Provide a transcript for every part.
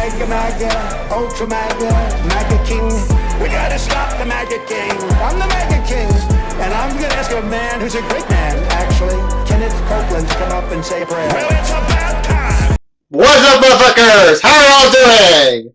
Mega MAGA, Ultra MAGA, MAGA King. We gotta stop the MAGA King. I'm the MAGA King. And I'm gonna ask a man who's a great man, actually. Kenneth Copeland, to come up and say a prayer. Well, it's about time. What's up, motherfuckers? How are y'all doing?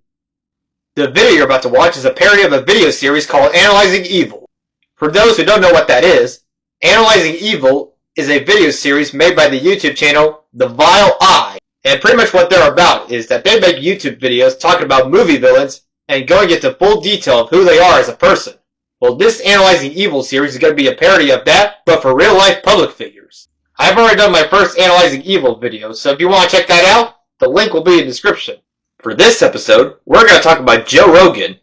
The video you're about to watch is a parody of a video series called Analyzing Evil. For those who don't know what that is, Analyzing Evil is a video series made by the YouTube channel The Vile Eye. And pretty much what they're about is that they make YouTube videos talking about movie villains and going into full detail of who they are as a person. Well, this Analyzing Evil series is going to be a parody of that, but for real-life public figures. I've already done my first Analyzing Evil video, so if you want to check that out, the link will be in the description. For this episode, we're going to talk about Joe Rogan,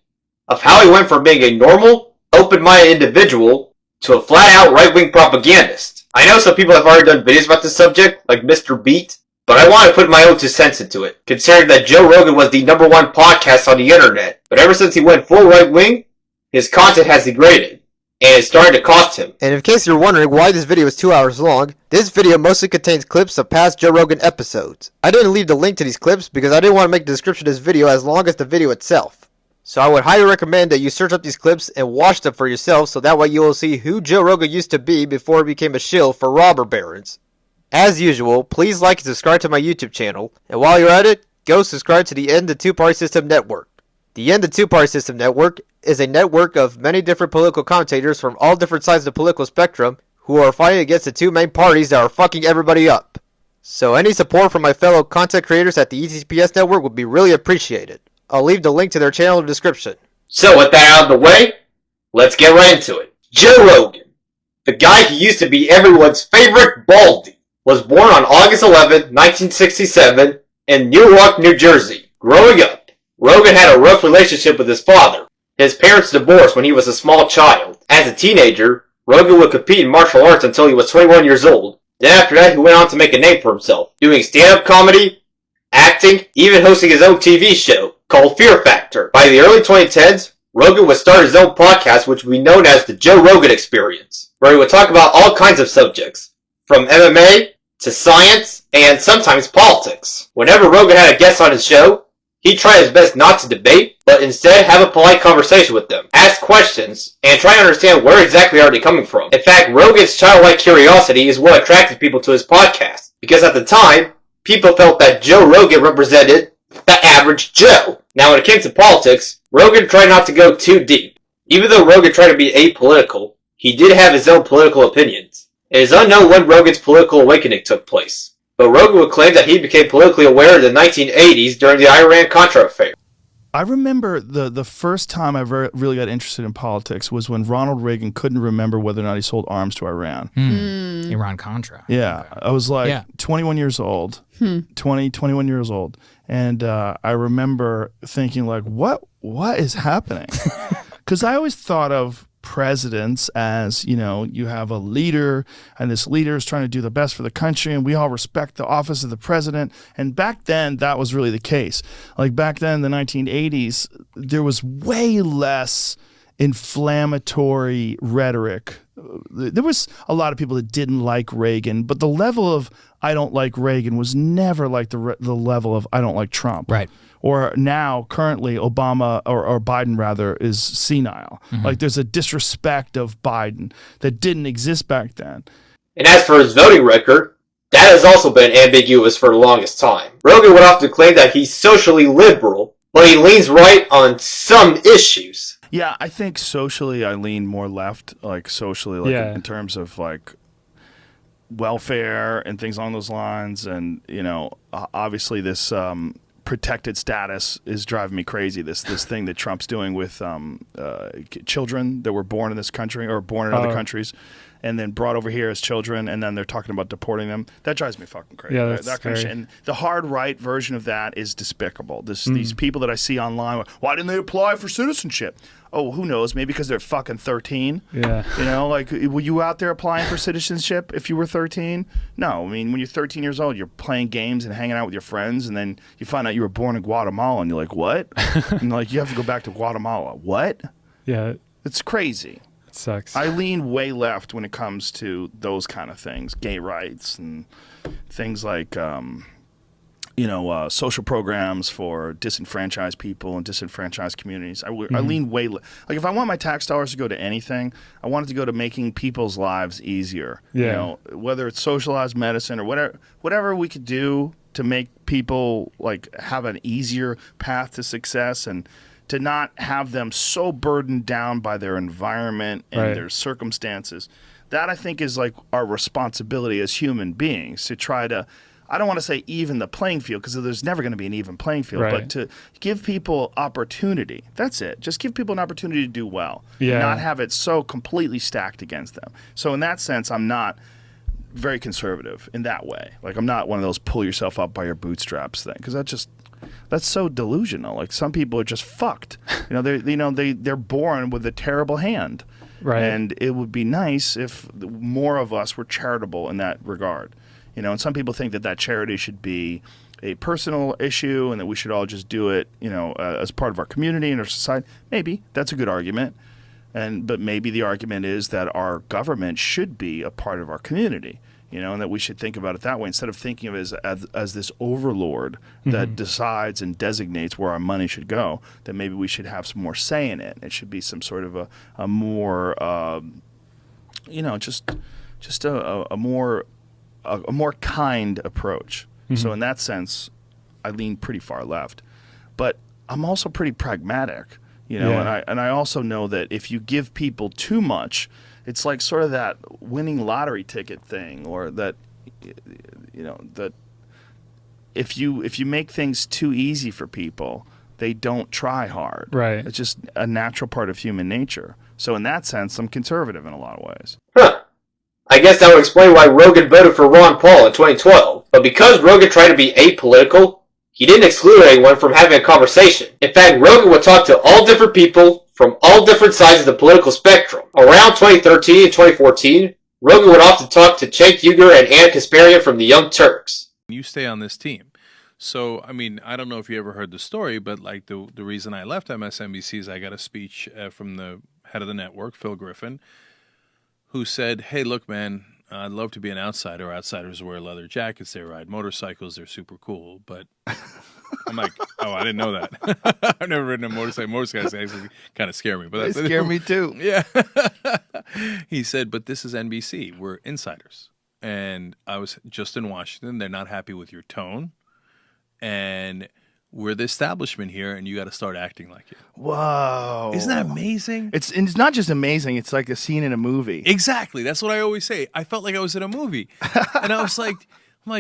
of how he went from being a normal, open-minded individual to a flat-out right-wing propagandist. I know some people have already done videos about this subject, like Mr. Beat, but I want to put my own 2 cents into it, considering that Joe Rogan was the #1 podcast on the internet. But ever since he went full right-wing, his content has degraded, and it's starting to cost him. And in case you're wondering why this video is 2 hours long, this video mostly contains clips of past Joe Rogan episodes. I didn't leave the link to these clips because I didn't want to make the description of this video as long as the video itself. So I would highly recommend that you search up these clips and watch them for yourself so that way you will see who Joe Rogan used to be before he became a shill for robber barons. As usual, please like and subscribe to my YouTube channel, and while you're at it, go subscribe to the End the Two-Party System Network. The End the Two-Party System Network is a network of many different political commentators from all different sides of the political spectrum who are fighting against the 2 main parties that are fucking everybody up. So any support from my fellow content creators at the ETTPS Network would be really appreciated. I'll leave the link to their channel in the description. So with that out of the way, let's get right into it. Joe Rogan, the guy who used to be everyone's favorite baldy, was born on August 11, 1967 in Newark, New Jersey. Growing up, Rogan had a rough relationship with his father. His parents divorced when he was a small child. As a teenager, Rogan would compete in martial arts until he was 21 years old. Then after that, he went on to make a name for himself, doing stand-up comedy, acting, even hosting his own TV show called Fear Factor. By the early 2010s, Rogan would start his own podcast, which would be known as the Joe Rogan Experience, where he would talk about all kinds of subjects, from MMA to science and sometimes politics. Whenever Rogan had a guest on his show, he tried his best not to debate, but instead have a polite conversation with them, ask questions, and try to understand where exactly are they coming from. In fact, Rogan's childlike curiosity is what attracted people to his podcast, because at the time, people felt that Joe Rogan represented the average Joe. Now when it came to politics, Rogan tried not to go too deep. Even though Rogan tried to be apolitical, he did have his own political opinions. It is unknown when Rogan's political awakening took place, but Rogan would claim that he became politically aware in the 1980s during the Iran-Contra affair. I remember the first time I really got interested in politics was when Ronald Reagan couldn't remember whether or not he sold arms to Iran. Iran-Contra. Yeah. I was like 21 years old, 21 years old. And I remember thinking like, what is happening? Because I always thought of presidents as, you know, you have a leader and this leader is trying to do the best for the country and we all respect the office of the president. And back then that was really the case. Like back then in the 1980s, there was way less inflammatory rhetoric. There was a lot of people that didn't like Reagan, but the level of I don't like Reagan was never like the level of I don't like Trump. Right. Or now, currently, Obama, or Biden rather, is senile. Like there's a disrespect of Biden that didn't exist back then. And as for his voting record, that has also been ambiguous for the longest time. Rogan would often claim that he's socially liberal, but he leans right on some issues. Yeah, I think socially I lean more left, like socially, like in terms of like welfare and things along those lines. And, you know, obviously this protected status is driving me crazy. This thing that Trump's doing with children that were born in this country or born in other countries and then brought over here as children, and then they're talking about deporting them. That drives me fucking crazy. Yeah, that's that kind of shit. And the hard right version of that is despicable. These people that I see online, why didn't they apply for citizenship? Oh, who knows? Maybe because they're fucking 13. Yeah. You know, like, were you out there applying for citizenship if you were 13? No. I mean, when you're 13 years old, you're playing games and hanging out with your friends, and then you find out you were born in Guatemala, and you're like, what? And like, you have to go back to Guatemala. What? Yeah. It's crazy. It sucks. I lean way left when it comes to those kind of things, gay rights and things like social programs for disenfranchised people and disenfranchised communities. I lean way like if I want my tax dollars to go to anything, I want it to go to making people's lives easier. Yeah. Whether it's socialized medicine or whatever we could do to make people like have an easier path to success and to not have them so burdened down by their environment and their circumstances. That I think is like our responsibility as human beings to try to, I don't want to say even the playing field because there's never going to be an even playing field, but to give people opportunity. That's it. Just give people an opportunity to do well. Yeah. Not have it so completely stacked against them. So in that sense, I'm not very conservative in that way. Like I'm not one of those pull yourself up by your bootstraps thing because that's so delusional. Like some people are just fucked. They're born with a terrible hand. Right. And it would be nice if more of us were charitable in that regard. And some people think that charity should be a personal issue and that we should all just do it, as part of our community and our society. Maybe that's a good argument. But maybe the argument is that our government should be a part of our community, and that we should think about it that way instead of thinking of it as this overlord that decides and designates where our money should go, that maybe we should have some more say in it. It should be some sort of a more, just a more kind approach. So in that sense, I lean pretty far left. But I'm also pretty pragmatic, and I also know that if you give people too much, it's like sort of that winning lottery ticket thing, or that that if you make things too easy for people, they don't try hard. Right. It's just a natural part of human nature. So in that sense, I'm conservative in a lot of ways. Huh. I guess that would explain why Rogan voted for Ron Paul in 2012. But because Rogan tried to be apolitical, he didn't exclude anyone from having a conversation. In fact, Rogan would talk to all different people from all different sides of the political spectrum. Around 2013 and 2014, Rogan would often talk to Cenk Uygur and Anna Kasparian from the Young Turks. You stay on this team. So, I mean, I don't know if you ever heard the story, but like the reason I left MSNBC is I got a speech from the head of the network, Phil Griffin, who said, hey, look, man, I'd love to be an outsider. Outsiders wear leather jackets. They ride motorcycles. They're super cool. But I'm like, oh, I didn't know that. I've never ridden a motorcycle. Motorcycles actually kind of scare me. But They scare me too. Yeah. He said, but this is NBC. We're insiders. And I was just in Washington. They're not happy with your tone. And we're the establishment here, and you got to start acting like it. Whoa. Isn't that amazing? It's not just amazing. It's like a scene in a movie. Exactly. That's what I always say. I felt like I was in a movie. And I was like,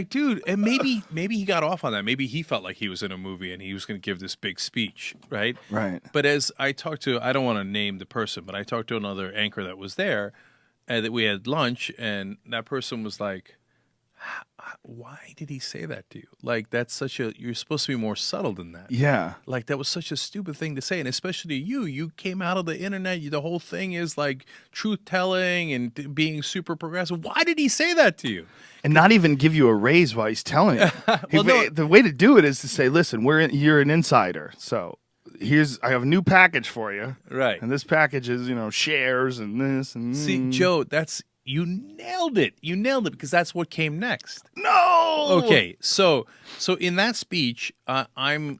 dude, and maybe he got off on that. Maybe he felt like he was in a movie and he was going to give this big speech, right? Right. But as I talked to, I don't want to name the person, but I talked to another anchor that was there, and that we had lunch, and that person was like, why did he say that to you? Like, that's such a, you're supposed to be more subtle than that. Yeah. Like, that was such a stupid thing to say. And especially you came out of the internet. The whole thing is like truth telling and being super progressive. Why did he say that to you? And not even give you a raise while he's telling you. The way to do it is to say, listen, you're an insider. So I have a new package for you. Right. And this package is, shares and this and See, Joe, you nailed it. You nailed it because that's what came next. No. Okay, so in that speech, I've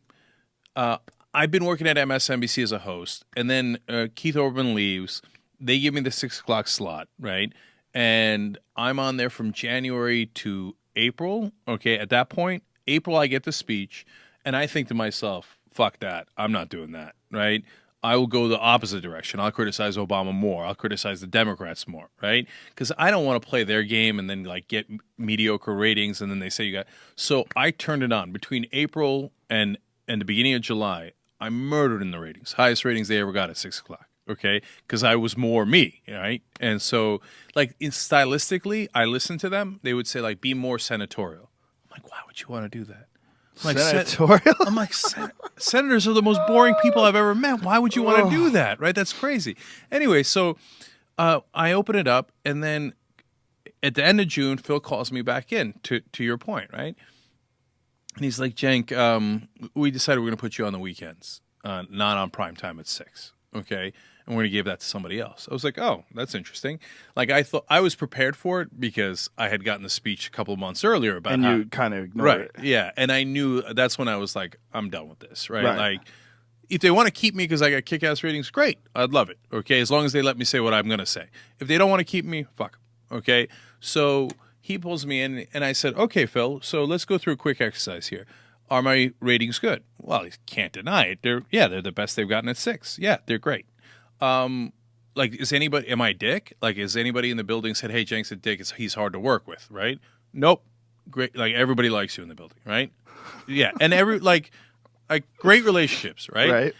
been working at MSNBC as a host, and then Keith Olbermann leaves. They give me the 6 o'clock slot, right? And I'm on there from January to April. Okay, at that point, April, I get the speech, and I think to myself, "Fuck that! I'm not doing that." Right? I will go the opposite direction. I'll criticize Obama more. I'll criticize the Democrats more, right? Because I don't want to play their game and then like get mediocre ratings and then they say you got. So I turned it on between April and the beginning of July. I murdered in the ratings, highest ratings they ever got at 6 o'clock. Okay, because I was more me, right? And so, like, stylistically, I listened to them. They would say like, "Be more senatorial." I'm like, why would you want to do that? I'm like, senatorial? I'm like, senators are the most boring people I've ever met. Why would you want to do that, right? That's crazy. Anyway, so I open it up, and then at the end of June, Phil calls me back in, to your point, right? And he's like, Cenk, we decided we're going to put you on the weekends, not on prime time at 6. okay, and we're going to give that to somebody else. I was like, oh, that's interesting. Like, I thought I was prepared for it because I had gotten the speech a couple of months earlier about and how, you kind of ignored it. Yeah, and I knew that's when I was like, I'm done with this, right? Right. Like, if they want to keep me because I got kick-ass ratings, great. I'd love it, okay, as long as they let me say what I'm going to say. If they don't want to keep me, fuck 'em, okay? So he pulls me in, and I said, okay, Phil, so let's go through a quick exercise here. Are my ratings good? Well, you can't deny it. They're the best they've gotten at 6. Yeah, they're great. Like, is anybody, am I a dick? Like, is anybody in the building said, hey, Cenk's a dick, he's hard to work with, right? Nope. Great. Like, everybody likes you in the building, right? Yeah. And like great relationships, right?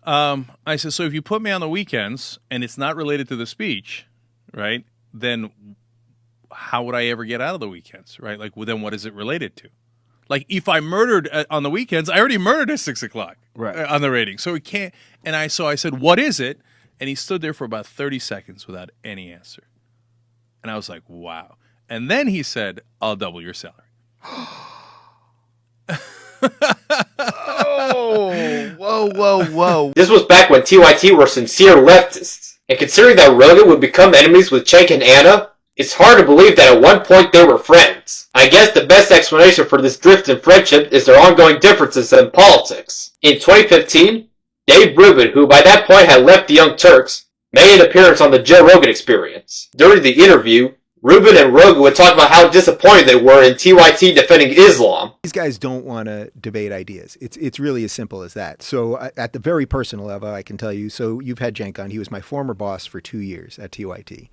Right. I said, so if you put me on the weekends and it's not related to the speech, right, then how would I ever get out of the weekends, right? Like, well, then what is it related to? Like, if I murdered on the weekends, I already murdered at 6 o'clock on the rating. So it can't. And I said, what is it? And he stood there for about 30 seconds without any answer. And I was like, wow. And then he said, I'll double your salary. Oh, whoa. This was back when TYT were sincere leftists. And considering that Rogan would become enemies with Cenk and Anna, it's hard to believe that at one point they were friends. I guess the best explanation for this drift in friendship is their ongoing differences in politics. In 2015, Dave Rubin, who by that point had left the Young Turks, made an appearance on the Joe Rogan Experience. During the interview, Rubin and Rogan would talk about how disappointed they were in TYT defending Islam. These guys don't want to debate ideas. It's really as simple as that. So at the very personal level, I can tell you, so you've had Cenk on. He was my former boss for 2 years at TYT.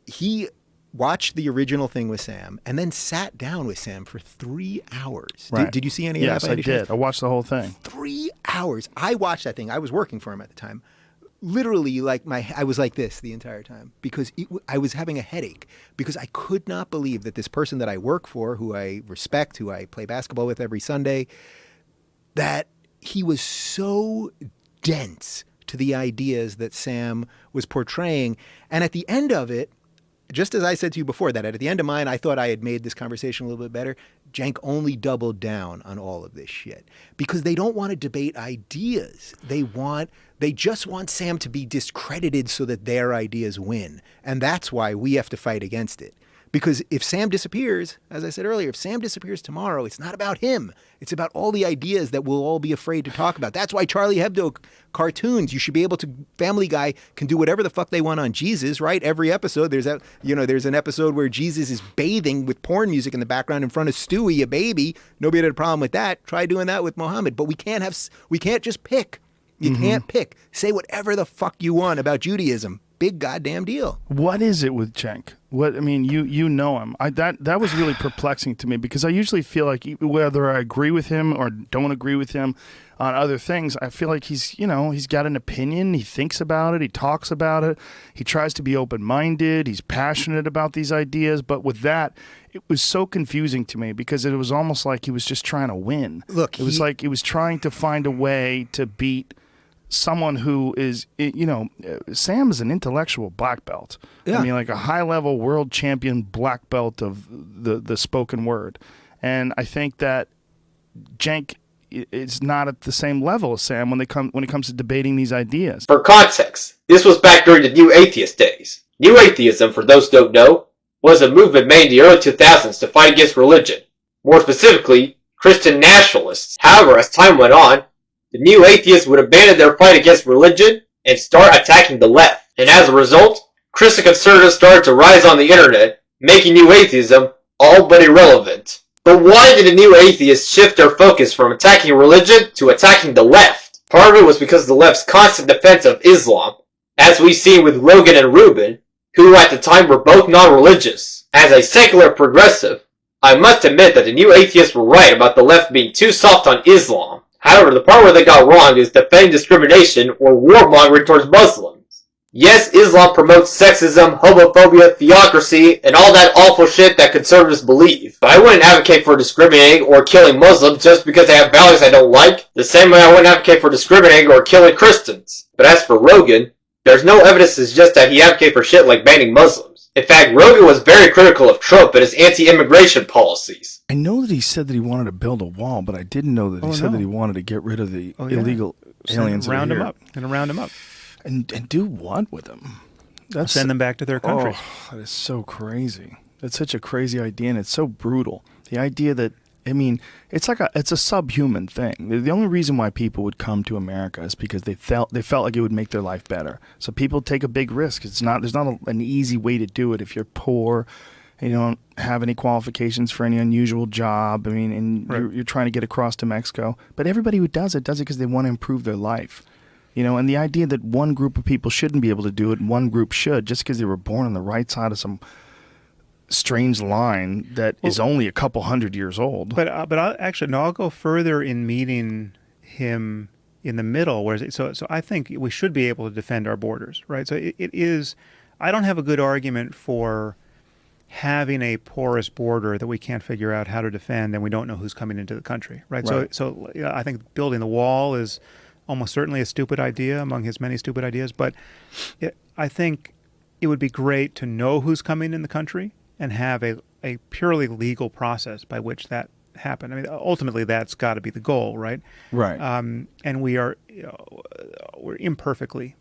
He watched the original thing with Sam and then sat down with Sam for 3 hours. Right. Did you see any of that? Yes, I did. I watched the whole thing. 3 hours. I watched that thing. I was working for him at the time. Literally, like I was like this the entire time because I was having a headache because I could not believe that this person that I work for, who I respect, who I play basketball with every Sunday, that he was so dense to the ideas that Sam was portraying. And at the end of it, just as I said to you before, that at the end of mine, I thought I had made this conversation a little bit better. Cenk only doubled down on all of this shit because they don't want to debate ideas. They just want Sam to be discredited so that their ideas win. And that's why we have to fight against it. Because if Sam disappears, as I said earlier, if Sam disappears tomorrow, it's not about him. It's about all the ideas that we'll all be afraid to talk about. That's why Charlie Hebdo cartoons, you should be able to, Family Guy can do whatever the fuck they want on Jesus, right? Every episode, there's an episode where Jesus is bathing with porn music in the background in front of Stewie, a baby. Nobody had a problem with that. Try doing that with Muhammad. But we can't just pick. You can't pick. Say whatever the fuck you want about Judaism. Big goddamn deal. What is it with Cenk? You know him. That was really perplexing to me because I usually feel like whether I agree with him or don't agree with him on other things, I feel like he's got an opinion. He thinks about it. He talks about it. He tries to be open-minded. He's passionate about these ideas. But with that, it was so confusing to me because it was almost like he was just trying to win. Look, it was like he was trying to find a way to beat someone who is, Sam is an intellectual black belt. Yeah. I mean, like a high-level world champion black belt of the spoken word. And I think that Cenk is not at the same level as Sam when it comes to debating these ideas. For context, this was back during the New Atheist days. New Atheism, for those who don't know, was a movement made in the early 2000s to fight against religion. More specifically, Christian nationalists. However, as time went on, the New Atheists would abandon their fight against religion and start attacking the left. And as a result, Christian conservatives started to rise on the internet, making New Atheism all but irrelevant. But why did the New Atheists shift their focus from attacking religion to attacking the left? Part of it was because of the left's constant defense of Islam, as we've seen with Rogan and Rubin, who at the time were both non-religious. As a secular progressive, I must admit that the New Atheists were right about the left being too soft on Islam. However, the part where they got wrong is defending discrimination or warmongering towards Muslims. Yes, Islam promotes sexism, homophobia, theocracy, and all that awful shit that conservatives believe. But I wouldn't advocate for discriminating or killing Muslims just because they have values I don't like, the same way I wouldn't advocate for discriminating or killing Christians. But as for Rogan, there's no evidence to suggest that he advocated for shit like banning Muslims. In fact, Rogan was very critical of Trump and his anti-immigration policies. I know that he said that he wanted to build a wall, but I didn't know that he said that he wanted to get rid of the illegal aliens that are round them here. up. Going to round them up. And do what with them? Send them back to their country. Oh, that is so crazy. That's such a crazy idea, and it's so brutal. The idea that, I mean, it's a subhuman thing. The only reason why people would come to America is because they felt like it would make their life better. So people take a big risk. There's not an easy way to do it if you're poor, and you don't have any qualifications for any unusual job. I mean, and you're trying to get across to Mexico. But everybody who does it because they want to improve their life. And the idea that one group of people shouldn't be able to do it and one group should, just because they were born on the right side of some strange line that is only a couple hundred years old. But I'll go further in meeting him in the middle. So I think we should be able to defend our borders, right? So it is. I don't have a good argument for having a porous border that we can't figure out how to defend, and we don't know who's coming into the country, right? So I think building the wall is almost certainly a stupid idea among his many stupid ideas. But I think it would be great to know who's coming in the country and have a purely legal process by which that happened. I mean, ultimately, that's got to be the goal, right? Right. And we're imperfectly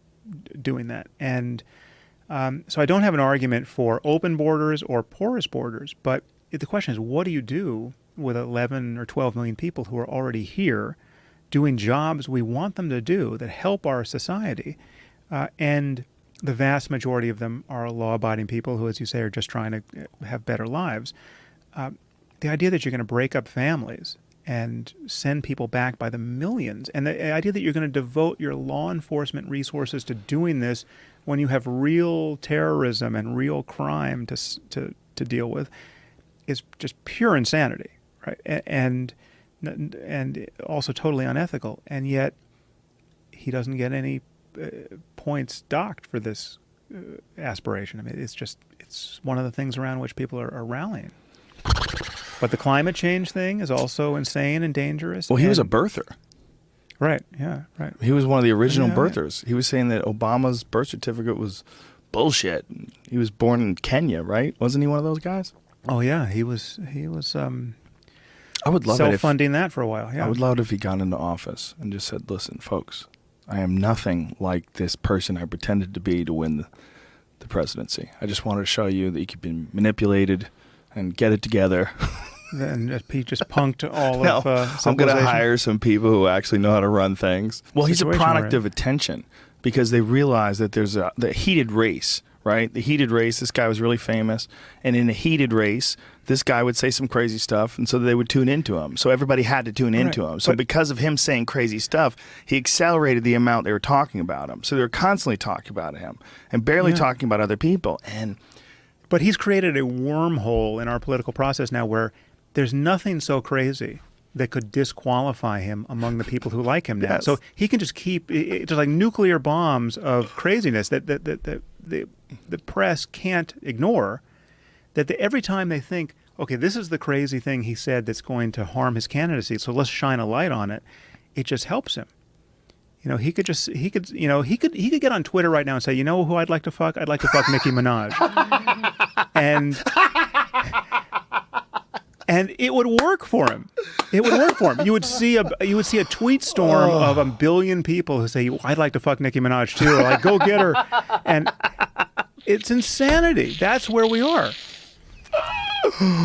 doing that. And so I don't have an argument for open borders or porous borders, but the question is, what do you do with 11 or 12 million people who are already here doing jobs we want them to do that help our society? And the vast majority of them are law-abiding people who, as you say, are just trying to have better lives. The idea that you're going to break up families and send people back by the millions, and the idea that you're going to devote your law enforcement resources to doing this when you have real terrorism and real crime to deal with, is just pure insanity, right? And also totally unethical. And yet he doesn't get any points docked for this aspiration. I mean, it's one of the things around which people are rallying. But the climate change thing is also insane and dangerous. Well, he was a birther. Right, yeah, right. He was one of the original birthers. He was saying that Obama's birth certificate was bullshit. He was born in Kenya, right? Wasn't he one of those guys? Oh, yeah, he was I would love self-funding that for a while, yeah. I would love it if he got into office and just said, listen, folks, I am nothing like this person I pretended to be to win the presidency. I just wanted to show you that you could be manipulated and get it together. And he just punked all of I'm going to hire some people who actually know how to run things. Well, he's a product of attention because they realize that there's the heated race, right? The heated race, this guy was really famous. And in a heated race, this guy would say some crazy stuff, and so they would tune into him. So everybody had to tune into him. So because of him saying crazy stuff, he accelerated the amount they were talking about him. So they were constantly talking about him and barely talking about other people. But he's created a wormhole in our political process now where there's nothing so crazy that could disqualify him among the people who like him now. Yes. So he can just keep just like nuclear bombs of craziness that the press can't ignore. That every time they think, okay, this is the crazy thing he said that's going to harm his candidacy, so let's shine a light on it. It just helps him. He could get on Twitter right now and say, you know who I'd like to fuck? I'd like to fuck Nicki Minaj. And it would work for him. It would work for him. You would see a tweet storm of a billion people who say, I'd like to fuck Nicki Minaj too. Or like, go get her. And it's insanity. That's where we are.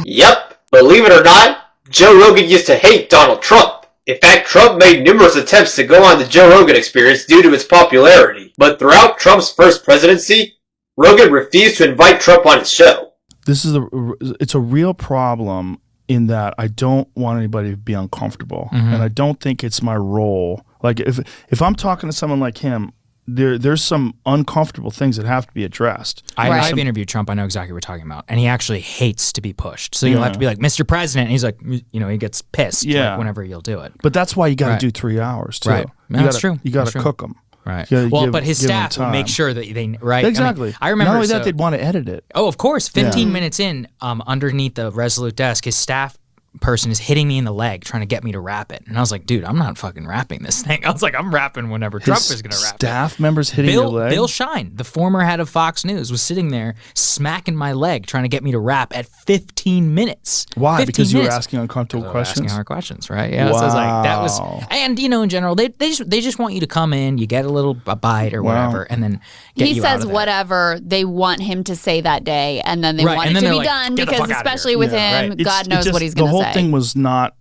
Yep. Believe it or not, Joe Rogan used to hate Donald Trump. In fact, Trump made numerous attempts to go on the Joe Rogan experience due to its popularity. But throughout Trump's first presidency, Rogan refused to invite Trump on his show. It's a real problem in that I don't want anybody to be uncomfortable. Mm-hmm. And I don't think it's my role. Like if I'm talking to someone like him, there's some uncomfortable things that have to be addressed. I've interviewed Trump. I know exactly what you're talking about. And he actually hates to be pushed. So you'll have to be like, Mr. President. And he's like, he gets pissed whenever you'll do it. But that's why you got to do 3 hours too. Right. No, that's true. You got to cook them. Right. Well, but his staff will make sure that they Exactly. I remember. Not only that, they'd want to edit it. Oh, of course. 15 minutes in, underneath the Resolute desk, his staff person is hitting me in the leg trying to get me to rap it. And I was like, dude, I'm not fucking rapping this thing. I was like, I'm rapping whenever Trump is going to rap it. Staff members hitting your leg? Bill Shine, the former head of Fox News, was sitting there smacking my leg trying to get me to rap at 15 minutes. Why? 15 Because minutes. you were asking uncomfortable questions? Asking hard questions, right? Yeah, so I was like, that was... And, in general, they just want you to come in, you get a bite or whatever, and then get he you out says of there. whatever they want him to say that day, and then they want it to be done, because especially with him, God knows what he's going to say. The whole thing was not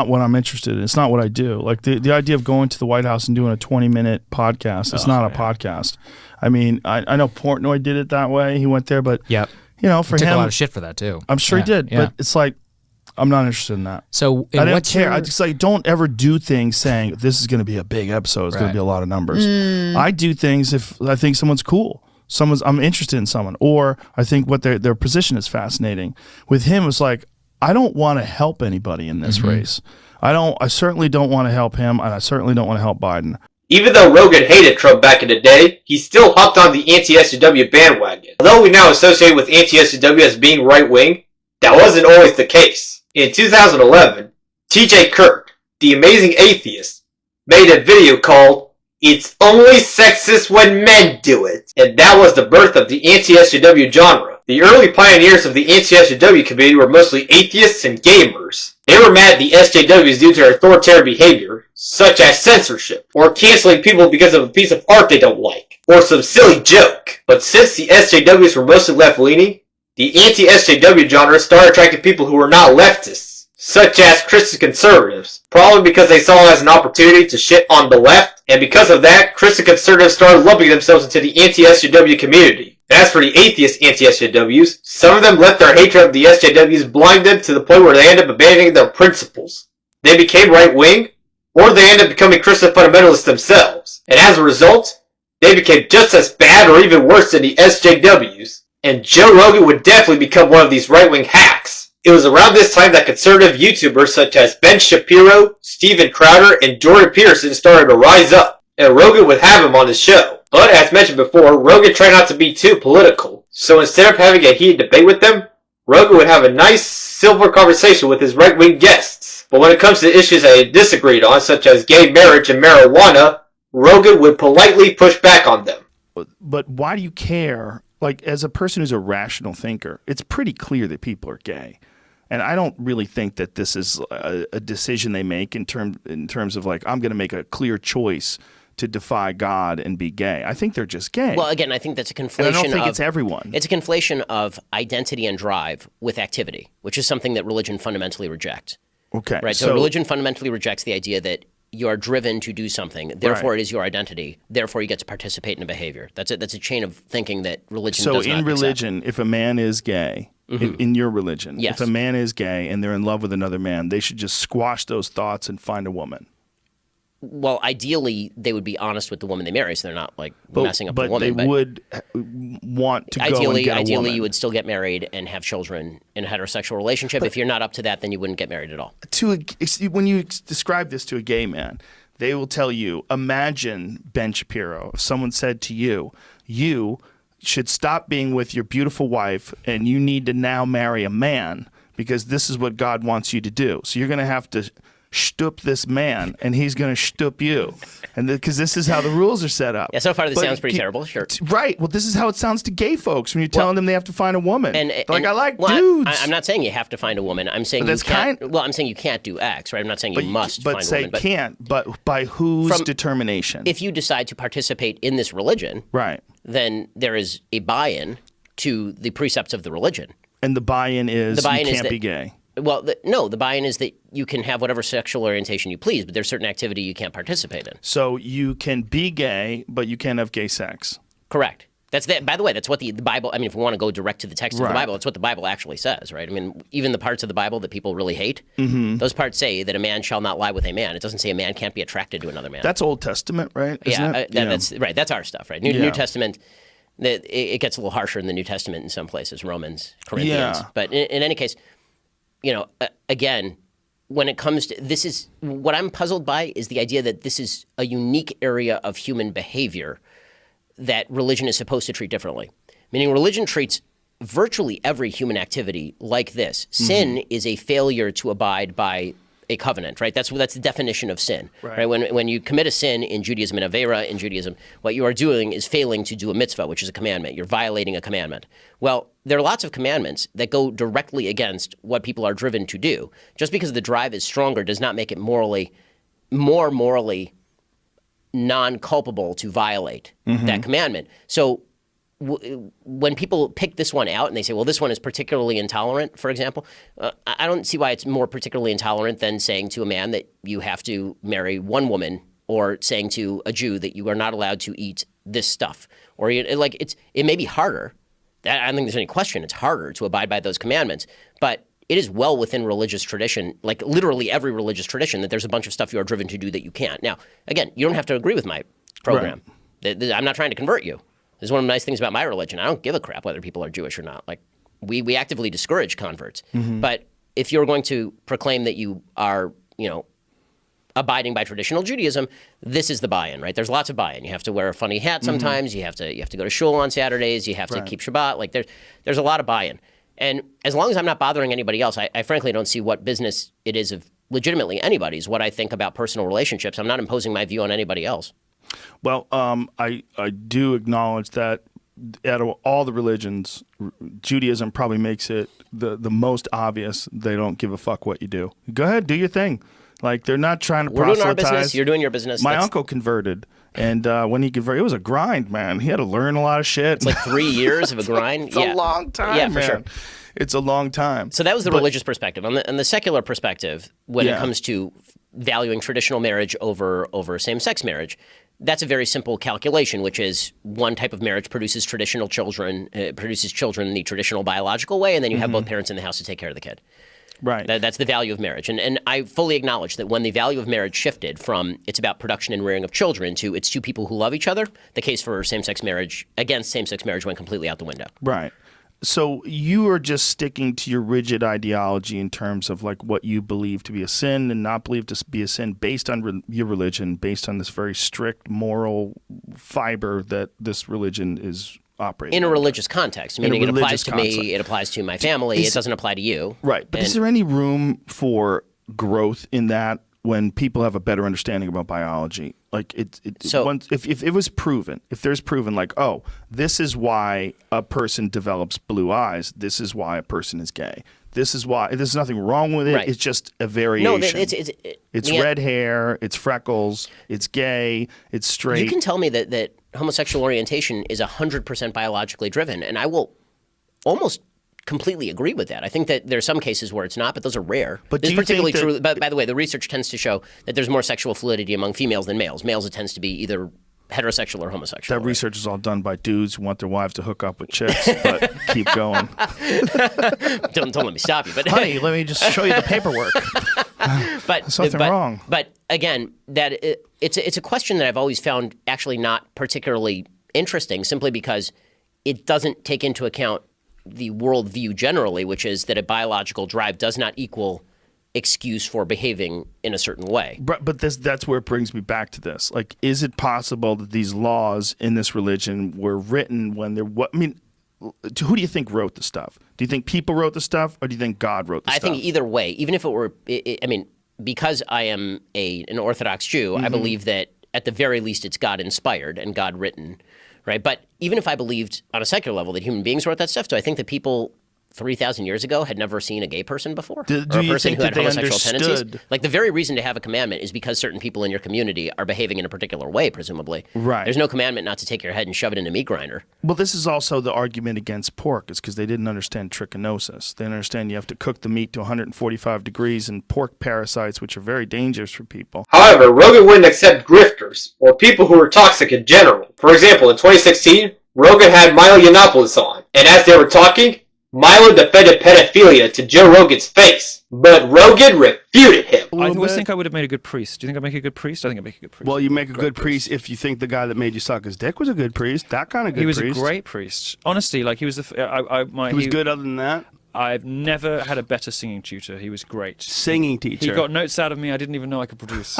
what I'm interested in. It's not what I do. Like the idea of going to the White House and doing a 20-minute podcast, it's not a podcast. I mean, I know Portnoy did it that way. He went there, but for he him, took a lot of shit for that too. I'm sure he did, but it's like, I'm not interested in that. So I don't care. I just don't ever do things saying this is going to be a big episode. It's going to be a lot of numbers. I do things if I think someone's cool. I'm interested in someone, or I think what their position is fascinating. With him, it's like, I don't want to help anybody in this race. I certainly don't want to help him, and I certainly don't want to help Biden. Even though Rogan hated Trump back in the day, he still hopped on the anti-SJW bandwagon. Although we now associate with anti-SJW as being right-wing, that wasn't always the case. In 2011, TJ Kirk, the amazing atheist, made a video called "It's Only Sexist When Men Do It," and that was the birth of the anti-SJW genre. The early pioneers of the anti-SJW community were mostly atheists and gamers. They were mad at the SJWs due to their authoritarian behavior, such as censorship, or canceling people because of a piece of art they don't like, or some silly joke. But since the SJWs were mostly left-leaning, the anti-SJW genre started attracting people who were not leftists, such as Christian conservatives, probably because they saw it as an opportunity to shit on the left, and because of that, Christian conservatives started lumping themselves into the anti-SJW community. As for the atheist anti-SJWs, some of them let their hatred of the SJWs blind them to the point where they end up abandoning their principles. They became right-wing, or they end up becoming Christian fundamentalists themselves, and as a result, they became just as bad or even worse than the SJWs. And Joe Rogan would definitely become one of these right-wing hacks. It was around this time that conservative YouTubers such as Ben Shapiro, Steven Crowder, and Jordan Peterson started to rise up, and Rogan would have him on his show. But as mentioned before, Rogan tried not to be too political. So instead of having a heated debate with them, Rogan would have a nice, civil conversation with his right-wing guests. But when it comes to issues that they disagreed on, such as gay marriage and marijuana, Rogan would politely push back on them. But why do you care? Like, as a person who's a rational thinker, it's pretty clear that people are gay. And I don't really think that this is a decision they make in terms of like, I'm going to make a clear choice to defy God and be gay. I think they're just gay. Well, again, I think that's a conflation and I don't think it's everyone. It's a conflation of identity and drive with activity, which is something that religion fundamentally rejects. Okay. Right. So religion fundamentally rejects the idea that you are driven to do something. Therefore, it is your identity. Therefore, you get to participate in a behavior. That's a chain of thinking that religion does not accept. So in religion, if a man is gay, in your religion, if a man is gay and they're in love with another man, they should just squash those thoughts and find a woman. Well, ideally, they would be honest with the woman they marry, so they're not like messing up the woman. But they would want to go and get a woman. Ideally, you would still get married and have children in a heterosexual relationship. But if you're not up to that, then you wouldn't get married at all. When you describe this to a gay man, they will tell you, imagine, Ben Shapiro, if someone said to you, you should stop being with your beautiful wife and you need to now marry a man because this is what God wants you to do. So you're going to have to shtup this man and he's going to shtup you, and because this is how the rules are set up. Yeah, so far this sounds pretty terrible. Sure. Right. Well, this is how it sounds to gay folks when you're telling them they have to find a woman. I like dudes. I'm not saying you have to find a woman. I'm saying I'm saying you can't do X. Right. I'm not saying you must find a woman. But can't. But by whose determination? If you decide to participate in this religion, right, then there is a buy-in to the precepts of the religion. And the buy-in is you can't be gay. Well, no, the buy-in is that you can have whatever sexual orientation you please, but there's certain activity you can't participate in. So you can be gay, but you can't have gay sex. Correct. By the way, that's what the Bible, I mean, if we want to go direct to the text of the Bible, it's what the Bible actually says, right? I mean, even the parts of the Bible that people really hate, those parts say that a man shall not lie with a man. It doesn't say a man can't be attracted to another man. That's Old Testament, right? That's right. That's our stuff, right? New Testament, it gets a little harsher in the New Testament in some places, Romans, Corinthians. Yeah. But in any case, again, when it comes to this, is what I'm puzzled by is the idea that this is a unique area of human behavior that religion is supposed to treat differently. Meaning religion treats virtually every human activity like this, sin is a failure to abide by a covenant, right? That's the definition of sin, right? When you commit a sin in Judaism, and Avera in Judaism, what you are doing is failing to do a mitzvah, which is a commandment. You're violating a commandment. Well, there are lots of commandments that go directly against what people are driven to do. Just because the drive is stronger does not make it more morally non-culpable to violate that commandment. So when people pick this one out and they say, well, this one is particularly intolerant, for example, I don't see why it's more particularly intolerant than saying to a man that you have to marry one woman, or saying to a Jew that you are not allowed to eat this stuff. Or it may be harder. I don't think there's any question it's harder to abide by those commandments, but it is well within religious tradition, like literally every religious tradition, that there's a bunch of stuff you are driven to do that you can't. Now, again, you don't have to agree with my program. I'm not trying to convert you. This is one of the nice things about my religion. I don't give a crap whether people are Jewish or not. Like, we actively discourage converts. But if you're going to proclaim that you are, abiding by traditional Judaism, this is the buy-in, right? There's lots of buy-in. You have to wear a funny hat sometimes. You have to go to shul on Saturdays. You have to keep Shabbat. Like, there's a lot of buy-in. And as long as I'm not bothering anybody else, I frankly don't see what business it is of legitimately anybody's what I think about personal relationships. I'm not imposing my view on anybody else. Well, I do acknowledge that out of all the religions, Judaism probably makes it the most obvious. They don't give a fuck what you do. Go ahead, do your thing. Like, they're not trying to proselytize. We're doing our business. You're doing your business. My uncle converted, and when he converted, it was a grind, man. He had to learn a lot of shit. It's like 3 years of a grind. It's a long time, yeah, for man. sure. It's a long time. So that was the religious perspective. On the secular perspective, when it comes to valuing traditional marriage over same-sex marriage, that's a very simple calculation, which is one type of marriage produces children in the traditional biological way, and then you have both parents in the house to take care of the kid. Right. That's the value of marriage. And I fully acknowledge that when the value of marriage shifted from it's about production and rearing of children to it's two people who love each other, the case for same-sex marriage against same-sex marriage went completely out the window. Right. So you are just sticking to your rigid ideology in terms of like what you believe to be a sin and not believe to be a sin based on your religion, based on this very strict moral fiber that this religion is operating in a religious context, meaning it applies to me, it applies to my family, it doesn't apply to you. Right. But is there any room for growth in that when people have a better understanding about biology? Like if it was proven, if there's proven like, oh, this is why a person develops blue eyes, this is why a person is gay. This is why there's nothing wrong with it. Right. It's just a variation. No, it's red hair, it's freckles, it's gay, it's straight. You can tell me that homosexual orientation is 100% biologically driven, and I will almost completely agree with that. I think that there are some cases where it's not, but those are rare. But this is particularly true. By the way, the research tends to show that there's more sexual fluidity among females than males. Males, it tends to be either heterosexual or homosexual. That research is all done by dudes who want their wives to hook up with chicks, but keep going. Don't let me stop you. But honey, let me just show you the paperwork. There's something wrong. But again, it's a question that I've always found actually not particularly interesting, simply because it doesn't take into account the worldview generally, which is that a biological drive does not equal excuse for behaving in a certain way. But that's where it brings me back to this. Like, is it possible that these laws in this religion were written when they're who do you think wrote the stuff? Do you think people wrote the stuff, or do you think God wrote the stuff? I think either way, even if it were, because I am an Orthodox Jew, I believe that at the very least it's God inspired and God written. Right, but even if I believed on a secular level that human beings wrote that stuff, do I think that people 3,000 years ago had never seen a gay person before? Or a person who had homosexual tendencies? Like, the very reason to have a commandment is because certain people in your community are behaving in a particular way, presumably. Right. There's no commandment not to take your head and shove it in a meat grinder. Well, this is also the argument against pork, is because they didn't understand trichinosis. They didn't understand you have to cook the meat to 145 degrees and pork parasites, which are very dangerous for people. However, Rogan wouldn't accept grifters, or people who were toxic in general. For example, in 2016, Rogan had Milo Yiannopoulos on, and as they were talking, Milo defended pedophilia to Joe Rogan's face, but Rogan refuted him. I always think I would have made a good priest. Do you think I'd make a good priest? I think I'd make a good priest. Well, you make a good priest if you think the guy that made you suck his dick was a good priest. That kind of good priest. He was a great priest. Honestly, like, he was he was good other than that? I've never had a better singing tutor. He was great. Singing teacher. He got notes out of me I didn't even know I could produce.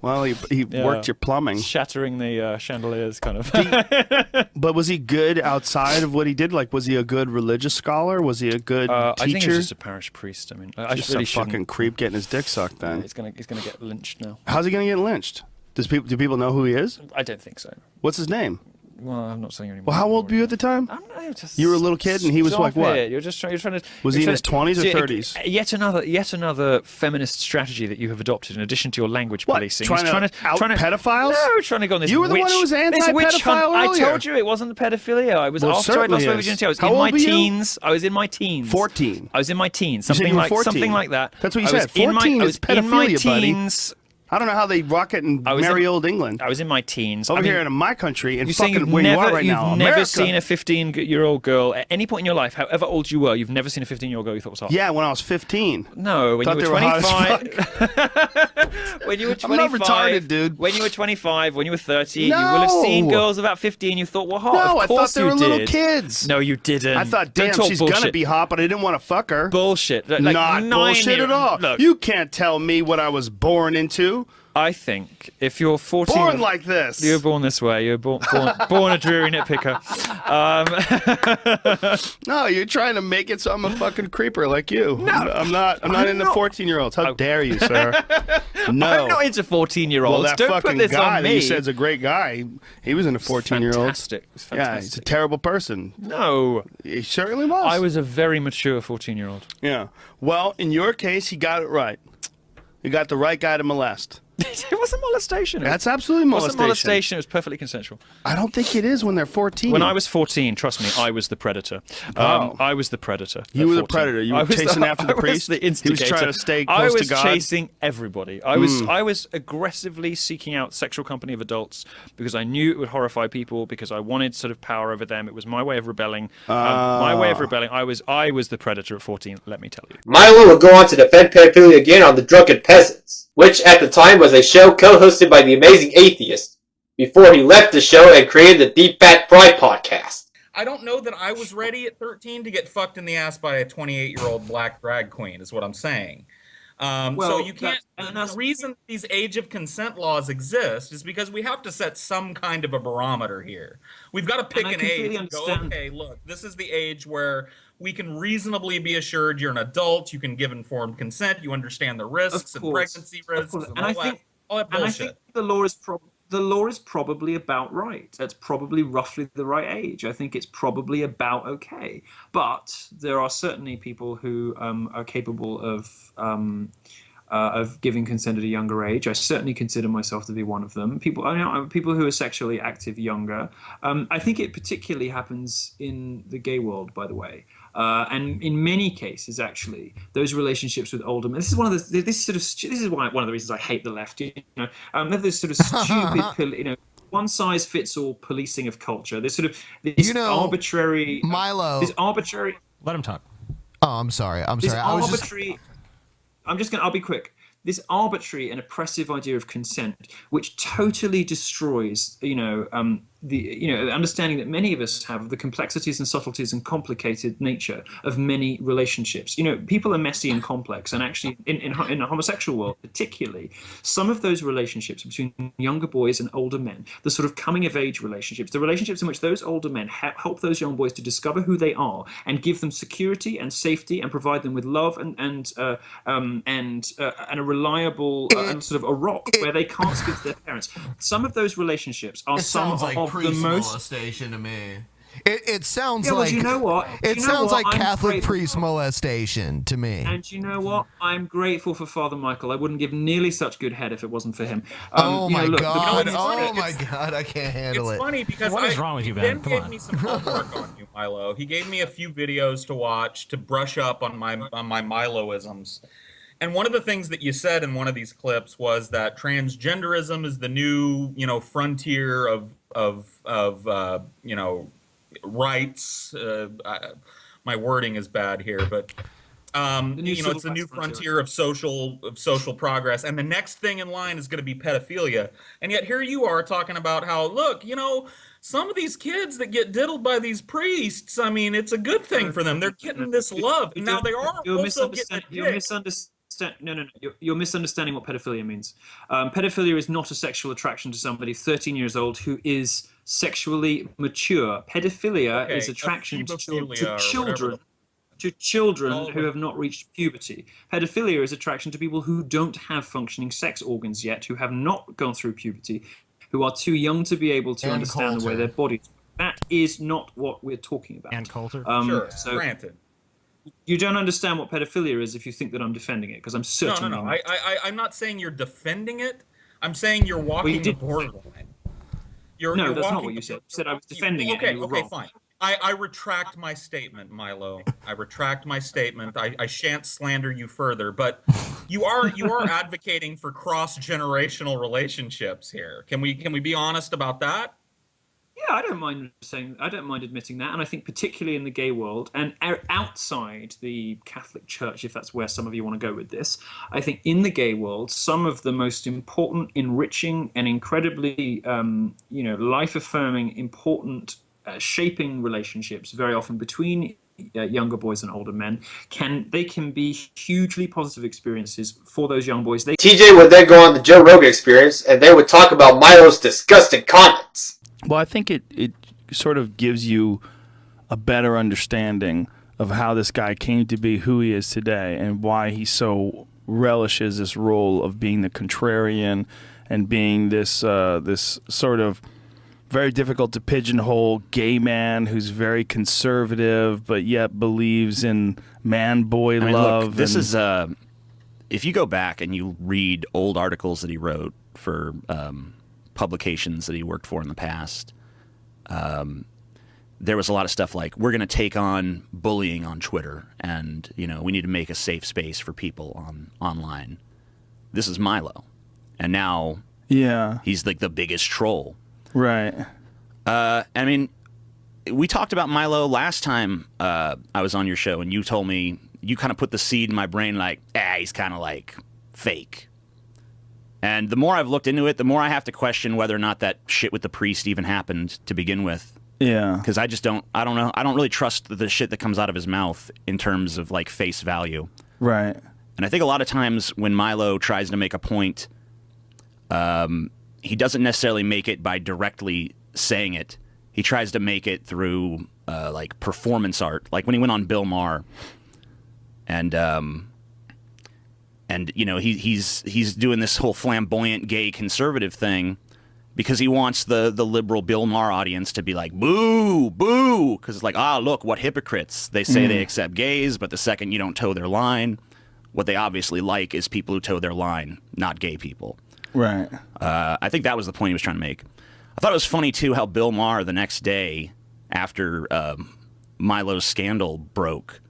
Well, he worked your plumbing. Shattering the chandeliers, kind of. But was he good outside of what he did? Like, was he a good religious scholar? Was he a good teacher? I think he was just a parish priest. I mean, I just really a fucking creep getting his dick sucked then. He's gonna get lynched now. How's he gonna get lynched? Do people know who he is? I don't think so. What's his name? Well, I'm not saying anymore. Well, how old were you at the time? You were a little kid, and he was like what? You're trying to. Was he in his 20s or 30s? Yet another feminist strategy that you have adopted in addition to your language policing. Trying to out pedophiles? No, trying to go on this. You were the one who was anti-pedophile earlier. I told you it wasn't the pedophilia. I was after I lost my virginity. I was in my teens. I was in my teens. 14. I was in my teens. Something like that. That's what you said. 14 is pedophilia, buddy. I don't know how they rock it in merry old England. I was in my teens. Over here in my country, and fucking where you are right now, You've never seen a 15-year-old girl at any point in your life, however old you were, you've never seen a 15-year-old girl you thought was hot. Yeah, when I was 15. No, when you were 25. When you were 25. I'm not retarded, dude. When you were 25, when you were 30, you will have seen girls about 15 you thought were hot. No, of course I thought they were did. little kids. No, you didn't. I thought, damn, she's gonna be hot, but I didn't want to fuck her. Bullshit. Like not bullshit at all. Look, you can't tell me what I was born into. I think if you're 14... Born like this. You're born this way. You're born a dreary nitpicker. No, you're trying to make it so I'm a fucking creeper like you. No, I'm not into 14-year-olds. How dare you, sir? No. I'm not into 14-year-olds. Well, that Don't fucking put this guy on that me. you said's a great guy. He was into 14-year-olds. Fantastic. Yeah, he's a terrible person. No. He certainly was. I was a very mature 14-year-old. Yeah. Well, in your case, he got it right. You got the right guy to molest. It wasn't molestation. That's absolutely molestation. It wasn't molestation. It was perfectly consensual. I don't think it is when they're 14. When I was 14, trust me, I was the predator. I was the predator. You were the predator. You were chasing after the priest. The instigator. He was trying to stay close to God. I was chasing everybody. I was aggressively seeking out sexual company of adults because I knew it would horrify people. Because I wanted sort of power over them. It was my way of rebelling. My way of rebelling. I was the predator at 14. Let me tell you. Milo would go on to defend pedophilia again on The Drunken Peasants, which at the time was a show co-hosted by the amazing Atheist, before he left the show and created the Deep Fat Pride podcast. I don't know that I was ready at 13 to get fucked in the ass by a 28-year-old black drag queen, is what I'm saying. So you can't. The reason these age of consent laws exist is because we have to set some kind of a barometer here. We've got to pick an age and go, okay, look, this is the age where we can reasonably be assured you're an adult, you can give informed consent, you understand the risks and pregnancy risks and all that bullshit. And I think the law is probably about right. That's probably roughly the right age. I think it's probably about okay. But there are certainly people who are capable of giving consent at a younger age. I certainly consider myself to be one of them. People who are sexually active younger. I think it particularly happens in the gay world, by the way. And in many cases, actually, those relationships with older men. This is one of the. This is one of the reasons I hate the left. They have this sort of stupid, one size fits all policing of culture. This sort of arbitrary. Milo. This arbitrary. Let him talk. Oh, I'm sorry. I'll be quick. This arbitrary and oppressive idea of consent, which totally destroys, the understanding that many of us have of the complexities and subtleties and complicated nature of many relationships. People are messy and complex, and actually, in the homosexual world particularly, some of those relationships between younger boys and older men, the sort of coming of age relationships, the relationships in which those older men help those young boys to discover who they are and give them security and safety and provide them with love and a reliable and sort of a rock where they can't speak to their parents. Some of those relationships are some of the most molestation to me. It sounds like, well, you know what? It sounds like Catholic priest molestation to me. And you know what? I'm grateful for Father Michael. I wouldn't give nearly such good head if it wasn't for him. Oh my God! I can't handle it. It's funny because what is wrong with you, Ben? Ben gave me some homework on you, Milo. He gave me a few videos to watch to brush up on my Miloisms. And one of the things that you said in one of these clips was that transgenderism is the new, frontier of rights. My wording is bad here, but It's the new frontier of social progress, and the next thing in line is going to be pedophilia. And yet here you are talking about how, look, some of these kids that get diddled by these priests, I mean, it's a good thing for them. They're getting this love. And now they are also getting You're misunderstanding what pedophilia means. Pedophilia is not a sexual attraction to somebody 13 years old who is sexually mature. Pedophilia is attraction to children. To children who have not reached puberty. Pedophilia is attraction to people who don't have functioning sex organs yet, who have not gone through puberty, who are too young to be able to understand the way their bodies work. That is not what we're talking about. And Coulter? Sure, granted. You don't understand what pedophilia is if you think that I'm defending it, because I'm certainly No. not. I'm not saying you're defending it. I'm saying you're walking the borderline. You're that's not what you said. You said I was defending it. And you were wrong. Fine. I retract my statement, Milo. I retract my statement. I shan't slander you further, but you are advocating for cross-generational relationships here. Can we be honest about that? Yeah, I don't mind admitting that, and I think particularly in the gay world and outside the Catholic Church, if that's where some of you want to go with this, I think in the gay world, some of the most important, enriching, and incredibly, life-affirming, important, shaping relationships, very often between younger boys and older men, can be hugely positive experiences for those young boys. TJ would then go on the Joe Rogan Experience, and they would talk about Milo's disgusting comments. Well, I think it sort of gives you a better understanding of how this guy came to be who he is today and why he so relishes this role of being the contrarian and being this this sort of very difficult to pigeonhole gay man who's very conservative but yet believes in man-boy love. Look, this is if you go back and you read old articles that he wrote for publications that he worked for in the past, there was a lot of stuff like, we're going to take on bullying on Twitter, and we need to make a safe space for people online. This is Milo, and now he's like the biggest troll. Right. I mean, we talked about Milo last time I was on your show, and you told me, you kind of put the seed in my brain like, he's kind of like fake. And the more I've looked into it, the more I have to question whether or not that shit with the priest even happened to begin with. Yeah. Because I don't know. I don't really trust the shit that comes out of his mouth in terms of like face value. Right. And I think a lot of times when Milo tries to make a point, he doesn't necessarily make it by directly saying it. He tries to make it through like performance art, like when he went on Bill Maher, and he's doing this whole flamboyant gay conservative thing because he wants the liberal Bill Maher audience to be like, boo, boo, because it's like, look, what hypocrites. They say they accept gays, but the second you don't toe their line, what they obviously like is people who toe their line, not gay people. Right. I think that was the point he was trying to make. I thought it was funny, too, how Bill Maher the next day after Milo's scandal broke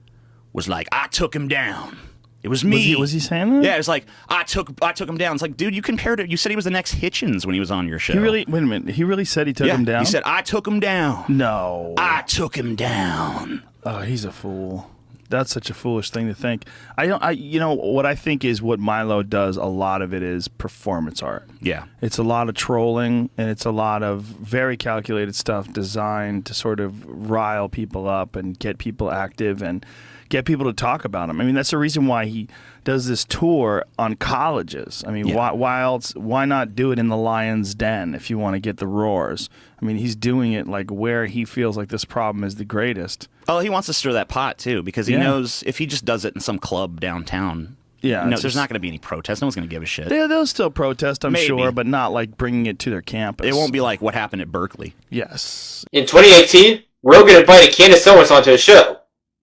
was like, I took him down. It was me. Was he saying that? Yeah, it was like, I took him down. It's like, dude, you said he was the next Hitchens when he was on your show. Wait a minute. He really said he took him down? He said, I took him down. No. I took him down. Oh, he's a fool. That's such a foolish thing to think. What I think is what Milo does, a lot of it is performance art. Yeah. It's a lot of trolling, and it's a lot of very calculated stuff designed to sort of rile people up and get people active and get people to talk about him. I mean, that's the reason why he does this tour on colleges. I mean, why not do it in the Lion's Den if you want to get the roars? I mean, he's doing it like where he feels like this problem is the greatest. Oh, he wants to stir that pot, too, because he knows if he just does it in some club downtown, there's not going to be any protest. No one's going to give a shit. They'll still protest, I'm sure, but not like bringing it to their campus. It won't be like what happened at Berkeley. Yes. In 2018, Rogan invited Candace Owens onto his show.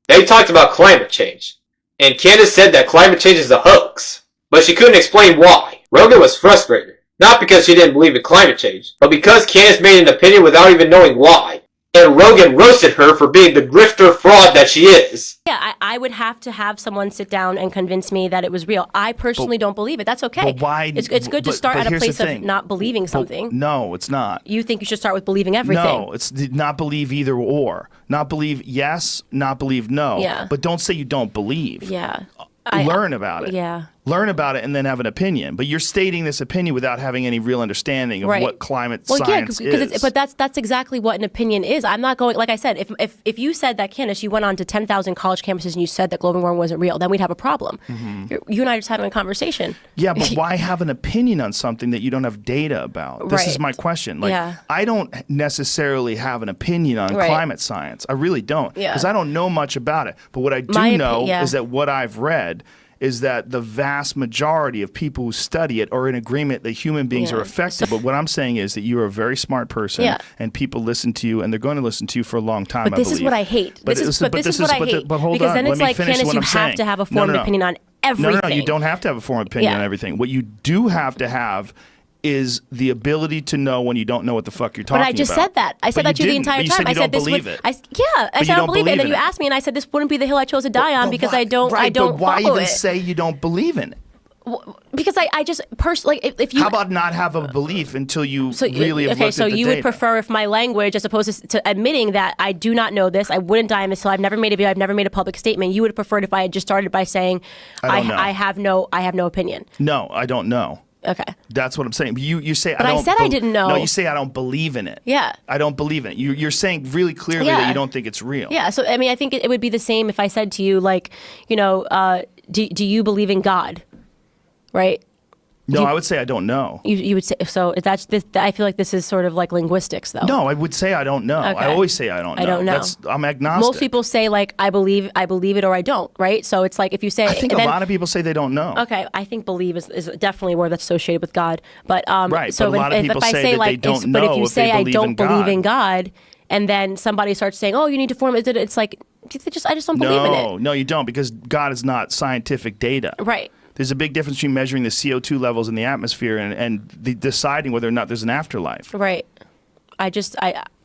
They talked about climate change, and Candace said that climate change is a hoax, but she couldn't explain why. Rogan was frustrated, not because she didn't believe in climate change, but because Candace made an opinion without even knowing why. and Rogan roasted her for being the grifter fraud that she is. Yeah, I would have to have someone sit down and convince me that it was real. I personally don't believe it. That's okay. But why? It's good to start at a place of not believing something. No, it's not. You think you should start with believing everything. No, it's not believe either or. Not believe yes, not believe no. Yeah. But don't say you don't believe. Yeah. Learn about it. Yeah. Learn about it and then have an opinion. But you're stating this opinion without having any real understanding of what climate science is. But that's exactly what an opinion is. I'm not going, like I said, if you said that, Candace, you went on to 10,000 college campuses and you said that global warming wasn't real, then we'd have a problem. You and I are just having a conversation. Yeah, but why have an opinion on something that you don't have data about? This is my question. Like, I don't necessarily have an opinion on climate science. I really don't. Because I don't know much about it. But what I do know is that what I've read is that the vast majority of people who study it are in agreement that human beings are affected. But what I'm saying is that you're a very smart person, and people listen to you, and they're going to listen to you for a long time, But this is what I hate. This is what I hate. But hold because on, then it's like, finish Candace, what you I'm saying. have to have a formed opinion on everything. No, you don't have to have a formed opinion on everything. What you do have to have is the ability to know when you don't know what the fuck you're talking about. But I just said that. I said that to you the entire time. I said this believe it. I said I don't believe it. And then you asked me, and I said this wouldn't be the hill I chose to die on because I don't but why follow even it. say you don't believe in it? Because I just personally, if you how about not have a belief until you really have looked at the you data? would prefer if my language, as opposed to admitting that I do not know this, I wouldn't die on this hill, I've never made a video, I've never made a public statement. You would have preferred if I had just started by saying I have no opinion. No, I don't know. Okay. That's what I'm saying. But you say but I don't. I said I didn't know. No, you say I don't believe in it. Yeah. I don't believe in it. You're saying really clearly that you don't think it's real. Yeah. So I mean, I think it would be the same if I said to you, like, do you believe in God? Right. No, I would say I don't know. You would say so. That's this. I feel like this is sort of like linguistics, though. No, I would say I don't know. Okay. I always say I don't know. I don't know. I'm agnostic. Most people say like I believe it or I don't. Right. So it's like if you say. I think a lot of people say they don't know. Okay, I think believe is definitely a word that's associated with God. But right. So but a lot of people say that they don't know. But if you say I don't believe in God, and then somebody starts saying, "Oh, you need to form it," it's like I just don't believe in it. No, you don't, because God is not scientific data. Right. There's a big difference between measuring the CO2 levels in the atmosphere and deciding whether or not there's an afterlife. Right.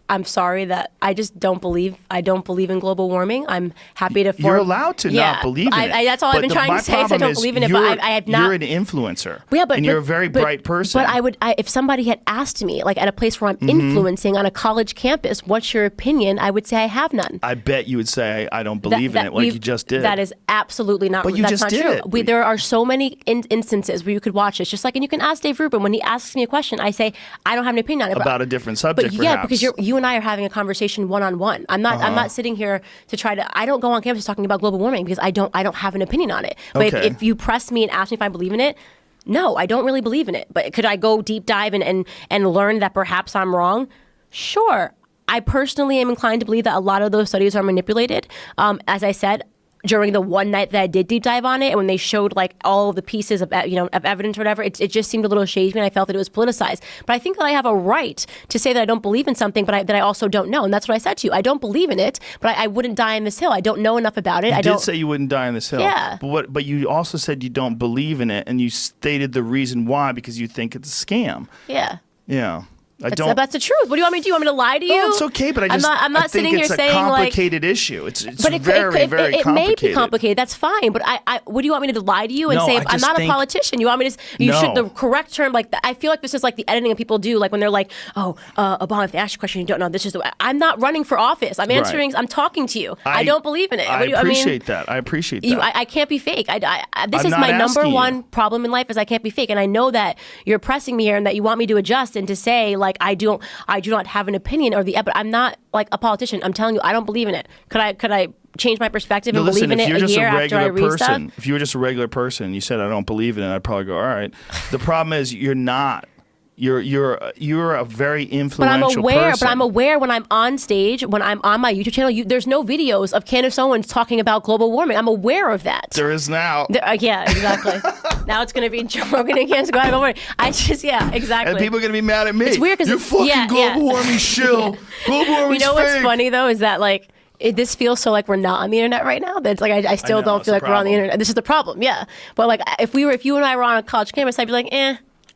I'm sorry that I just don't believe. I don't believe in global warming. I'm happy to. You're allowed to not believe in it. That's all I've been trying to say. Is I don't believe in it, but I have not. You're an influencer. Yeah, and you're a very bright person. But if somebody had asked me, like at a place where I'm influencing on a college campus, what's your opinion? I would say I have none. I bet you would say I don't believe in it, like you just did. That is absolutely not. But you that's just not did true. it. There are so many instances where you could watch this, just like, and you can ask Dave Rubin when he asks me a question. I say I don't have an opinion on it. About a different subject, but perhaps. because you and I are having a conversation one-on-one. I'm not sitting here to try to. I don't go on campus talking about global warming because I don't have an opinion on it. But if you press me and ask me if I believe in it, no, I don't really believe in it. But could I go deep dive and learn that perhaps I'm wrong? Sure. I personally am inclined to believe that a lot of those studies are manipulated. As I said, during the one night that I did deep dive on it, and when they showed like all of the pieces of evidence or whatever, it just seemed a little shady, and I felt that it was politicized. But I think that I have a right to say that I don't believe in something, but that I also don't know, and that's what I said to you. I don't believe in it, but I wouldn't die on this hill. I don't know enough about it. You did say you wouldn't die on this hill. Yeah. But you also said you don't believe in it, and you stated the reason why, because you think it's a scam. Yeah. Yeah. That's the truth. What do you want me to do? You want me to lie to you? No, it's okay, but I'm not sitting here saying like it's a complicated issue. It's very complicated. It may be complicated. That's fine. But what do you want me to lie to you and say? I'm not a politician. You want me to? Should the correct term like I feel like this is like the editing that people do, like when they're like, Obama, if they ask you a question you don't know, this is the way. I'm not running for office. I'm answering. Right. I'm talking to you. I don't believe in it. I appreciate that. I appreciate that. I can't be fake. This is my number one problem in life is I can't be fake, and I know that you're pressing me here and that you want me to adjust and to say like I do not have an opinion but I'm not like a politician. I'm telling you, I don't believe in it. Could I change my perspective and believe in it a year after I read stuff? If you were just a regular person, you said I don't believe in it, I'd probably go, all right. The problem is you're not. You're a very influential person. But I'm aware when I'm on stage, when I'm on my YouTube channel, there's no videos of Candace Owens talking about global warming. I'm aware of that. There is now. Yeah, exactly. Now it's going to be Joe Rogan and Candace global warming. Exactly. And people are going to be mad at me. It's weird because you're fucking global warming shill. Global warming's You know what's fake. funny though is that like. This feels so like we're not on the internet right now. That it's like I still don't feel like we're on the internet. This is the problem, yeah. But like if you and I were on a college campus, I'd be like,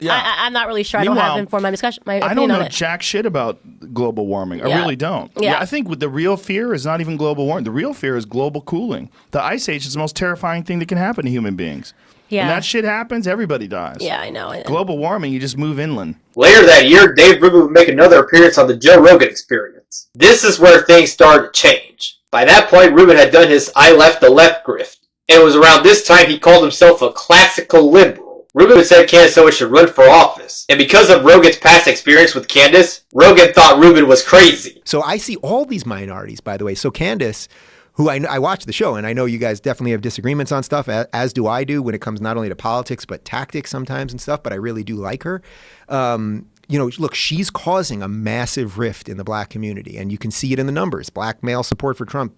I'm not really sure. I don't have informed my discussion. I don't know jack shit about global warming. I really don't. Yeah. I think the real fear is not even global warming. The real fear is global cooling. The ice age is the most terrifying thing that can happen to human beings. Yeah. When that shit happens, everybody dies. Yeah, I know. Global warming, you just move inland. Later that year, Dave Rubin would make another appearance on the Joe Rogan Experience. This is where things started to change. By that point, Rubin had done his I left the left grift. And it was around this time he called himself a classical liberal. Rubin said Candace Owens should run for office. And because of Rogan's past experience with Candace, Rogan thought Rubin was crazy. So I see all these minorities, by the way. So Candace, who I watch the show, and I know you guys definitely have disagreements on stuff, as do I do when it comes not only to politics, but tactics sometimes and stuff, but I really do like her. Look, she's causing a massive rift in the black community, and you can see it in the numbers. Black male support for Trump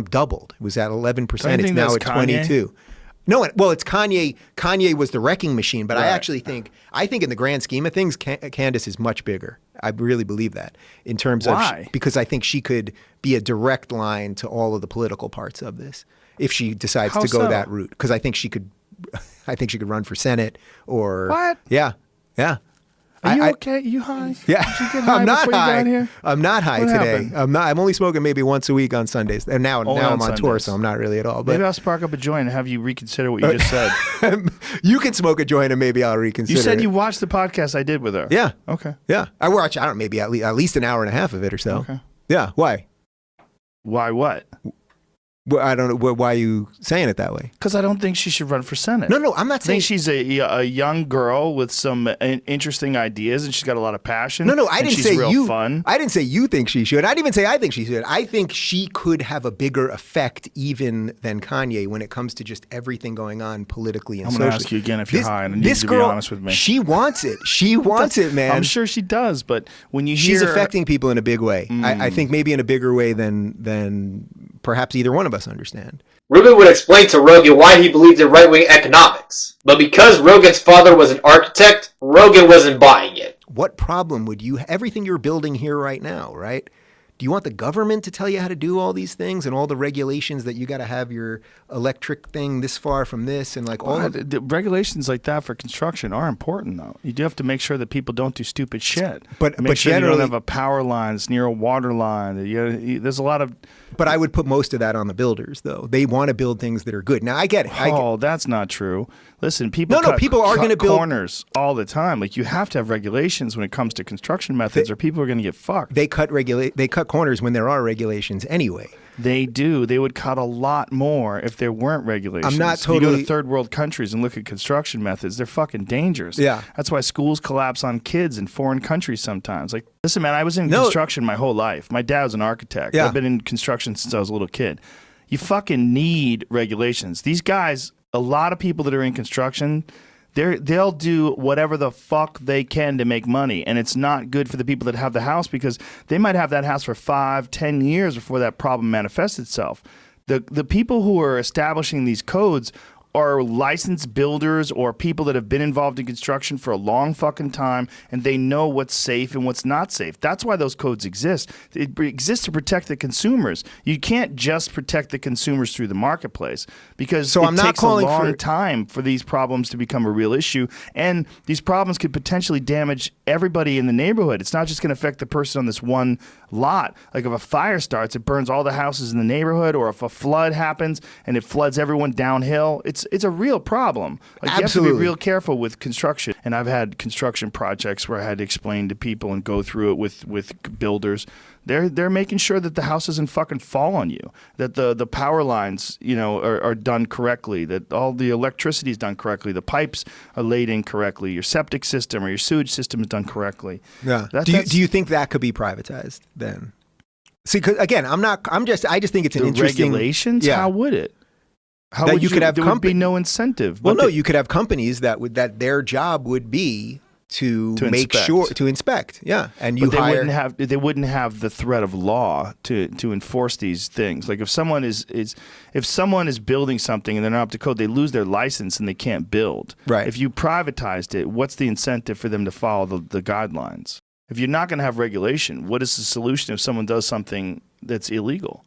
doubled. It was at 11%. It's now at 22%. No, well, it's Kanye. Kanye was the wrecking machine, but right. I think in the grand scheme of things, Candace is much bigger. I really believe that in terms of because I think she could be a direct line to all of the political parts of this if she decides to go that route. Because I think she could run for Senate or what? Yeah. Are you okay? You high? Yeah, did you get high I'm not before high. You got here? I'm not high What today. happened? I'm only smoking maybe once a week on Sundays. And now I'm on Sundays. tour, so I'm not really at all. But maybe I'll spark up a joint and have you reconsider what you just said. You can smoke a joint and maybe I'll reconsider. You said it. you watched the podcast I did with her. Yeah. Okay. Yeah, I watch. I don't know, maybe at least an hour and a half of it or so. Okay. Yeah. Why? Why what? Well, I don't know. Why are you saying it that way? Because I don't think she should run for Senate. No, I'm not saying. I think she's a young girl with some interesting ideas, and she's got a lot of passion. No, I didn't say real you. Fun. I didn't say you think she should. I didn't even say I think she should. I think she could have a bigger effect even than Kanye when it comes to just everything going on politically and socially. I'm going to ask you again if you're high, and I need you to be honest with me. She wants it. She wants it, man. I'm sure she does, but when you she's hear... affecting people in a big way. I think maybe in a bigger way than perhaps either one of us understand. Rubin would explain to Rogan why he believed in right-wing economics. But because Rogan's father was an architect, Rogan wasn't buying it. What problem would you... Everything you're building here right now, right? Do you want the government to tell you how to do all these things and all the regulations that you got to have your electric thing this far from this and like all of the regulations like that for construction are important though. You do have to make sure that people don't do stupid shit. But sure you don't have a power line that's near a water line. There's a lot of... But I would put most of that on the builders though. They want to build things that are good. Now I get it. That's not true. Listen, people people are going to build corners all the time. Like you have to have regulations when it comes to construction methods or people are going to get fucked. They cut corners when there are regulations anyway. They do. They would cut a lot more if there weren't regulations. I'm not totally... You go to third world countries and look at construction methods, they're fucking dangerous. Yeah. That's why schools collapse on kids in foreign countries sometimes. Like, listen, man, I was in construction my whole life. My dad was an architect. Yeah. I've been in construction since I was a little kid. You fucking need regulations. These guys, a lot of people that are in construction... They'll do whatever the fuck they can to make money, and it's not good for the people that have the house because they might have that house for 5-10 years before that problem manifests itself. The people who are establishing these codes are licensed builders or people that have been involved in construction for a long fucking time, and they know what's safe and what's not safe. That's why those codes exist. It exists to protect the consumers. You can't just protect the consumers through the marketplace because it takes a long time for these problems to become a real issue, and these problems could potentially damage everybody in the neighborhood. It's not just going to affect the person on this one lot. Like if a fire starts, it burns all the houses in the neighborhood, or if a flood happens and it floods everyone downhill, it's a real problem. Like you have to be real careful with construction. And I've had construction projects where I had to explain to people and go through it with builders. They're making sure that the house doesn't fucking fall on you, that the power lines, are done correctly, that all the electricity is done correctly, the pipes are laid in correctly, your septic system or your sewage system is done correctly. Yeah. Do you think that could be privatized then? See, 'cause again, I just think it's an interesting regulations. Yeah. How would it? How that would you could have there would be no incentive. Well, no, you could have companies that their job would be to make sure to inspect. Yeah, and they wouldn't have the threat of law to enforce these things. Like if someone is building something and they're not up to code, they lose their license and they can't build. Right. If you privatized it, what's the incentive for them to follow the guidelines? If you're not going to have regulation, what is the solution if someone does something that's illegal?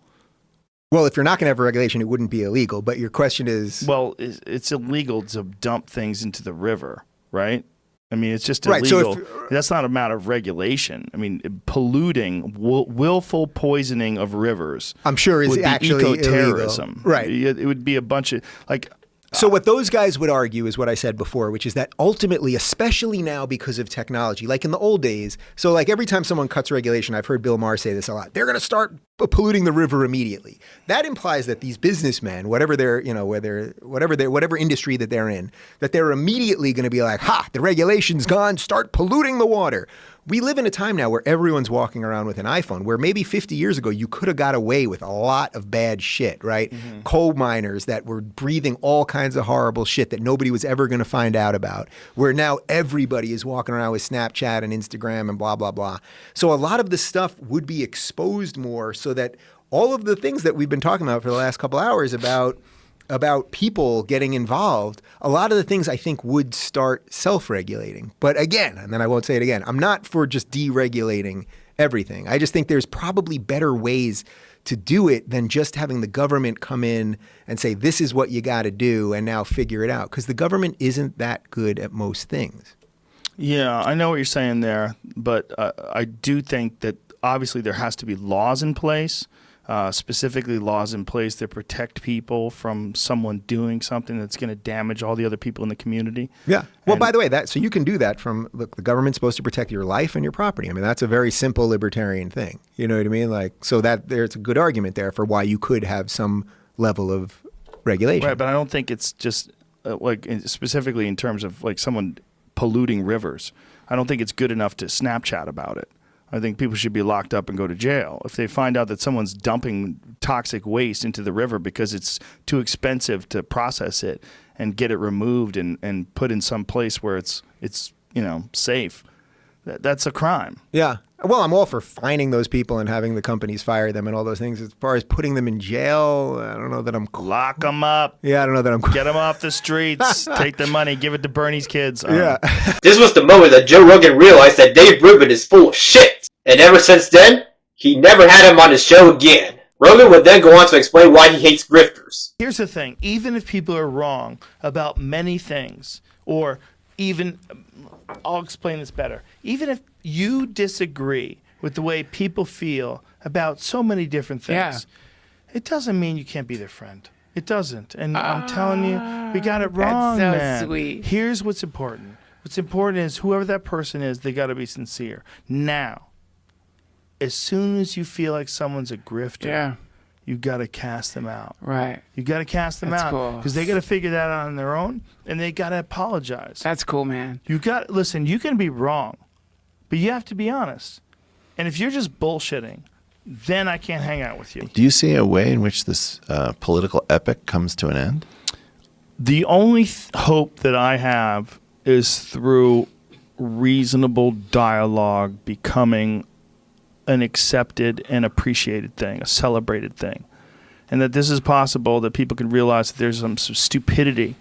Well, if you're not going to have a regulation, it wouldn't be illegal. But your question is... Well, it's illegal to dump things into the river, right? I mean, it's just illegal. That's not a matter of regulation. I mean, polluting, willful poisoning of rivers. I'm sure is actually eco-terrorism. Illegal. Right. It would be a bunch of So what those guys would argue is what I said before, which is that ultimately, especially now because of technology, like in the old days, so like every time someone cuts regulation, I've heard Bill Maher say this a lot, they're going to start polluting the river immediately. That implies that these businessmen, whatever industry that they're in, that they're immediately going to be like, ha, the regulation's gone, start polluting the water. We live in a time now where everyone's walking around with an iPhone, where maybe 50 years ago you could have got away with a lot of bad shit, right? Mm-hmm. Coal miners that were breathing all kinds of horrible shit that nobody was ever going to find out about, where now everybody is walking around with Snapchat and Instagram and blah, blah, blah. So a lot of this stuff would be exposed more so that all of the things that we've been talking about for the last couple hours about people getting involved, a lot of the things I think would start self-regulating. But again, and then I won't say it again, I'm not for just deregulating everything. I just think there's probably better ways to do it than just having the government come in and say, this is what you got to do and now figure it out. Because the government isn't that good at most things. Yeah, I know what you're saying there, but I do think that obviously there has to be laws in place. Specifically laws in place that protect people from someone doing something that's going to damage all the other people in the community. Yeah. Well, by the way, so you can do that look, the government's supposed to protect your life and your property. I mean, that's a very simple libertarian thing. You know what I mean? Like, so that there's a good argument there for why you could have some level of regulation. Right, but I don't think it's just specifically in terms of like someone polluting rivers. I don't think it's good enough to Snapchat about it. I think people should be locked up and go to jail. If they find out that someone's dumping toxic waste into the river because it's too expensive to process it and get it removed and put in some place where it's safe, that's a crime. Yeah. Well, I'm all for fining those people and having the companies fire them and all those things. As far as putting them in jail, I don't know that I'm... Lock them up. Yeah, I don't know that I'm... Get them off the streets. Take the money. Give it to Bernie's kids. Yeah. This was the moment that Joe Rogan realized that Dave Rubin is full of shit. And ever since then, he never had him on his show again. Rogan would then go on to explain why he hates grifters. Here's the thing. Even if people are wrong about many things, or even... I'll explain this better. Even if you disagree with the way people feel about so many different things, it doesn't mean you can't be their friend. It doesn't. And I'm telling you, we got it wrong, that's so man. Sweet. Here's what's important. What's important is whoever that person is, they got to be sincere. Now, as soon as you feel like someone's a grifter, you got to cast them out. Right. You got to cast them out because they got to figure that out on their own, and they got to apologize. That's cool, man. Listen, you can be wrong, but you have to be honest. And if you're just bullshitting, then I can't hang out with you. Do you see a way in which this political epic comes to an end? The only hope that I have is through reasonable dialogue becoming an accepted and appreciated thing, a celebrated thing. And that this is possible, that people can realize that there's some stupidity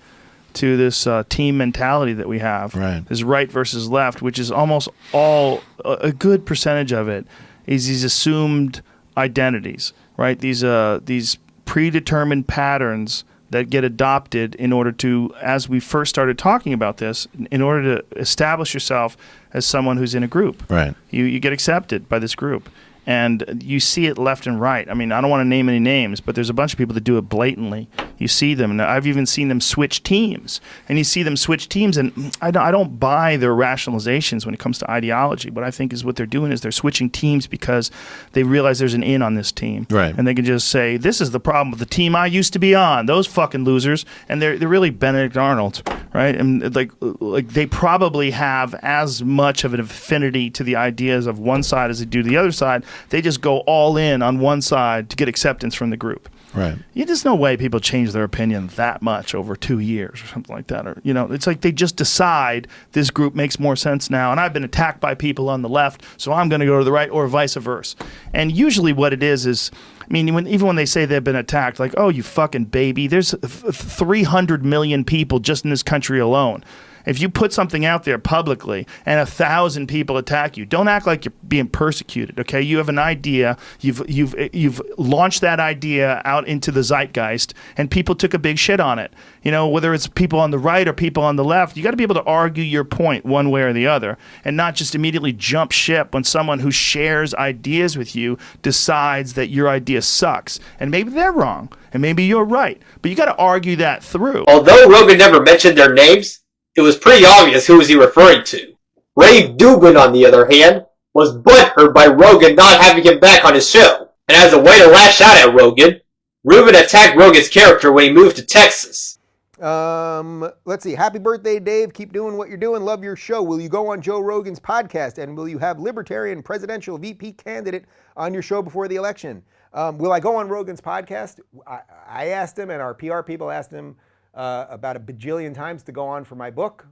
to this team mentality that we have. Right. This right versus left, which is almost all, a good percentage of it, is these assumed identities, right? These predetermined patterns that get adopted in order to, as we first started talking about this, in order to establish yourself as someone who's in a group. Right. You get accepted by this group. And you see it left and right. I mean, I don't want to name any names, but there's a bunch of people that do it blatantly. You see them, and I've even seen them switch teams. And you see them switch teams, and I don't buy their rationalizations when it comes to ideology. What I think is what they're doing is they're switching teams because they realize there's an in on this team. Right. And they can just say, this is the problem with the team I used to be on. Those fucking losers. And they're really Benedict Arnold, right? And like they probably have as much of an affinity to the ideas of one side as they do the other side. They just go all in on one side to get acceptance from the group. Right. There's no way people change their opinion that much over 2 years or something like that. Or it's like they just decide this group makes more sense now, and I've been attacked by people on the left, so I'm going to go to the right, or vice versa. And usually what it is, I mean, even when they say they've been attacked, like, oh, you fucking baby, there's 300 million people just in this country alone. If you put something out there publicly and 1,000 people attack you, don't act like you're being persecuted, okay? You have an idea, you've launched that idea out into the zeitgeist, and people took a big shit on it. You know, whether it's people on the right or people on the left, you got to be able to argue your point one way or the other, and not just immediately jump ship when someone who shares ideas with you decides that your idea sucks. And maybe they're wrong, and maybe you're right, but you got to argue that through. Although Rogan never mentioned their names, it was pretty obvious who was he referring to. Ray Dubin, on the other hand, was butthurt by Rogan not having him back on his show. And as a way to lash out at Rogan, Rubin attacked Rogan's character when he moved to Texas. Let's see. Happy birthday, Dave. Keep doing what you're doing. Love your show. Will you go on Joe Rogan's podcast? And will you have libertarian presidential VP candidate on your show before the election? Will I go on Rogan's podcast? I asked him, and our PR people asked him about a bajillion times to go on for my book.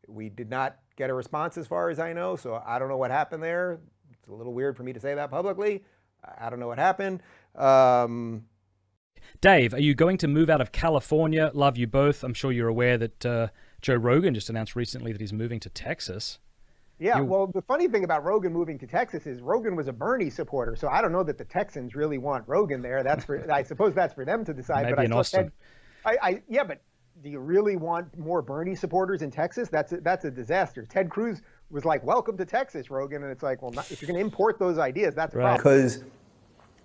We did not get a response as far as I know, so I don't know what happened there. It's a little weird for me to say that publicly. I don't know what happened. Dave, are you going to move out of California? Love you both. I'm sure you're aware that Joe Rogan just announced recently that he's moving to Texas. Yeah, well, the funny thing about Rogan moving to Texas is Rogan was a Bernie supporter, so I don't know that the Texans really want Rogan there. That's for I suppose that's for them to decide. Maybe but in Austin. Yeah, but do you really want more Bernie supporters in Texas? That's a disaster. Ted Cruz was like, "Welcome to Texas, Rogan," and it's like, well, if you're going to import those ideas, that's right. Because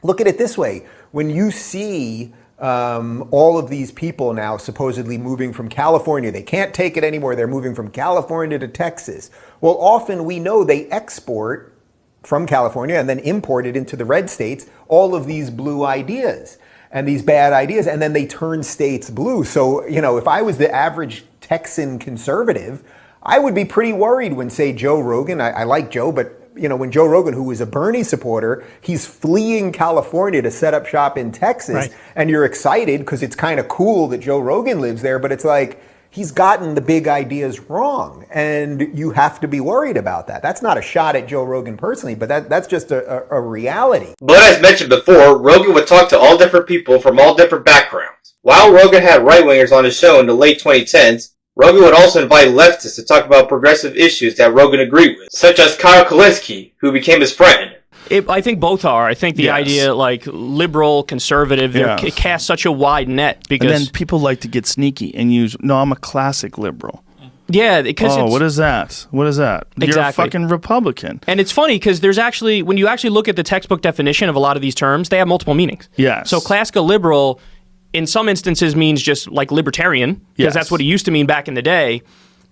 look at it this way: when you see all of these people now supposedly moving from California, they can't take it anymore. They're moving from California to Texas. Well, often we know they export from California and then import it into the red states all of these blue ideas and these bad ideas, and then they turn states blue. So, you know, if I was the average Texan conservative, I would be pretty worried when, say, Joe Rogan, I like Joe, but you know, when Joe Rogan, who is a Bernie supporter, he's fleeing California to set up shop in Texas, right. And you're excited because it's kind of cool that Joe Rogan lives there, but it's like, he's gotten the big ideas wrong, and you have to be worried about that. That's not a shot at Joe Rogan personally, but that's just a reality. But as mentioned before, Rogan would talk to all different people from all different backgrounds. While Rogan had right-wingers on his show in the late 2010s, Rogan would also invite leftists to talk about progressive issues that Rogan agreed with, such as Kyle Kulinski, who became his friend. I think both are. I think the idea, like liberal, conservative, it casts such a wide net because. And then people like to get sneaky and use, no, I'm a classic liberal. Yeah, because what is that? What is that? Exactly. You're a fucking Republican. And it's funny because there's actually, when you actually look at the textbook definition of a lot of these terms, they have multiple meanings. Yes. So classical liberal, in some instances, means just like libertarian, because that's what it used to mean back in the day.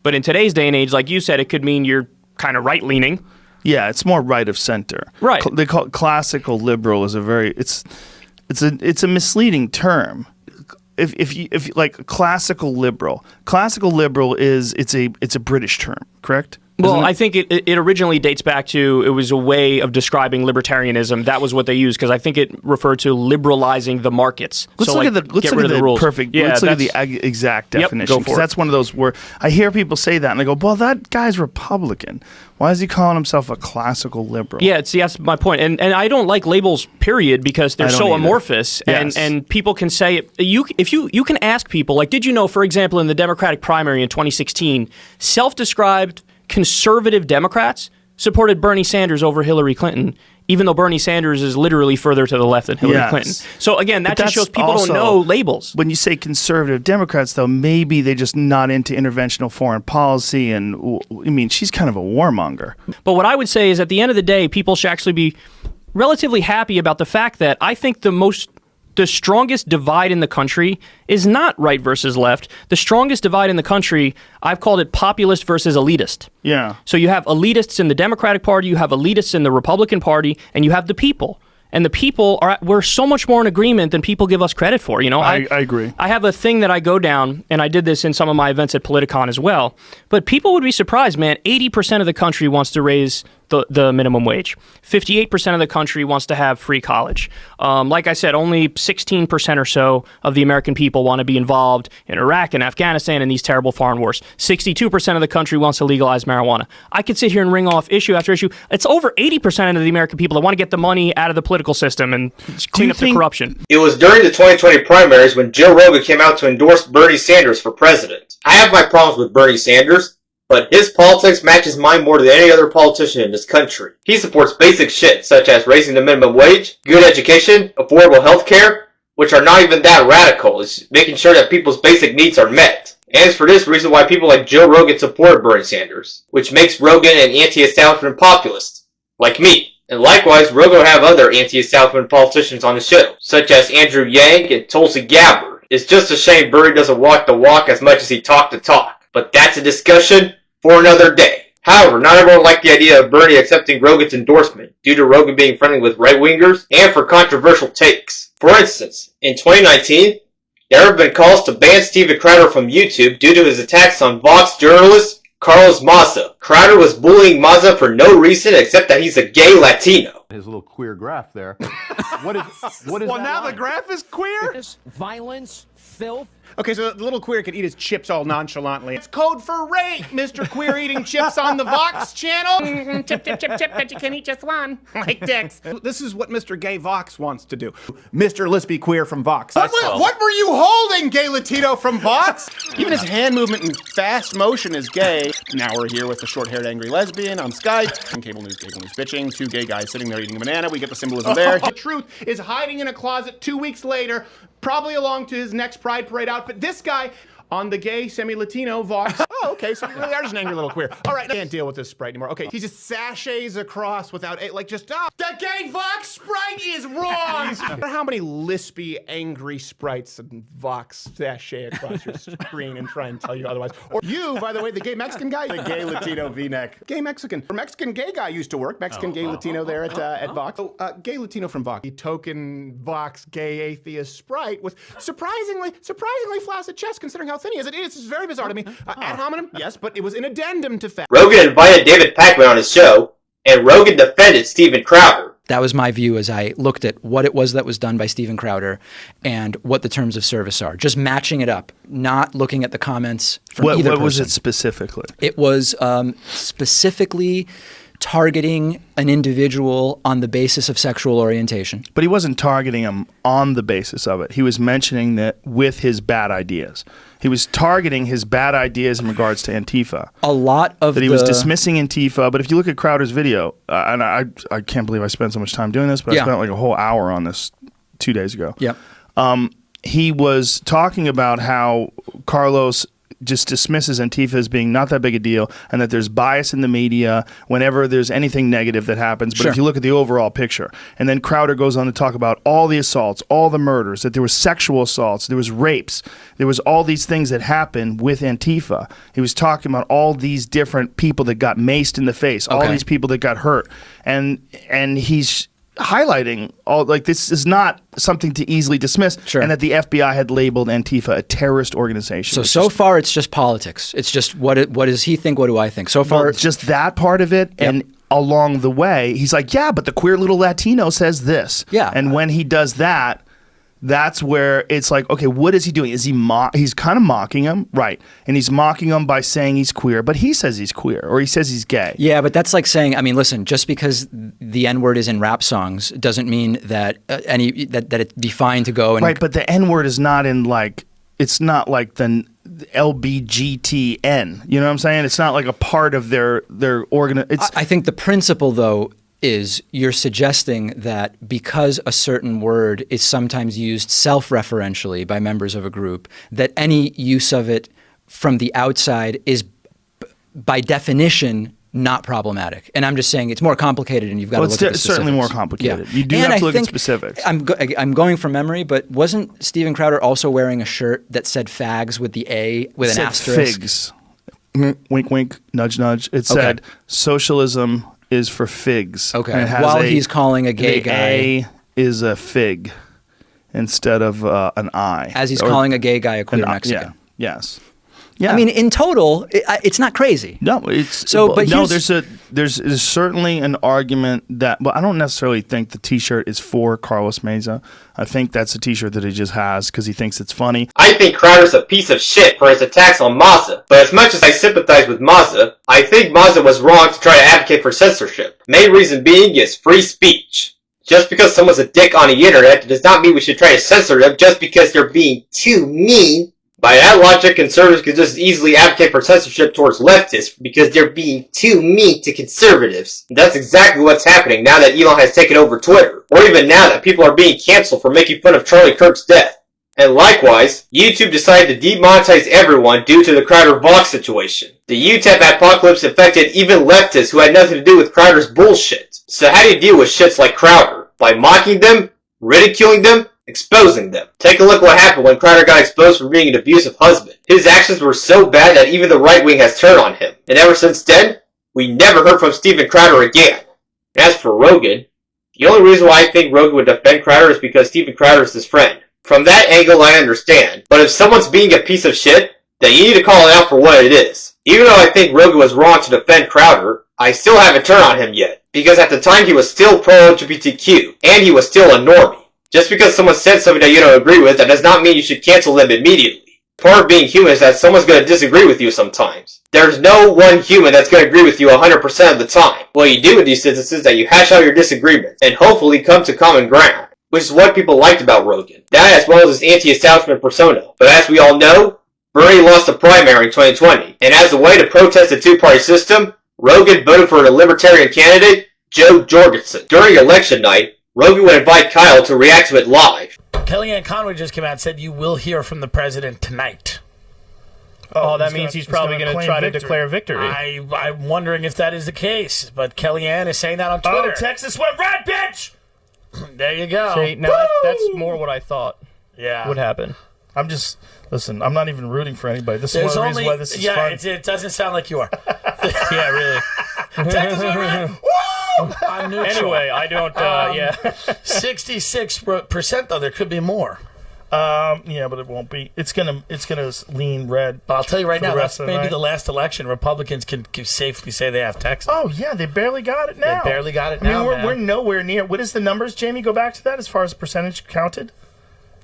But in today's day and age, like you said, it could mean you're kind of right-leaning. Yeah, it's more right of center. Right. They call it classical liberal is a very it's a misleading term. If like classical liberal is it's a British term, correct? Well, I think it originally dates back to, it was a way of describing libertarianism. That was what they used, because I think it referred to liberalizing the markets. Let's look at the perfect. Yeah, let's look at the exact definition, because that's one of those where I hear people say that and they go, "Well, that guy's Republican. Why is he calling himself a classical liberal?" Yeah, that's my point. And I don't like labels, period, because they're so amorphous. Yes. And people can say you can ask people, like, did you know, for example, in the Democratic primary in 2016, self-described conservative Democrats supported Bernie Sanders over Hillary Clinton, even though Bernie Sanders is literally further to the left than Hillary Clinton. So again, that just shows people don't know labels. When you say conservative Democrats, though, maybe they're just not into interventional foreign policy, and I mean, she's kind of a warmonger. But what I would say is, at the end of the day, people should actually be relatively happy about the fact that I think the strongest divide in the country is not right versus left. The strongest divide in the country, I've called it populist versus elitist. Yeah. So you have elitists in the Democratic Party, you have elitists in the Republican Party, and you have the people. And the people we're so much more in agreement than people give us credit for. You know, I agree. I have a thing that I go down, and I did this in some of my events at Politicon as well. But people would be surprised, man. 80% of the country wants to raise the minimum wage. 58% of the country wants to have free college. Like I said, only 16% or so of the American people want to be involved in Iraq and Afghanistan and these terrible foreign wars. 62% of the country wants to legalize marijuana. I could sit here and ring off issue after issue. It's over 80% of the American people that want to get the money out of the political system and clean up the corruption. It was during the 2020 primaries when Joe Rogan came out to endorse Bernie Sanders for president. I have my problems with Bernie Sanders, but his politics matches mine more than any other politician in this country. He supports basic shit such as raising the minimum wage, good education, affordable health care, which are not even that radical. It's making sure that people's basic needs are met. And it's for this reason why people like Joe Rogan support Bernie Sanders, which makes Rogan an anti-establishment populist, like me. And likewise, Rogan will have other anti-establishment politicians on the show, such as Andrew Yang and Tulsi Gabbard. It's just a shame Bernie doesn't walk the walk as much as he talked the talk. But that's a discussion for another day. However, not everyone liked the idea of Bernie accepting Rogan's endorsement, due to Rogan being friendly with right-wingers and for controversial takes. For instance, in 2019, there have been calls to ban Steven Crowder from YouTube due to his attacks on Vox journalist Carlos Maza. Crowder was bullying Maza for no reason except that he's a gay Latino. His little queer graph there. What is well, that now line? the graph is queer? Violence, filth. Okay, so the little queer could eat his chips all nonchalantly. It's code for rape, Mr. Queer eating chips on the Vox channel. Chip, chip, chip, chip, but you can eat just one. Like dicks. This is what Mr. Gay Vox wants to do. Mr. Lispy Queer from Vox. What were you holding, Gay Latino from Vox? Even his hand movement and fast motion is gay. Now we're here with the short-haired angry lesbian on Skype. And cable news bitching. Two gay guys sitting there eating a banana. We get the symbolism there. The truth is hiding in a closet 2 weeks later, probably along to his next Pride Parade outfit. This guy on the gay semi-Latino Vox. Oh, okay, so you really are just an angry little queer. All right, I can't deal with this Sprite anymore. Okay, he just sashays across without, the gay Vox Sprite is wrong! How many lispy, angry Sprites and Vox sashay across your screen and try and tell you otherwise? Or you, by the way, the gay Mexican guy? The gay Latino V-neck. Gay Mexican. Mexican gay guy used to work. Mexican gay Latino there at Vox. Oh, gay Latino from Vox. The token Vox gay atheist Sprite with surprisingly flaccid chest considering how thin he is. It's very bizarre to me. Ad hominem, yes, but it was an addendum to fact. Rogan invited David Pakman on his show, and Rogan defended Steven Crowder. That was my view as I looked at what it was that was done by Steven Crowder and what the terms of service are. Just matching it up, not looking at the comments from either person. What was it specifically? It was specifically targeting an individual on the basis of sexual orientation. But he wasn't targeting him on the basis of it. He was mentioning that with his bad ideas. He was targeting his bad ideas in regards to Antifa. A lot of that he was dismissing Antifa. But if you look at Crowder's video, and I can't believe I spent so much time doing this, but I spent like a whole hour on this 2 days ago. Yep. He was talking about how Carlos just dismisses Antifa as being not that big a deal and that there's bias in the media whenever there's anything negative that happens. But if you look at the overall picture, and then Crowder goes on to talk about all the assaults, all the murders, that there was sexual assaults, there was rapes, there was all these things that happened with Antifa. He was talking about all these different people that got maced in the face, all these people that got hurt. And he's highlighting all, like, this is not something to easily dismiss, and that the FBI had labeled Antifa a terrorist organization. So far it's just politics. It's just what does he think, what do I think? So far it's just that part of it, and along the way he's like, yeah, but the queer little Latino says this. Yeah. And when he does that, that's where it's like, okay, what is he doing? Is he he's kind of mocking him, right? And he's mocking him by saying he's queer, but he says he's queer, or he says he's gay. Yeah, but that's like saying, I mean, listen, just because the N-word is in rap songs doesn't mean that that it's defined to go and right. But the N-word is not in, like, it's not like the LBGTN. You know what I'm saying? It's not like a part of their I think the principle, though, is you're suggesting that because a certain word is sometimes used self-referentially by members of a group, that any use of it from the outside is by definition not problematic. And I'm just saying it's more complicated, and you've got to look at the specifics. It's certainly more complicated. You do have to look at specifics. I'm going from memory, but wasn't Steven Crowder also wearing a shirt that said fags with the A with an asterisk? Figs. Wink, wink, nudge, nudge. It said socialism is for figs. Okay. While he's calling a gay guy. A is a fig instead of an I. As he's calling a gay guy a queer Mexican. Yeah. Yes. Yeah. I mean, in total, it's not crazy. No, it's so. But no, there's certainly an argument that. Well, I don't necessarily think the T-shirt is for Carlos Meza. I think that's a T-shirt that he just has because he thinks it's funny. I think Crowder's a piece of shit for his attacks on Maza. But as much as I sympathize with Maza, I think Maza was wrong to try to advocate for censorship. Main reason being is free speech. Just because someone's a dick on the internet does not mean we should try to censor them just because they're being too mean By that logic, conservatives could just easily advocate for censorship towards leftists because they're being too mean to conservatives. And that's exactly what's happening now that Elon has taken over Twitter, or even now that people are being canceled for making fun of Charlie Kirk's death. And likewise, YouTube decided to demonetize everyone due to the Crowder-Vox situation. The UTEP apocalypse affected even leftists who had nothing to do with Crowder's bullshit. So how do you deal with shits like Crowder? By mocking them? Ridiculing them? Exposing them. Take a look what happened when Crowder got exposed for being an abusive husband. His actions were so bad that even the right wing has turned on him. And ever since then, we never heard from Steven Crowder again. And as for Rogan, the only reason why I think Rogan would defend Crowder is because Steven Crowder is his friend. From that angle I understand, but if someone's being a piece of shit, then you need to call it out for what it is. Even though I think Rogan was wrong to defend Crowder, I still haven't turned on him yet. Because at the time he was still pro-LGBTQ, and he was still a normie. Just because someone said something that you don't agree with, that does not mean you should cancel them immediately. Part of being human is that someone's going to disagree with you sometimes. There's no one human that's going to agree with you 100% of the time. What you do in these instances is that you hash out your disagreements, and hopefully come to common ground. Which is what people liked about Rogan. That as well as his anti-establishment persona. But as we all know, Bernie lost the primary in 2020. And as a way to protest the two-party system, Rogan voted for a libertarian candidate, Joe Jorgensen. During election night, Rogan would invite Kyle to react to it live. Kellyanne Conway just came out and said you will hear from the president tonight. Oh, that means he's probably going to try to declare victory. I'm wondering if that is the case, but Kellyanne is saying that on Twitter. Oh, Texas went red, bitch! There you go. See, now that's more what I thought would happen. I'm just, listen, I'm not even rooting for anybody. This is one of the reasons why this is fun. It doesn't sound like you are. Yeah, really. Texas went red. Woo! I'm neutral. Anyway, I don't, 66% though, there could be more. Yeah, but it won't be. It's gonna lean red. But I'll tell you right now, that's maybe the last election Republicans can safely say they have Texas. Oh yeah, they barely got it now. They barely got it now. I mean, we're nowhere near. What is the numbers, Jamie? Go back to that as far as percentage counted.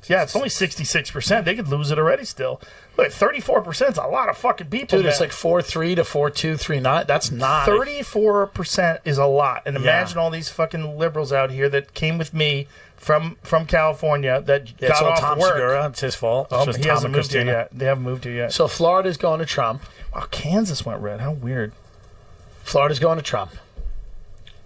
Yeah, it's only 66%. They could lose it already still. Look, 34% is a lot of fucking people. Dude, it's like 4.3 to 4.2, 3.9. That's not 34% is a lot. And imagine all these fucking liberals out here that came with me from California that got off Tom work. Segura. It's his fault. Oh, he hasn't moved here yet. They haven't moved here yet. So Florida's going to Trump. Wow, Kansas went red. How weird. Florida's going to Trump.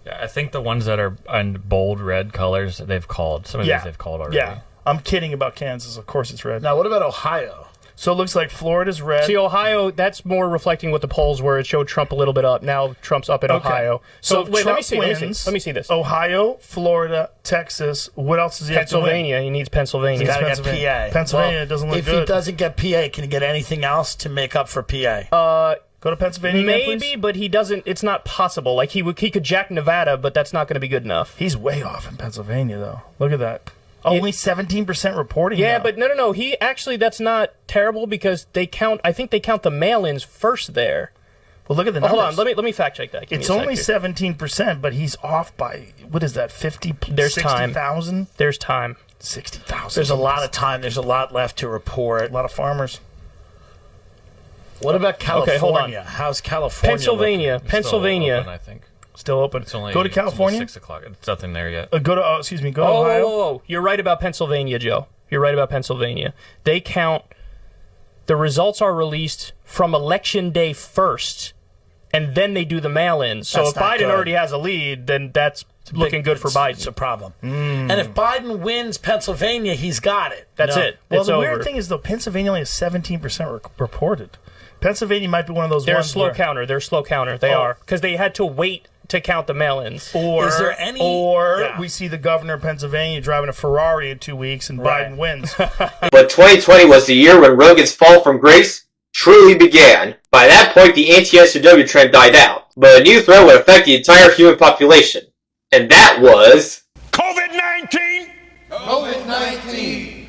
Yeah, I think the ones that are in bold red colors, they've called. Some of these they've called already. Yeah. I'm kidding about Kansas. Of course it's red. Now, what about Ohio? So it looks like Florida's red. See, Ohio, that's more reflecting what the polls were. It showed Trump a little bit up. Now Trump's up in Ohio. So wait, Trump let me see this. Ohio, Florida, Texas. What else does he have to win? Pennsylvania. He needs Pennsylvania. He's got to get PA. Pennsylvania doesn't look good. good. If he doesn't get PA, can he get anything else to make up for PA? Go to Pennsylvania again, please? But he doesn't. It's not possible. Like he could jack Nevada, but that's not going to be good enough. He's way off in Pennsylvania, though. Look at that. Only 17% reporting. Yeah, now. but no. He actually, that's not terrible because they count. I think they count the mail-ins first there. Well, look at the numbers. Hold on, let me fact check that. It's only 17%, but he's off by what is that? 60,000. There's time. 60,000. There's a lot of time. There's a lot left to report. A lot of farmers. What about California? Okay, hold on. How's California? Pennsylvania. Open, I think. Still open. It's only, go to California. It's 6 o'clock. It's nothing there yet. Go to Ohio. Oh, you're right about Pennsylvania, Joe. You're right about Pennsylvania. They count. The results are released from election day first, and then they do the mail-ins. So if Biden already has a lead, then that's looking good for Biden. It's a problem. And if Biden wins Pennsylvania, he's got it. That's it. Well, it's the over. weird thing is, though, Pennsylvania only has 17% reported. Pennsylvania might be one of those They're ones slow counter. They're slow counter. They are. Because they had to wait to count the mail-ins. Is there any... we see the governor of Pennsylvania driving a Ferrari in 2 weeks and Biden wins. But 2020 was the year when Rogan's fall from grace truly began. By that point, the anti-SJW trend died out. But a new threat would affect the entire human population. And that was... COVID-19! COVID-19!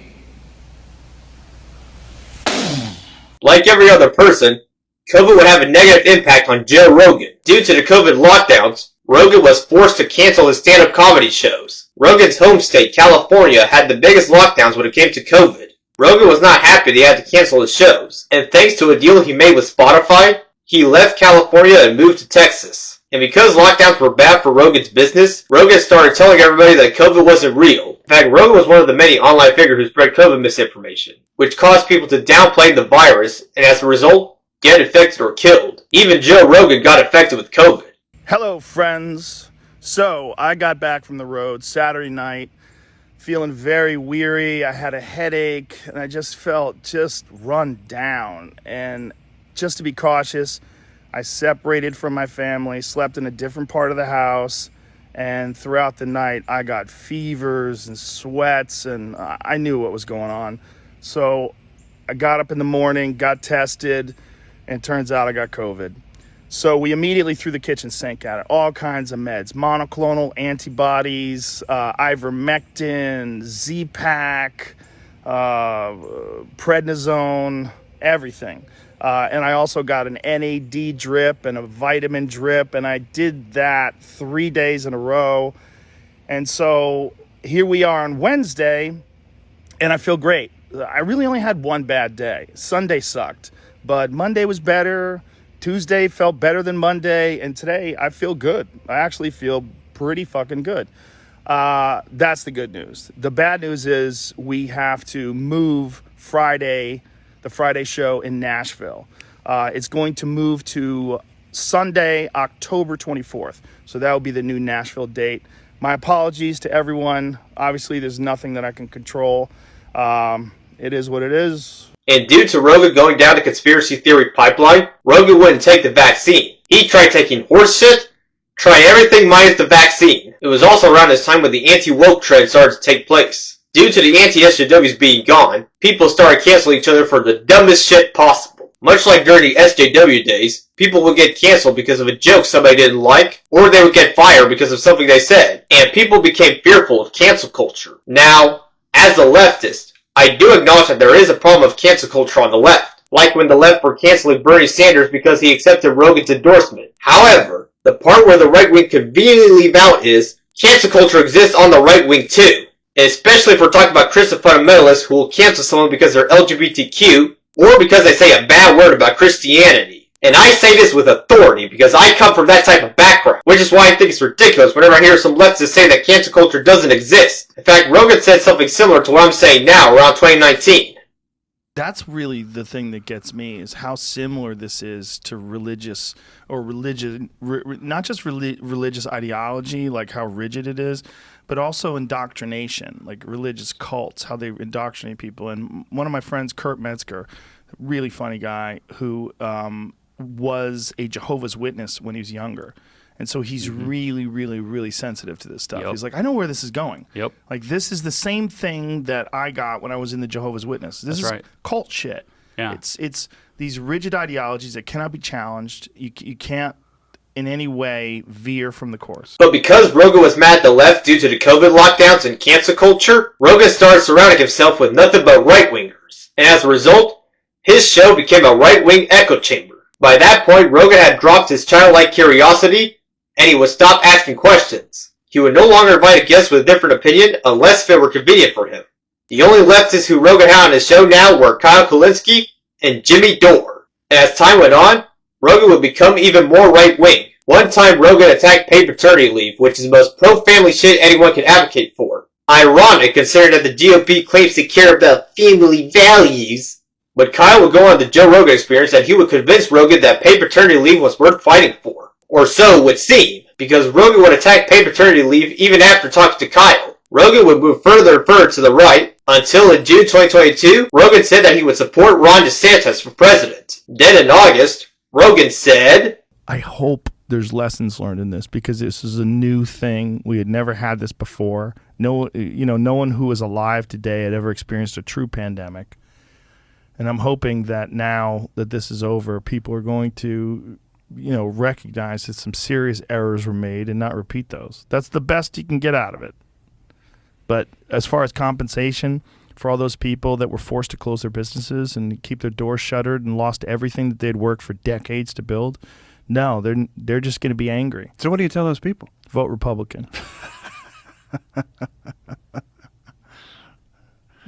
Like every other person, COVID would have a negative impact on Joe Rogan. Due to the COVID lockdowns, Rogan was forced to cancel his stand-up comedy shows. Rogan's home state, California, had the biggest lockdowns when it came to COVID. Rogan was not happy that he had to cancel his shows, and thanks to a deal he made with Spotify, he left California and moved to Texas. And because lockdowns were bad for Rogan's business, Rogan started telling everybody that COVID wasn't real. In fact, Rogan was one of the many online figures who spread COVID misinformation, which caused people to downplay the virus and as a result, get infected or killed. Even Joe Rogan got infected with COVID. Hello, friends. So, I got back from the road Saturday night, feeling very weary. I had a headache, and I just felt run down. And just to be cautious, I separated from my family, slept in a different part of the house, and throughout the night, I got fevers and sweats, and I knew what was going on. So I got up in the morning, got tested, and turns out I got COVID. So we immediately threw the kitchen sink at it. All kinds of meds, monoclonal antibodies, ivermectin, Z-Pak, prednisone, everything. And I also got an NAD drip and a vitamin drip, and I did that 3 days in a row. And so here we are on Wednesday, and I feel great. I really only had one bad day. Sunday sucked, but Monday was better. Tuesday felt better than Monday, and today I feel good. I actually feel pretty fucking good. That's the good news. The bad news is we have to move the Friday show in Nashville. It's going to move to Sunday, October 24th. So that will be the new Nashville date. My apologies to everyone. Obviously, there's nothing that I can control. It is what it is. And due to Rogan going down the conspiracy theory pipeline, Rogan wouldn't take the vaccine. He tried taking horse shit, tried everything minus the vaccine. It was also around this time when the anti-woke trend started to take place. Due to the anti-SJWs being gone, people started canceling each other for the dumbest shit possible. Much like during the SJW days, people would get canceled because of a joke somebody didn't like, or they would get fired because of something they said, and people became fearful of cancel culture. Now, as a leftist, I do acknowledge that there is a problem of cancel culture on the left, like when the left were canceling Bernie Sanders because he accepted Rogan's endorsement. However, the part where the right wing conveniently leave out is, cancel culture exists on the right wing too. Especially if we're talking about Christian fundamentalists who will cancel someone because they're LGBTQ or because they say a bad word about Christianity. And I say this with authority because I come from that type of background, which is why I think it's ridiculous whenever I hear some leftists say that cancel culture doesn't exist. In fact, Rogan said something similar to what I'm saying now around 2019. That's really the thing that gets me, is how similar this is to religious or not just religious ideology, like how rigid it is, but also indoctrination, like religious cults, how they indoctrinate people. And one of my friends, Kurt Metzger, really funny guy, who was a Jehovah's Witness when he was younger. And so he's really, really, really sensitive to this stuff. He's like, I know where this is going. Like, this is the same thing that I got when I was in the Jehovah's Witness. This is cult shit. It's these rigid ideologies that cannot be challenged. You can't in any way veer from the course. But because Rogan was mad at the left due to the COVID lockdowns and cancel culture, Rogan started surrounding himself with nothing but right-wingers. And as a result, his show became a right-wing echo chamber. By that point, Rogan had dropped his childlike curiosity, and he would stop asking questions. He would no longer invite a guest with a different opinion unless if it were convenient for him. The only leftists who Rogan had on his show now were Kyle Kulinski and Jimmy Dore. And as time went on, Rogan would become even more right-wing. One time, Rogan attacked paid paternity leave, which is the most pro-family shit anyone can advocate for. Ironic, considering that the GOP claims to care about family values. But Kyle would go on the Joe Rogan Experience and he would convince Rogan that paid paternity leave was worth fighting for. Or so it would seem, because Rogan would attack paid paternity leave even after talking to Kyle. Rogan would move further and further to the right, until in June 2022, Rogan said that he would support Ron DeSantis for president. Then in August, Rogan said, I hope there's lessons learned in this, because this is a new thing. We had never had this before. No one who is alive today had ever experienced a true pandemic. And I'm hoping that now that this is over, people are going to, recognize that some serious errors were made and not repeat those. That's the best you can get out of it. But as far as compensation for all those people that were forced to close their businesses and keep their doors shuttered and lost everything that they'd worked for decades to build, no, they're just going to be angry. So what do you tell those people? Vote Republican.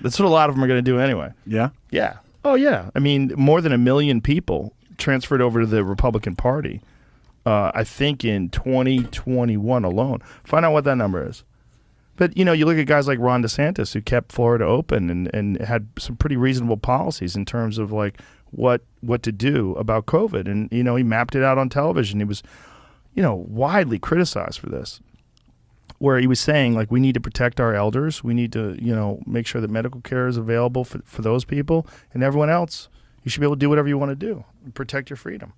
That's what a lot of them are going to do anyway. Yeah? Yeah. Oh, yeah. I mean, more than 1 million people transferred over to the Republican Party I think in 2021 alone. Find out what that number is. But, you look at guys like Ron DeSantis, who kept Florida open and had some pretty reasonable policies in terms of like what to do about COVID. And, he mapped it out on television. He was, widely criticized for this, where he was saying, like, we need to protect our elders. We need to, make sure that medical care is available for those people, and everyone else. You should be able to do whatever you want to do and protect your freedom.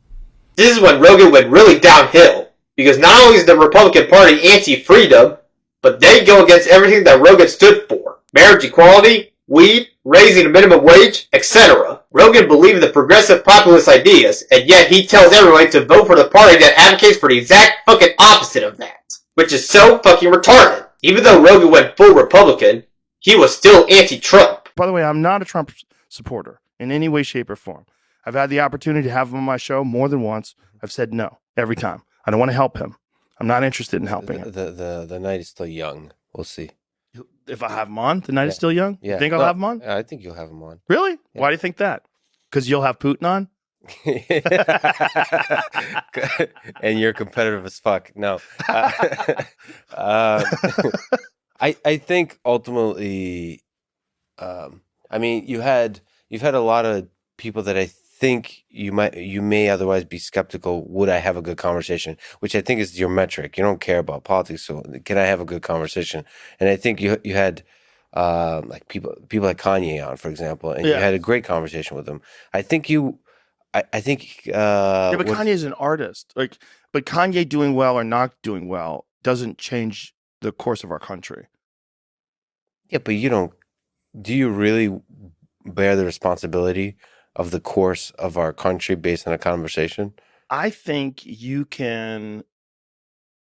This is when Rogan went really downhill, because not only is the Republican Party anti-freedom, but they go against everything that Rogan stood for. Marriage equality, weed, raising the minimum wage, etc. Rogan believed in the progressive populist ideas, and yet he tells everyone to vote for the party that advocates for the exact fucking opposite of that. Which is so fucking retarded. Even though Rogan went full Republican, he was still anti-Trump. By the way, I'm not a Trump supporter in any way, shape, or form. I've had the opportunity to have him on my show more than once. I've said no every time. I don't want to help him. I'm not interested in helping him. The night is still young. We'll see. If I have him on, the night is still young? Yeah. You think I'll have him on? I think you'll have him on. Really? Yeah. Why do you think that? Because you'll have Putin on? And you're competitive as fuck. No. I think ultimately, you've had a lot of people that I think you may otherwise be skeptical. Would I have a good conversation? Which I think is your metric. You don't care about politics, so can I have a good conversation? And I think you had like people like Kanye on, for example, and you had a great conversation with him. I think but Kanye's an artist. But Kanye doing well or not doing well doesn't change the course of our country. Yeah, but do you really bear the responsibility of the course of our country based on a conversation? I think you can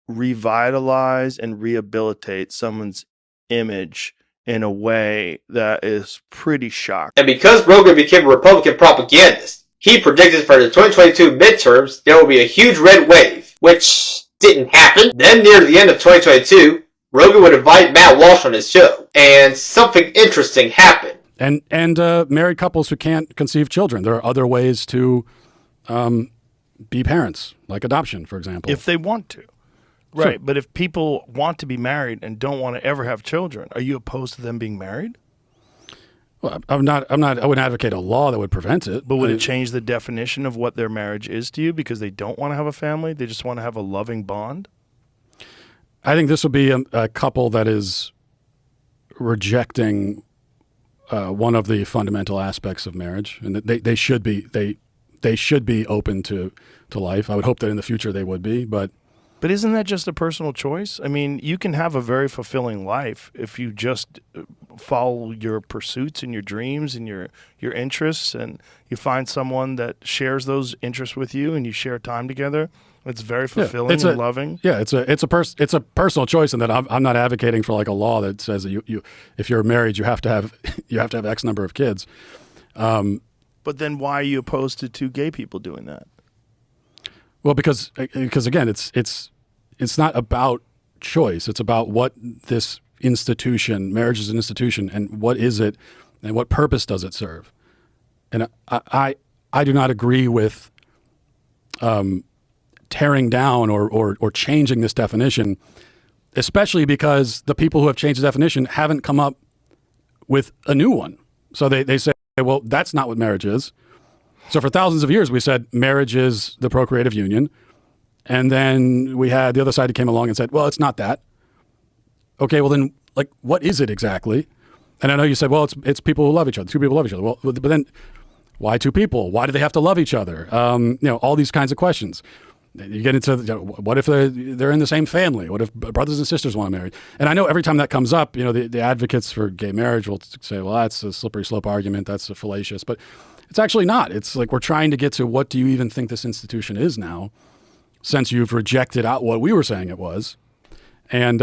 revitalize and rehabilitate someone's image in a way that is pretty shocking. And because Rogan became a Republican propagandist, he predicted for the 2022 midterms there will be a huge red wave, which didn't happen. Then near the end of 2022, Rogan would invite Matt Walsh on his show, and something interesting happened. And married couples who can't conceive children. There are other ways to be parents, like adoption, for example. If they want to. Right, but if people want to be married and don't want to ever have children, are you opposed to them being married? Well, I wouldn't advocate a law that would prevent it. But would it change the definition of what their marriage is to you because they don't want to have a family? They just want to have a loving bond? I think this would be a couple that is rejecting one of the fundamental aspects of marriage, and they should be open to life. I would hope that in the future they would be, but isn't that just a personal choice? I mean, you can have a very fulfilling life if you just follow your pursuits and your dreams and your interests, and you find someone that shares those interests with you, and you share time together. It's very fulfilling and loving. Yeah, it's a personal choice, in that I'm not advocating for like a law that says that you if you're married you have to have X number of kids. But then why are you opposed to two gay people doing that? Well, because again, it's not about choice. It's about what this institution, marriage is an institution, and what is it, and what purpose does it serve? And I do not agree with tearing down or changing this definition, especially because the people who have changed the definition haven't come up with a new one. So they say, well, that's not what marriage is. So for thousands of years, we said marriage is the procreative union. And then we had the other side that came along and said, well, it's not that. Okay, well then, like, what is it exactly? And I know you said, well, it's people who love each other. Two people love each other. Well, but then why two people? Why do they have to love each other? All these kinds of questions. You get into, what if they're in the same family? What if brothers and sisters want to marry? And I know every time that comes up, the advocates for gay marriage will say, well, that's a slippery slope argument. That's a fallacious. But it's actually not. It's like we're trying to get to what do you even think this institution is now, since you've rejected out what we were saying it was. And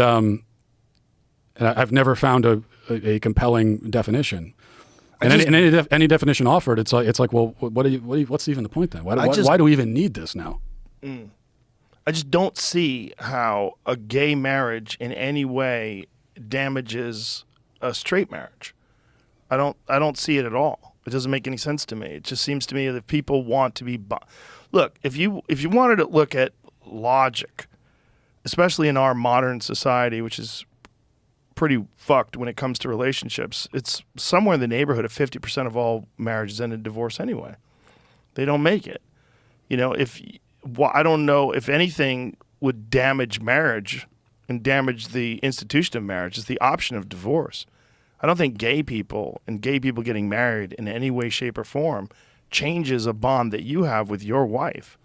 I've never found a compelling definition. And any definition offered, it's like, well, what's even the point then? Why do we even need this now? I just don't see how a gay marriage in any way damages a straight marriage. I don't see it at all. It doesn't make any sense to me. It just seems to me that people want to be look, if you wanted to look at logic, especially in our modern society, which is pretty fucked when it comes to relationships. It's somewhere in the neighborhood of 50% of all marriages end in divorce anyway. They don't make it. You know, I don't know if anything would damage marriage and damage the institution of marriage is the option of divorce. I don't think gay people getting married in any way, shape, or form changes a bond that you have with your wife.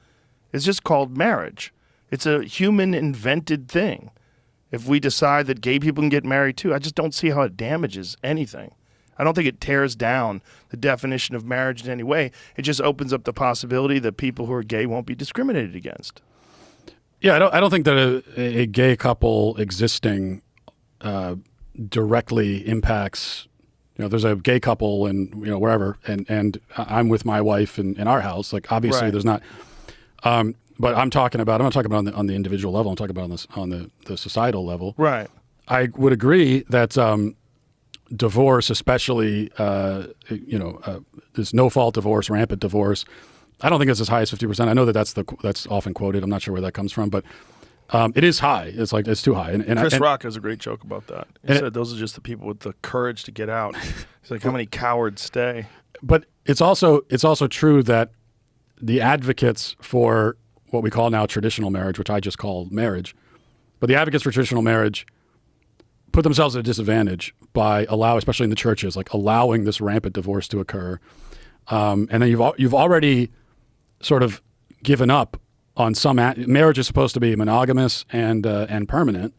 It's just called marriage. It's a human invented thing. If we decide that gay people can get married too, I just don't see how it damages anything. I don't think it tears down the definition of marriage in any way. It just opens up the possibility that people who are gay won't be discriminated against. Yeah, I don't think that a gay couple existing directly impacts. You know, there's a gay couple and wherever, and I'm with my wife in our house. Like obviously, Right. there's not. But I'm not talking about on the individual level. I'm talking about on the societal level. Right. I would agree that divorce, especially this no-fault divorce, rampant divorce. I don't think it's as high as 50%. I know that's often quoted. I'm not sure where that comes from, but it is high. It's too high. And Chris Rock has a great joke about that. He said those are just the people with the courage to get out. He's like, how many cowards stay? But it's also true that the advocates for what we call now traditional marriage, which I just call marriage, but the advocates for traditional marriage put themselves at a disadvantage by especially in the churches, like allowing this rampant divorce to occur. And then you've already sort of given up on some marriage is supposed to be monogamous and permanent,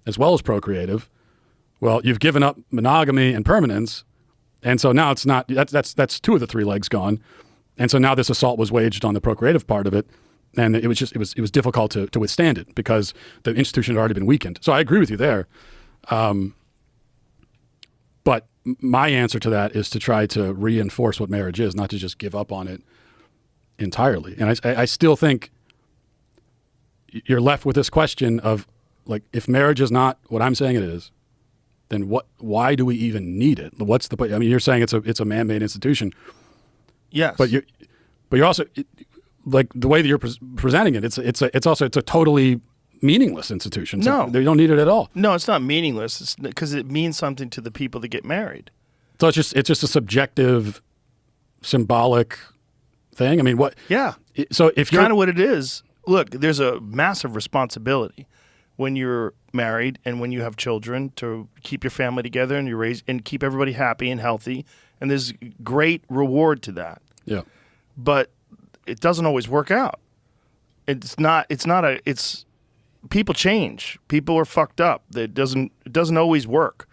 as well as procreative. Well, you've given up monogamy and permanence, and so now it's not. That's two of the three legs gone, and so now this assault was waged on the procreative part of it, and it was difficult to withstand it because the institution had already been weakened. So I agree with you there, but my answer to that is to try to reinforce what marriage is, not to just give up on it entirely. And I still think you're left with this question of, like, if marriage is not what I'm saying it is, then why do we even need it? What's the point? I mean, you're saying it's a man-made institution. Yes. But you're also, like, the way that you're presenting it, it's a totally meaningless institution. So they don't need it at all. No, it's not meaningless. It's because it means something to the people that get married. So it's just a subjective, symbolic thing. I mean, what? Yeah. So if you're kind of what it is, look, there's a massive responsibility when you're married and when you have children to keep your family together and you raise and keep everybody happy and healthy. And there's great reward to that. Yeah. But it doesn't always work out. People change. People are fucked up. It doesn't always work.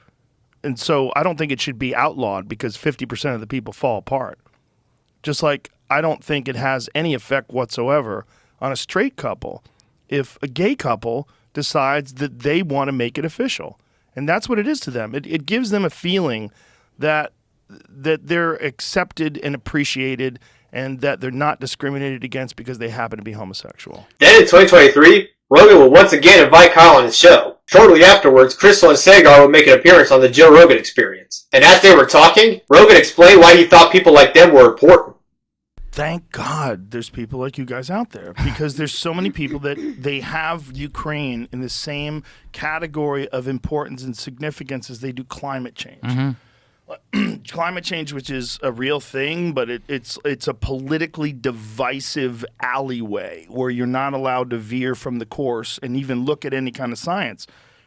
And so I don't think it should be outlawed because 50% of the people fall apart. Just like I don't think it has any effect whatsoever on a straight couple if a gay couple decides that they want to make it official. And that's what it is to them. It gives them a feeling that they're accepted and appreciated and that they're not discriminated against because they happen to be homosexual. Then in 2023, Rogan will once again invite Kyle on his show. Shortly afterwards, Krystal and Sagar would make an appearance on the Joe Rogan Experience. And as they were talking, Rogan explained why he thought people like them were important. Thank God there's people like you guys out there, because there's so many people that they have Ukraine in the same category of importance and significance as they do climate change. Mm-hmm. Climate change, which is a real thing, but it's a politically divisive alleyway where you're not allowed to veer from the course and even look at any kind of science.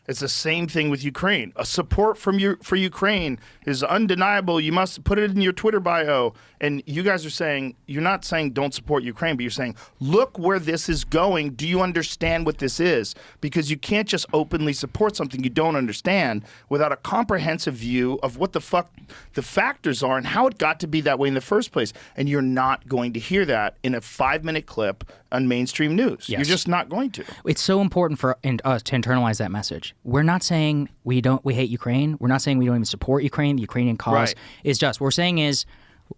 It's the same thing with Ukraine. A support for Ukraine is undeniable. You must put it in your Twitter bio. And you guys are saying, you're not saying don't support Ukraine, but you're saying, look where this is going. Do you understand what this is? Because you can't just openly support something you don't understand without a comprehensive view of what the fuck the factors are and how it got to be that way in the first place. And you're not going to hear that in a 5-minute clip on mainstream news. Yes. You're just not going to. It's so important for us to internalize that message. We're not saying we hate Ukraine. We're not saying we don't even support Ukraine. The Ukrainian cause is just. What we're saying is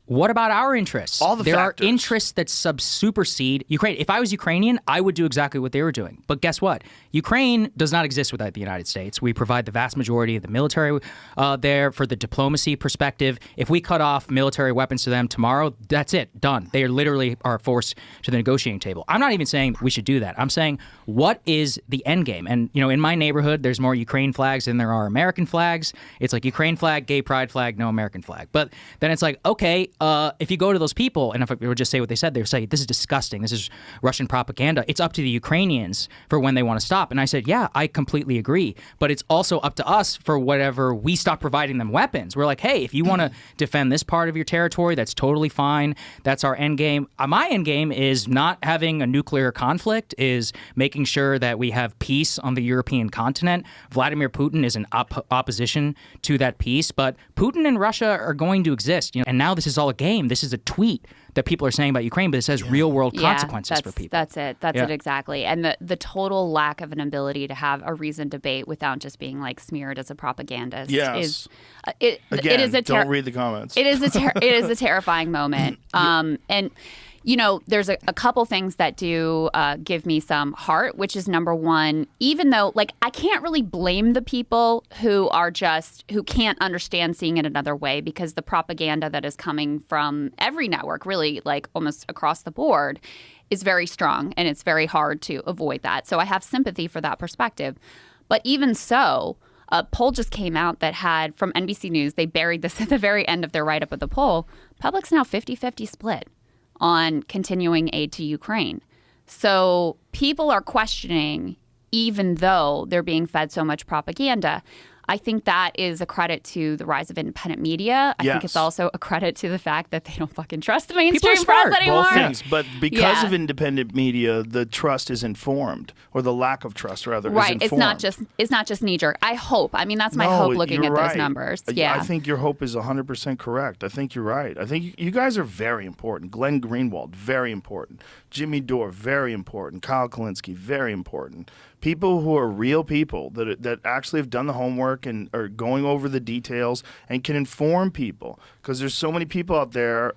What about our interests? All the there factors. are interests that supersede Ukraine. If I was Ukrainian, I would do exactly what they were doing. But guess what? Ukraine does not exist without the United States. We provide the vast majority of the military there for the diplomacy perspective. If we cut off military weapons to them tomorrow, that's it. Done. They literally are forced to the negotiating table. I'm not even saying we should do that. I'm saying, what is the end game? And, in my neighborhood, there's more Ukraine flags than there are American flags. It's like Ukraine flag, gay pride flag, no American flag. But then it's like, okay, if you go to those people, and if I would just say what they said, they would say, this is disgusting. This is Russian propaganda. It's up to the Ukrainians for when they want to stop. And I said, yeah, I completely agree. But it's also up to us for whatever we stop providing them weapons. We're like, hey, if you want to defend this part of your territory, that's totally fine. That's our end game. My end game is not having a nuclear conflict, is making sure that we have peace on the European continent. Vladimir Putin is in opposition to that peace. But Putin and Russia are going to exist. And now this is all a game. This is a tweet that people are saying about Ukraine, but it says real world consequences for people. That's it. That's it exactly. And the total lack of an ability to have a reasoned debate without just being like smeared as a propagandist is it is a don't read the comments. It is a terrifying moment. And there's a couple things that do give me some heart, which is number one, even though I can't really blame the people who can't understand seeing it another way, because the propaganda that is coming from every network, really almost across the board, is very strong, and it's very hard to avoid that. So I have sympathy for that perspective. But even so, a poll just came out that had, from NBC News, they buried this at the very end of their write-up of the poll. Public's now 50-50 split on continuing aid to Ukraine. So people are questioning, even though they're being fed so much propaganda. I think that is a credit to the rise of independent media. I think it's also a credit to the fact that they don't fucking trust the mainstream press anymore. Both things, but because of independent media, the trust is informed, or the lack of trust, rather, is informed. It's not just knee jerk. I hope. I mean, that's my hope looking at those numbers. Yeah, I think your hope is 100% correct. I think you're right. I think you guys are very important. Glenn Greenwald, very important. Jimmy Dore, very important. Kyle Kalinske, very important. People who are real people that actually have done the homework and are going over the details and can inform people. Because there's so many people out there.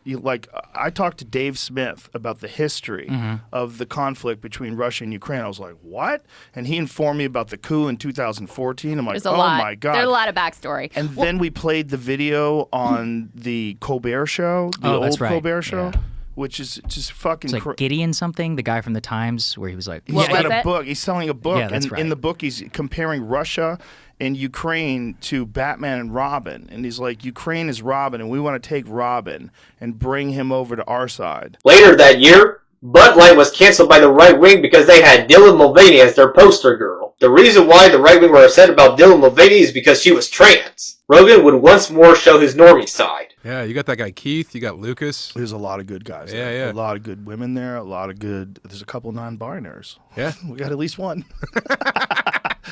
I talked to Dave Smith about the history of the conflict between Russia and Ukraine. I was like, what? And he informed me about the coup in 2014. I'm like, my God. There's a lot of backstory. And then we played the video on the Colbert Show, the old Colbert Show. Yeah. Which is just fucking it's like Gideon something, the guy from the Times, where he was like, he's got a book. He's selling a book, and in the book he's comparing Russia and Ukraine to Batman and Robin, and he's like, Ukraine is Robin, and we want to take Robin and bring him over to our side. Later that year, BudLight was canceled by the right wing because they had Dylan Mulvaney as their poster girl. The reason why the right wing were upset about Dylan Mulvaney is because she was trans. Rogan would once more show his normie side. Yeah, you got that guy Keith, you got Lucas. There's a lot of good guys there. Yeah. A lot of good women there, there's a couple non-binaries. Yeah. We got at least one.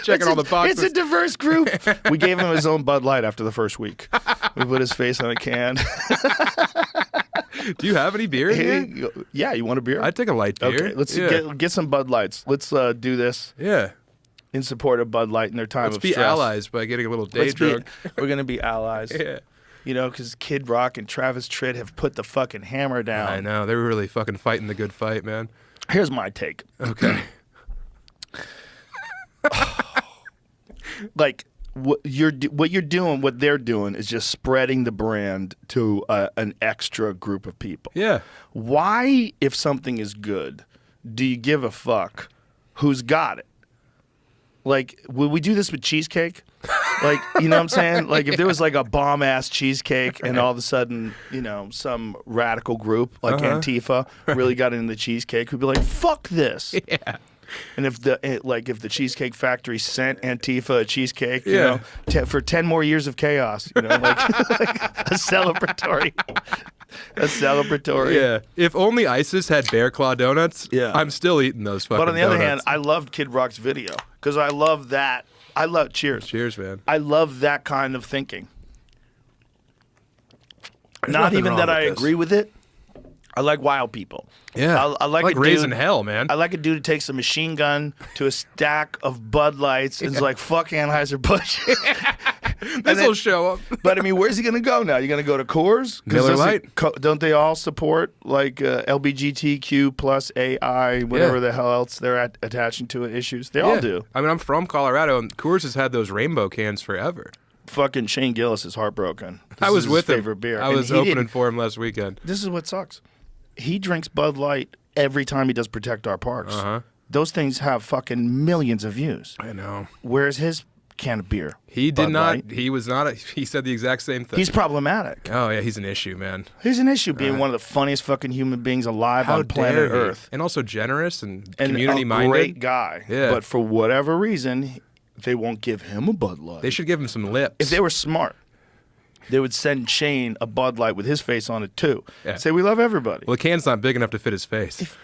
Checking all the boxes. It's a diverse group. We gave him his own Bud Light after the first week. We put his face on a can. Do you have any beer in here? Yeah, you want a beer? I'd take a light beer. Okay, let's get some Bud Lights. Let's do this. Yeah. In support of Bud Light in their time of stress. Let's be allies by getting a little day drunk. We're going to be allies. Yeah. Because Kid Rock and Travis Tritt have put the fucking hammer down. I know. They were really fucking fighting the good fight, man. Here's my take. Okay. What they're doing is just spreading the brand to an extra group of people. Yeah. Why, if something is good, do you give a fuck who's got it? Would we do this with cheesecake? You know what I'm saying? If there was a bomb-ass cheesecake and all of a sudden, some radical group like Antifa really got into the cheesecake, we'd be like, fuck this. Yeah. And if the Cheesecake Factory sent Antifa a cheesecake, for 10 more years of chaos, a celebratory. Yeah. If only ISIS had Bear Claw donuts, I'm still eating those fucking donuts. But on the other hand, I loved Kid Rock's video because I love that. Cheers. Cheers, man. I love that kind of thinking. Not even that I agree with it. I like wild people. Yeah. I like raising hell, man. I like a dude who takes a machine gun to a stack of Bud Lights and is like, fuck Anheuser-Busch. This will show up. But I mean, where's he going to go now? You going to go to Coors? Miller Lite. Don't they all support like LGBTQ plus AI, whatever the hell else they're attaching to it issues? They all do. I mean, I'm from Colorado, and Coors has had those rainbow cans forever. Fucking Shane Gillis is heartbroken. I was with him. Favorite beer. I was opening for him last weekend. This is what sucks. He drinks Bud Light every time he does Protect Our Parks. Those things have fucking millions of views. I know. Where's his can of beer? He Bud did not. Light? He was not. He said the exact same thing. He's problematic. Oh yeah, he's an issue, man. He's an issue being one of the funniest fucking human beings alive on planet Earth. And also generous and And community-minded. a great guy. Yeah. But for whatever reason, they won't give him a Bud Light. They should give him some lips. If they were smart, they would send Shane a Bud Light with his face on it too. Yeah. Say we love everybody. Well, the can's not big enough to fit his face.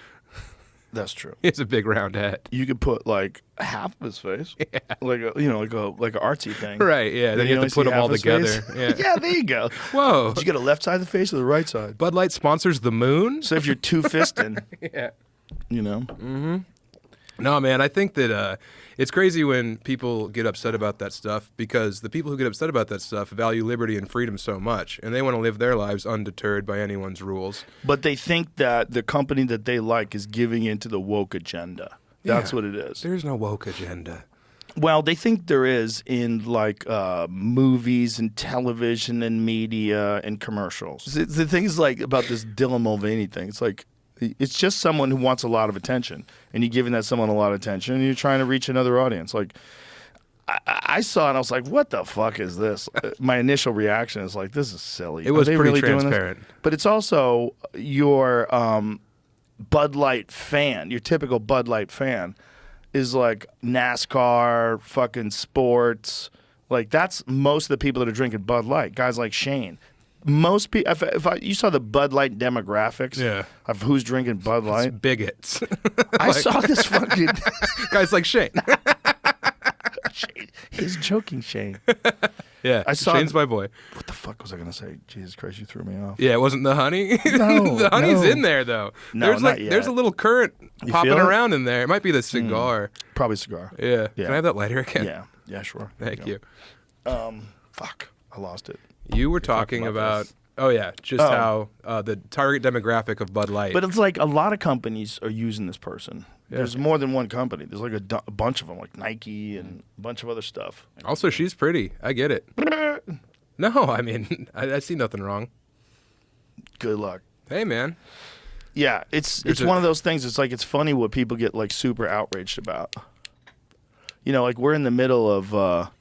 That's true. He has a big round head. You could put like half of his face, like a, like an artsy thing, Right, yeah. Then you have to put them all together. Yeah. Yeah, there you go. Whoa. Did you get a left side of the face or the right side? Bud Light sponsors the moon. So if you're two-fisting, Yeah. you know. Mm-hmm. No, man, I think that it's crazy when people get upset about that stuff because the people who get upset about that stuff value liberty and freedom so much, and they want to live their lives undeterred by anyone's rules. But they think that the company that they like is giving into the woke agenda. That's what it is. There's no woke agenda. Well, they think there is in like movies and television and media and commercials. The thing is like about this Dylan Mulvaney thing. It's like it's just someone who wants a lot of attention, and you're giving that someone a lot of attention, and you're trying to reach another audience. Like I saw it, and I was like, "What the fuck is this?" My initial reaction is like, "This is silly." It was pretty really transparent. But it's also your Bud Light fan, your typical Bud Light fan, is like NASCAR, fucking sports. Like that's most of the people that are drinking Bud Light. Guys like Shane. Most people, you saw the Bud Light demographics of who's drinking Bud Light. It's bigots. I saw this fucking guys like Shane. Shane. He's joking, Shane. Yeah, I saw Shane's my boy. What the fuck was I gonna say? Jesus Christ, you threw me off. Yeah, it wasn't the honey. No, the honey's no. in there though. No, there's not yet. There's a little current You popping feel it? around in there. It might be the cigar. Probably cigar. Yeah. Can I have that lighter again? Yeah, sure. Thank you. Fuck, I lost it. You were talking about how the target demographic of Bud Light. But it's like a lot of companies are using this person. There's more than one company. There's like a bunch of them, like Nike and a bunch of other stuff. Also, she's pretty. I get it. No, I mean, I see nothing wrong. Good luck. Hey, man. Yeah, it's one of those things. It's like it's funny what people get like super outraged about. You know, like we're in the middle of,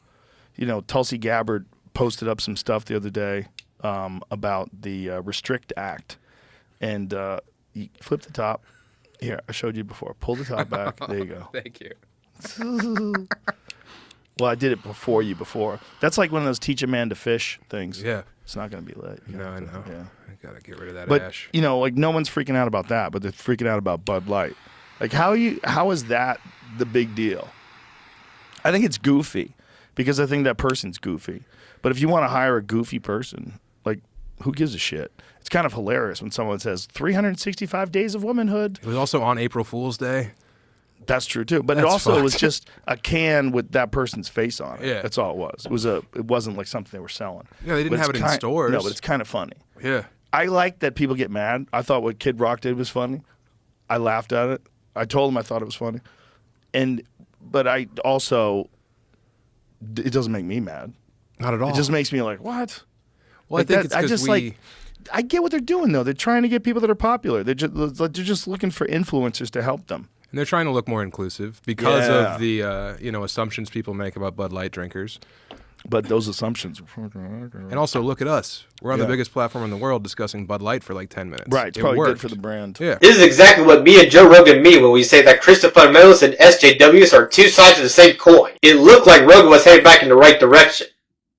Tulsi Gabbard posted up some stuff the other day about the Restrict Act, and you flip the top. Here, I showed you before. Pull the top back. There you go. Thank you. Well, I did it before you. That's like one of those teach a man to fish things. Yeah. It's not going to be lit. No, I know. Yeah. I got to get rid of that But, ash. like no one's freaking out about that, but they're freaking out about Bud Light. Like how is that the big deal? I think it's goofy because I think that person's goofy. But if you want to hire a goofy person, like who gives a shit? It's kind of hilarious when someone says 365 days of womanhood. It was also on April Fool's Day. That's true too, but it That's also fucked. was just a can with that person's face on it. Yeah. That's all it was. It wasn't like something they were selling. Yeah, they didn't But have it's it in stores. No, but it's kind of funny. Yeah. I like that people get mad. I thought what Kid Rock did was funny. I laughed at it. I told him I thought it was funny, but I also it doesn't make me mad. Not at all. It just makes me like what? Well, Like I think that- it's I because just like. I get what they're doing though. They're trying to get people that are popular. They're just looking for influencers to help them. And they're trying to look more inclusive because Yeah. of the assumptions people make about Bud Light drinkers. But those assumptions. And also, look at us. We're on the Yeah. biggest platform in the world discussing Bud Light for like 10 minutes. Right, it's It probably worked. good for the brand. Yeah. This is exactly what me and Joe Rogan mean when we say that Krystal Fundamentalists and SJWs are two sides of the same coin. It looked like Rogan was heading back in the right direction.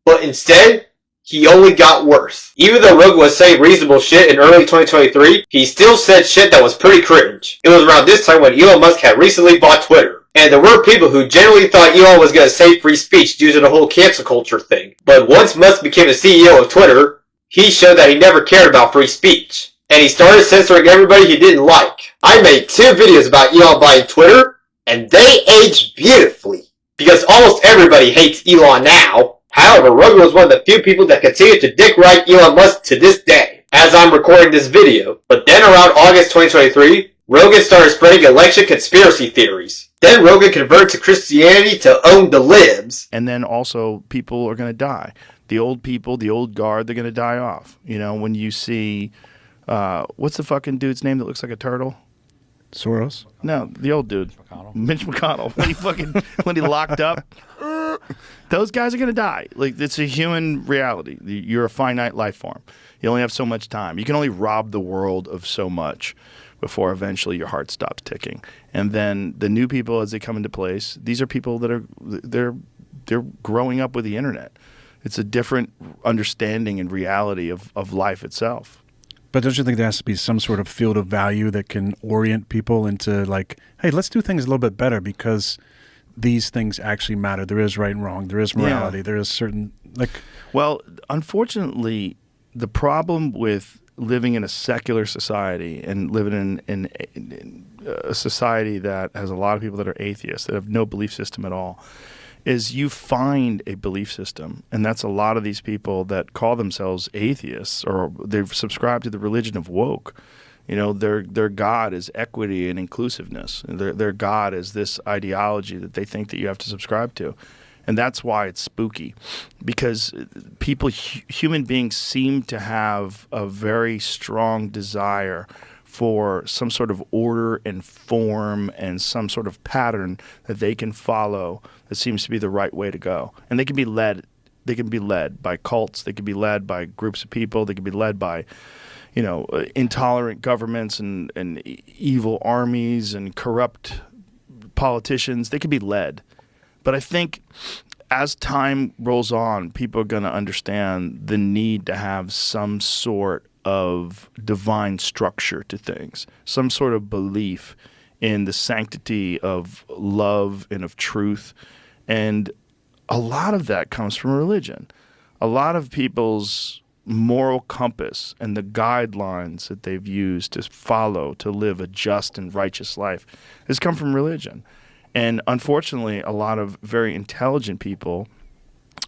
But instead, he only got worse. Even though Rogan was saying reasonable shit in early 2023, he still said shit that was pretty cringe. It was around this time when Elon Musk had recently bought Twitter. And there were people who generally thought Elon was going to save free speech due to the whole cancel culture thing. But once Musk became the CEO of Twitter, he showed that he never cared about free speech. And he started censoring everybody he didn't like. I made 2 videos about Elon buying Twitter, and they aged beautifully. Because almost everybody hates Elon now. However, Rogan was one of the few people that continued to dick ride Elon Musk to this day, as I'm recording this video. But then around August 2023, Rogan started spreading election conspiracy theories. Then Rogan converted to Christianity to own the libs. And then also people are going to die. The old people, the old guard, they're going to die off. You know, when you see, what's the fucking dude's name that looks like a turtle? Soros? No, the old dude. Mitch McConnell. When he locked up. Those guys are going to die. Like, it's a human reality. You're a finite life form. You only have so much time. You can only rob the world of so much before eventually your heart stops ticking. And then the new people, as they come into place, these are people that are they're growing up with the internet. It's a different understanding and reality of life itself. But don't you think there has to be some sort of field of value that can orient people into, like, hey, let's do things a little bit better because these things actually matter. There is right and wrong. There is morality. There is certain, like... Well, unfortunately, the problem with living in a secular society and living in a society that has a lot of people that are atheists, that have no belief system at all, is you find a belief system, and that's a lot of these people that call themselves atheists, or they've subscribed to the religion of woke. You know, their God is equity and inclusiveness. Their God is this ideology that they think that you have to subscribe to. And that's why it's spooky, because people, human beings, seem to have a very strong desire for some sort of order and form and some sort of pattern that they can follow that seems to be the right way to go. And they can be led. They can be led by cults. They can be led by groups of people. They can be led by, you know, intolerant governments and evil armies and corrupt politicians. They can be led. But I think as time rolls on, people are going to understand the need to have some sort of divine structure to things, some sort of belief in the sanctity of love and of truth. And a lot of that comes from religion. A lot of people's moral compass and the guidelines that they've used to follow to live a just and righteous life has come from religion. And unfortunately, a lot of very intelligent people,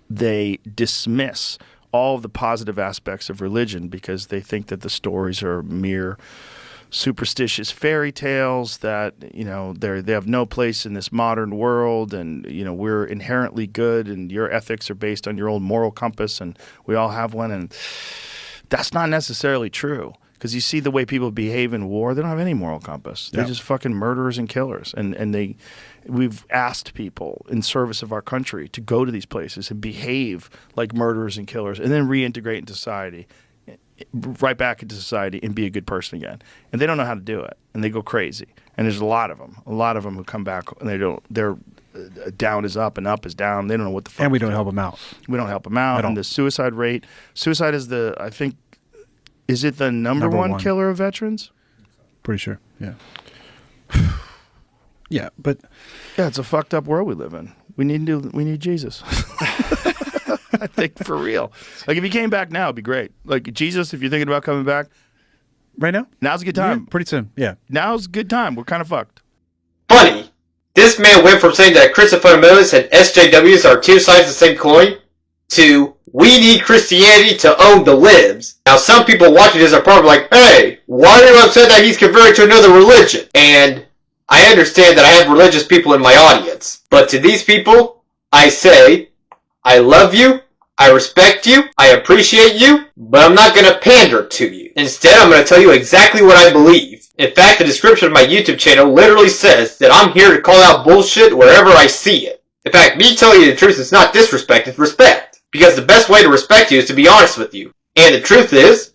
they dismiss all of the positive aspects of religion because they think that the stories are mere superstitious fairy tales, that, you know, they have no place in this modern world, and, you know, we're inherently good and your ethics are based on your old moral compass and we all have one. And that's not necessarily true, because you see the way people behave in war. They don't have any moral compass. They're just fucking murderers and killers. And we've asked people in service of our country to go to these places and behave like murderers and killers and then reintegrate into society, right back into society, and be a good person again. And they don't know how to do it, and they go crazy. And there's a lot of them who come back and they're down is up and up is down. They don't know what the fuck. And we don't help them out. We don't help them out. And the suicide rate, suicide is I think, is it the number one killer of veterans? Pretty sure, yeah. Yeah, but yeah, it's a fucked up world we live in. We need Jesus. I think, for real. Like, if he came back now, it'd be great. Like, Jesus, if you're thinking about coming back right now, now's a good time. Yeah, pretty soon, yeah. Now's a good time. We're kind of fucked. Funny. This man went from saying that Krystal fundamentalists and SJWs are two sides of the same coin to we need Christianity to own the libs. Now, some people watching this are probably like, hey, why are you upset that he's converted to another religion? And I understand that I have religious people in my audience. But to these people, I say, I love you, I respect you, I appreciate you, but I'm not going to pander to you. Instead, I'm going to tell you exactly what I believe. In fact, the description of my YouTube channel literally says that I'm here to call out bullshit wherever I see it. In fact, me telling you the truth is not disrespect, it's respect. Because the best way to respect you is to be honest with you. And the truth is,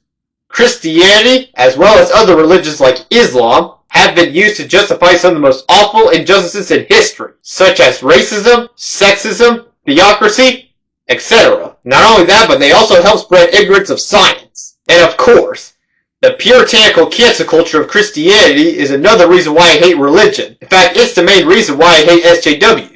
Christianity, as well as other religions like Islam, have been used to justify some of the most awful injustices in history, such as racism, sexism, theocracy, etc. Not only that, but they also help spread ignorance of science. And of course, the puritanical cancel culture of Christianity is another reason why I hate religion. In fact, it's the main reason why I hate SJWs.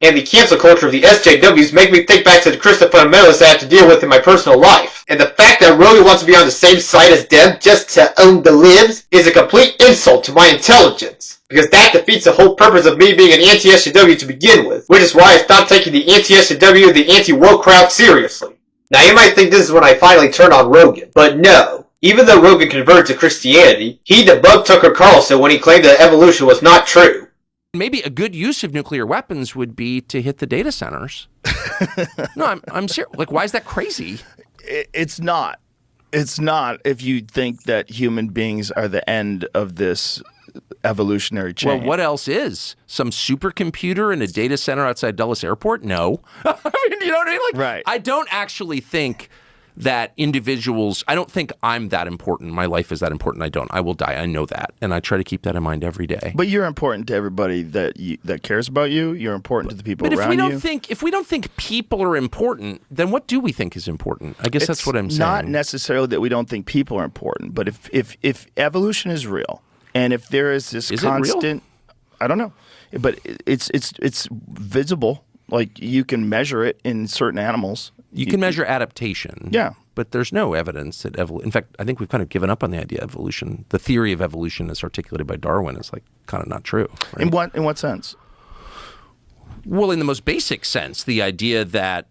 And the cancel culture of the SJWs make me think back to the Krystal fundamentalists I have to deal with in my personal life. And the fact that Rogan wants to be on the same side as them just to own the libs is a complete insult to my intelligence. because that defeats the whole purpose of me being an anti-SJW to begin with, which is why I stopped taking the anti-SJW and the anti-woke crowd seriously. Now you might think this is when I finally turned on Rogan, but no. Even though Rogan converted to Christianity, he debunked Tucker Carlson when he claimed that evolution was not true. Maybe a good use of nuclear weapons would be to hit the data centers. No, I'm serious. Like, why is that crazy? It's not. It's not if you think that human beings are the end of this evolutionary chain. Well, what else is? Some supercomputer in a data center outside Dulles Airport? No. I mean, you know what I mean? Like, right. I don't actually think that individuals, I don't think I'm that important. My life is that important. I don't. I will die. I know that. And I try to keep that in mind every day. But you're important to everybody that cares about you. You're important to the people around you. If we don't think people are important, then what do we think is important? I guess that's what I'm saying. It's not necessarily that we don't think people are important, but if evolution is real, and if there is this constant, it real? I don't know, but it's visible. Like you can measure it in certain animals. You can measure adaptation. Yeah. But there's no evidence that in fact, I think we've kind of given up on the idea of evolution. The theory of evolution as articulated by Darwin is like kind of not true. Right? In what sense? Well, in the most basic sense, the idea that,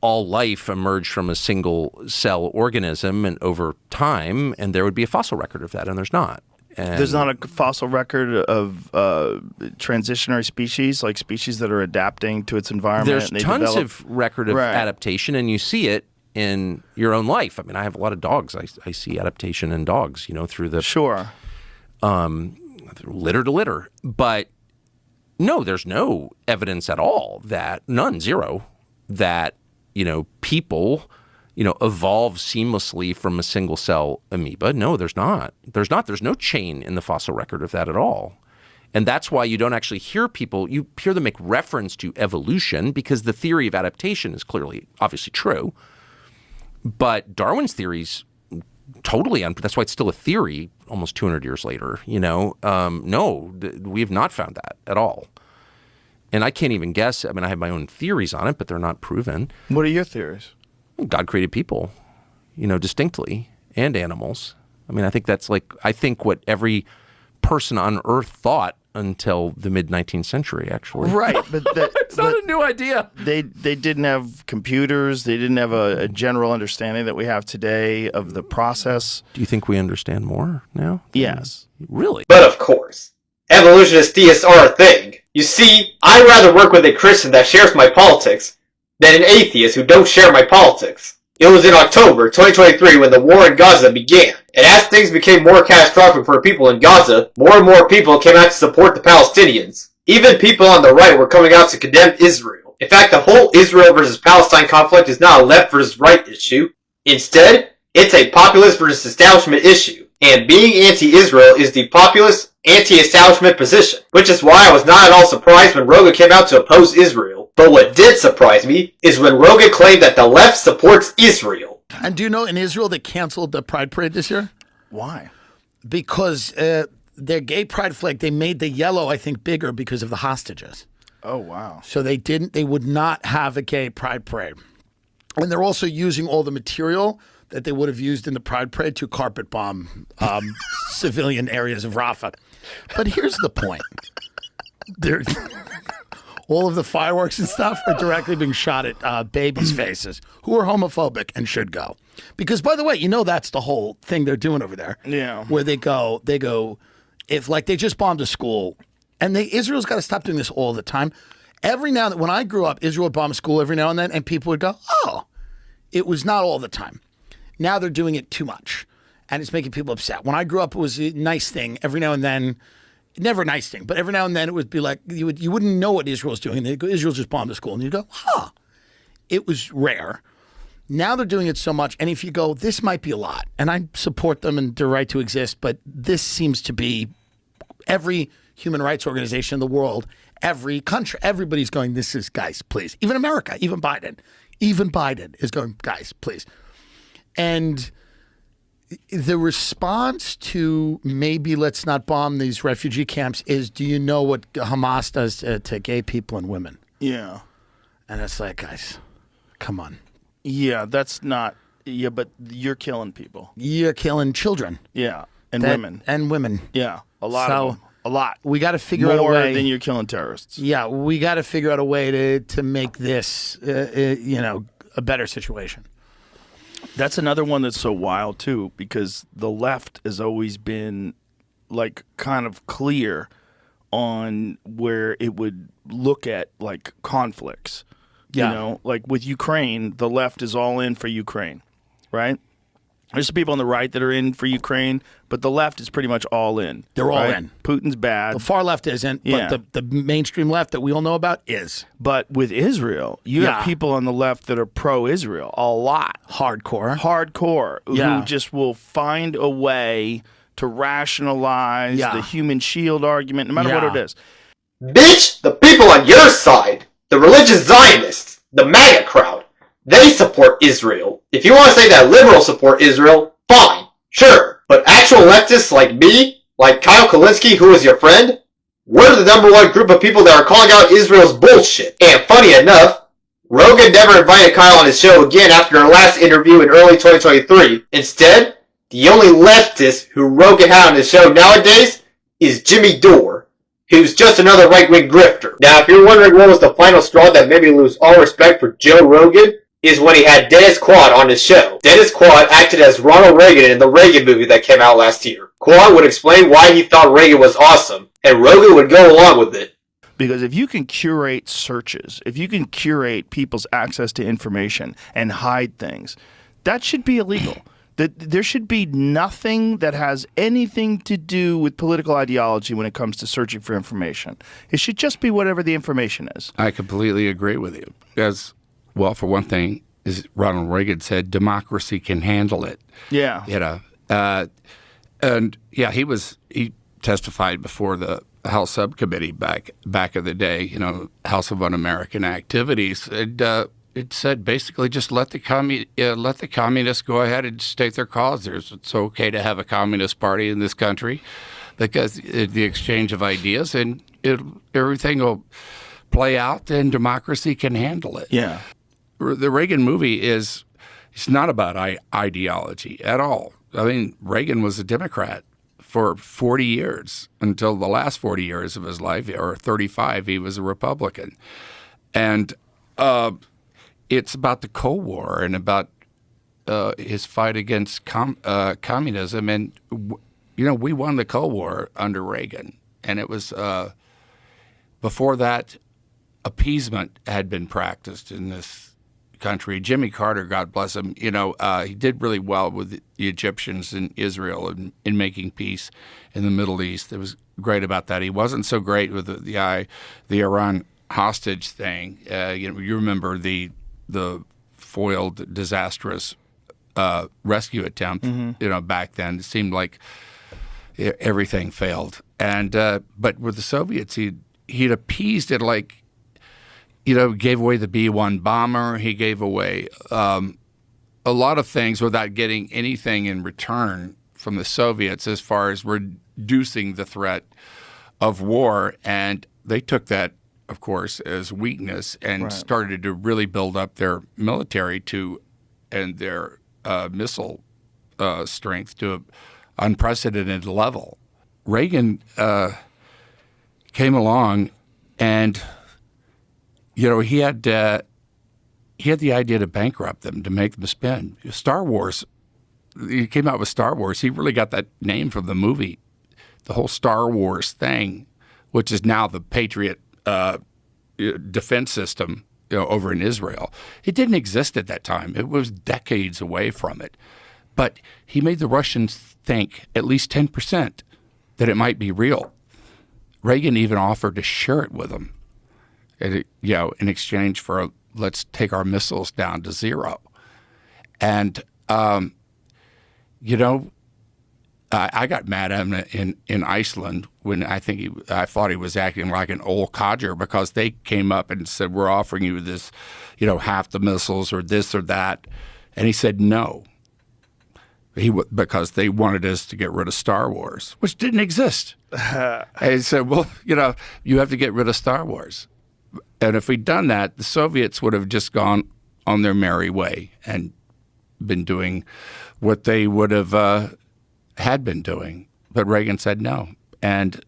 all life emerged from a single cell organism and over time, and there would be a fossil record of that, and there's not. And there's not a fossil record of transitionary species, like species that are adapting to its environment. There's tons of record of adaptation, and you see it in your own life. I mean, I have a lot of dogs. I see adaptation in dogs, through the litter to litter. But no, there's no evidence at all zero, that people evolve seamlessly from a single cell amoeba. No, there's not. There's no chain in the fossil record of that at all. And that's why you don't actually hear people, you hear them make reference to evolution because the theory of adaptation is obviously true. But Darwin's theory's totally, that's why it's still a theory almost 200 years later, No, we have not found that at all. And I can't even guess. I mean, I have my own theories on it, but they're not proven. What are your theories? God created people, distinctly, and animals. I mean, I think that's what every person on Earth thought until the mid-19th century, actually. Right, but it's not a new idea. They didn't have computers. They didn't have a general understanding that we have today of the process. Do you think we understand more now? Yes. Really? But of course, evolutionist theists are a thing. You see, I'd rather work with a Christian that shares my politics than an atheist who don't share my politics. It was in October 2023 when the war in Gaza began, and as things became more catastrophic for people in Gaza, more and more people came out to support the Palestinians. Even people on the right were coming out to condemn Israel. In fact, the whole Israel versus Palestine conflict is not a left versus right issue. Instead, it's a populist versus establishment issue, and being anti-Israel is the populist, anti-establishment position, which is why I was not at all surprised when Rogan came out to oppose Israel. But what did surprise me is when Rogan claimed that the left supports Israel. And do you know in Israel they canceled the Pride Parade this year? Why? Because their gay pride flag, they made the yellow, I think, bigger because of the hostages. Oh, wow. So they would not have a gay pride parade. And they're also using all the material that they would have used in the Pride Parade to carpet bomb civilian areas of Rafah. But here's the point. All of the fireworks and stuff are directly being shot at babies' faces who are homophobic and should go. Because, by the way, that's the whole thing they're doing over there. Yeah. Where they go, if they just bombed a school, and Israel's got to stop doing this all the time. Every now and then, when I grew up, Israel would bomb a school every now and then, and people would go, oh, it was not all the time. Now they're doing it too much, and it's making people upset. When I grew up, it was a nice thing. Every now and then, never a nice thing, but every now and then it would be like, you wouldn't know what Israel's doing. And they'd go, Israel just bombed a school. And you'd go, huh. It was rare. Now they're doing it so much. And if you go, this might be a lot, and I support them and their right to exist, but this seems to be every human rights organization in the world, every country, everybody's going, this is, guys, please. Even America, even Biden is going, guys, please. And the response to maybe let's not bomb these refugee camps is, do you know what Hamas does to gay people and women? Yeah. And it's like, guys, come on. Yeah, that's not, but you're killing people. You're killing children. Yeah, and women. And women. Yeah, a lot of them. A lot. We got to figure out a More way. than you're killing terrorists. Yeah, we got to figure out a way to make this, a better situation. That's another one that's so wild too, because the left has always been like kind of clear on where it would look at like conflicts. Yeah. You know, like with Ukraine, the left is all in for Ukraine, right? There's some people on the right that are in for Ukraine, but the left is pretty much all in. They're all right? in. Putin's bad. The far left isn't, Yeah. but the mainstream left that we all know about is. But with Israel, you have people on the left that are pro-Israel, a lot. Hardcore, Yeah. who just will find a way to rationalize the human shield argument, no matter what it is. Bitch, the people on your side, the religious Zionists, the MAGA crowd, they support Israel. If you want to say that liberals support Israel, fine, sure. But actual leftists like me, like Kyle Kalinske, who is your friend, we're the number one group of people that are calling out Israel's bullshit. And funny enough, Rogan never invited Kyle on his show again after our last interview in early 2023. Instead, the only leftist who Rogan had on his show nowadays is Jimmy Dore, who's just another right-wing grifter. Now, if you're wondering what was the final straw that made me lose all respect for Joe Rogan, is when he had Dennis Quaid on his show. Dennis Quaid acted as Ronald Reagan in the Reagan movie that came out last year. Quaid would explain why he thought Reagan was awesome, and Rogan would go along with it. Because if you can curate searches, if you can curate people's access to information and hide things, that should be illegal. There should be nothing that has anything to do with political ideology when it comes to searching for information. It should just be whatever the information is. I completely agree with you. Because, well, for one thing, as Ronald Reagan said, democracy can handle it. Yeah. You know, and yeah, he testified before the House subcommittee back in the day. You know, House of Un-American Activities. It said basically just let the communists go ahead and state their cause. It's okay to have a communist party in this country because the exchange of ideas and everything will play out and democracy can handle it. Yeah. The Reagan movie it's not about ideology at all. I mean, Reagan was a Democrat for 40 years until the last 40 years of his life, or 35, he was a Republican. And it's about the Cold War and about his fight against communism. And, you know, we won the Cold War under Reagan. And it was before that, appeasement had been practiced in this country. Jimmy Carter, God bless him, you know, he did really well with the Egyptians and Israel in making peace in the Middle East. It was great about that. He wasn't so great with the Iran hostage thing. You remember the foiled, disastrous rescue attempt. You know, back then it seemed like everything failed. And but with the Soviets, he'd appeased it, like, you know, gave away the B-1 bomber. He gave away a lot of things without getting anything in return from the Soviets as far as reducing the threat of war. And they took that, of course, as weakness and started to really build up their military and their missile strength to an unprecedented level. Reagan came along and, you know, he had the idea to bankrupt them, to make them spend. Star Wars, he came out with Star Wars. He really got that name from the movie, the whole Star Wars thing, which is now the Patriot defense system, you know, over in Israel. It didn't exist at that time. It was decades away from it. But he made the Russians think, at least 10%, that it might be real. Reagan even offered to share it with them, you know, in exchange for let's take our missiles down to zero. And, you know, I got mad at him in Iceland when I thought he was acting like an old codger, because they came up and said, we're offering you this, you know, half the missiles or this or that. And he said no, because they wanted us to get rid of Star Wars, which didn't exist. And he said, well, you know, you have to get rid of Star Wars. And if we'd done that, the Soviets would have just gone on their merry way and been doing what they would have had been doing. But Reagan said no. And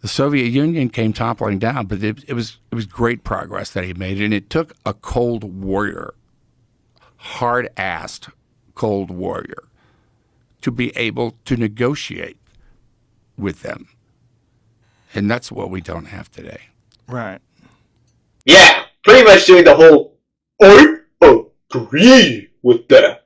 The Soviet Union came toppling down, but it was great progress that he made, and it took a Cold Warrior, hard-assed Cold Warrior, to be able to negotiate with them. And that's what we don't have today. Right. Yeah, pretty much doing the whole, I agree with that.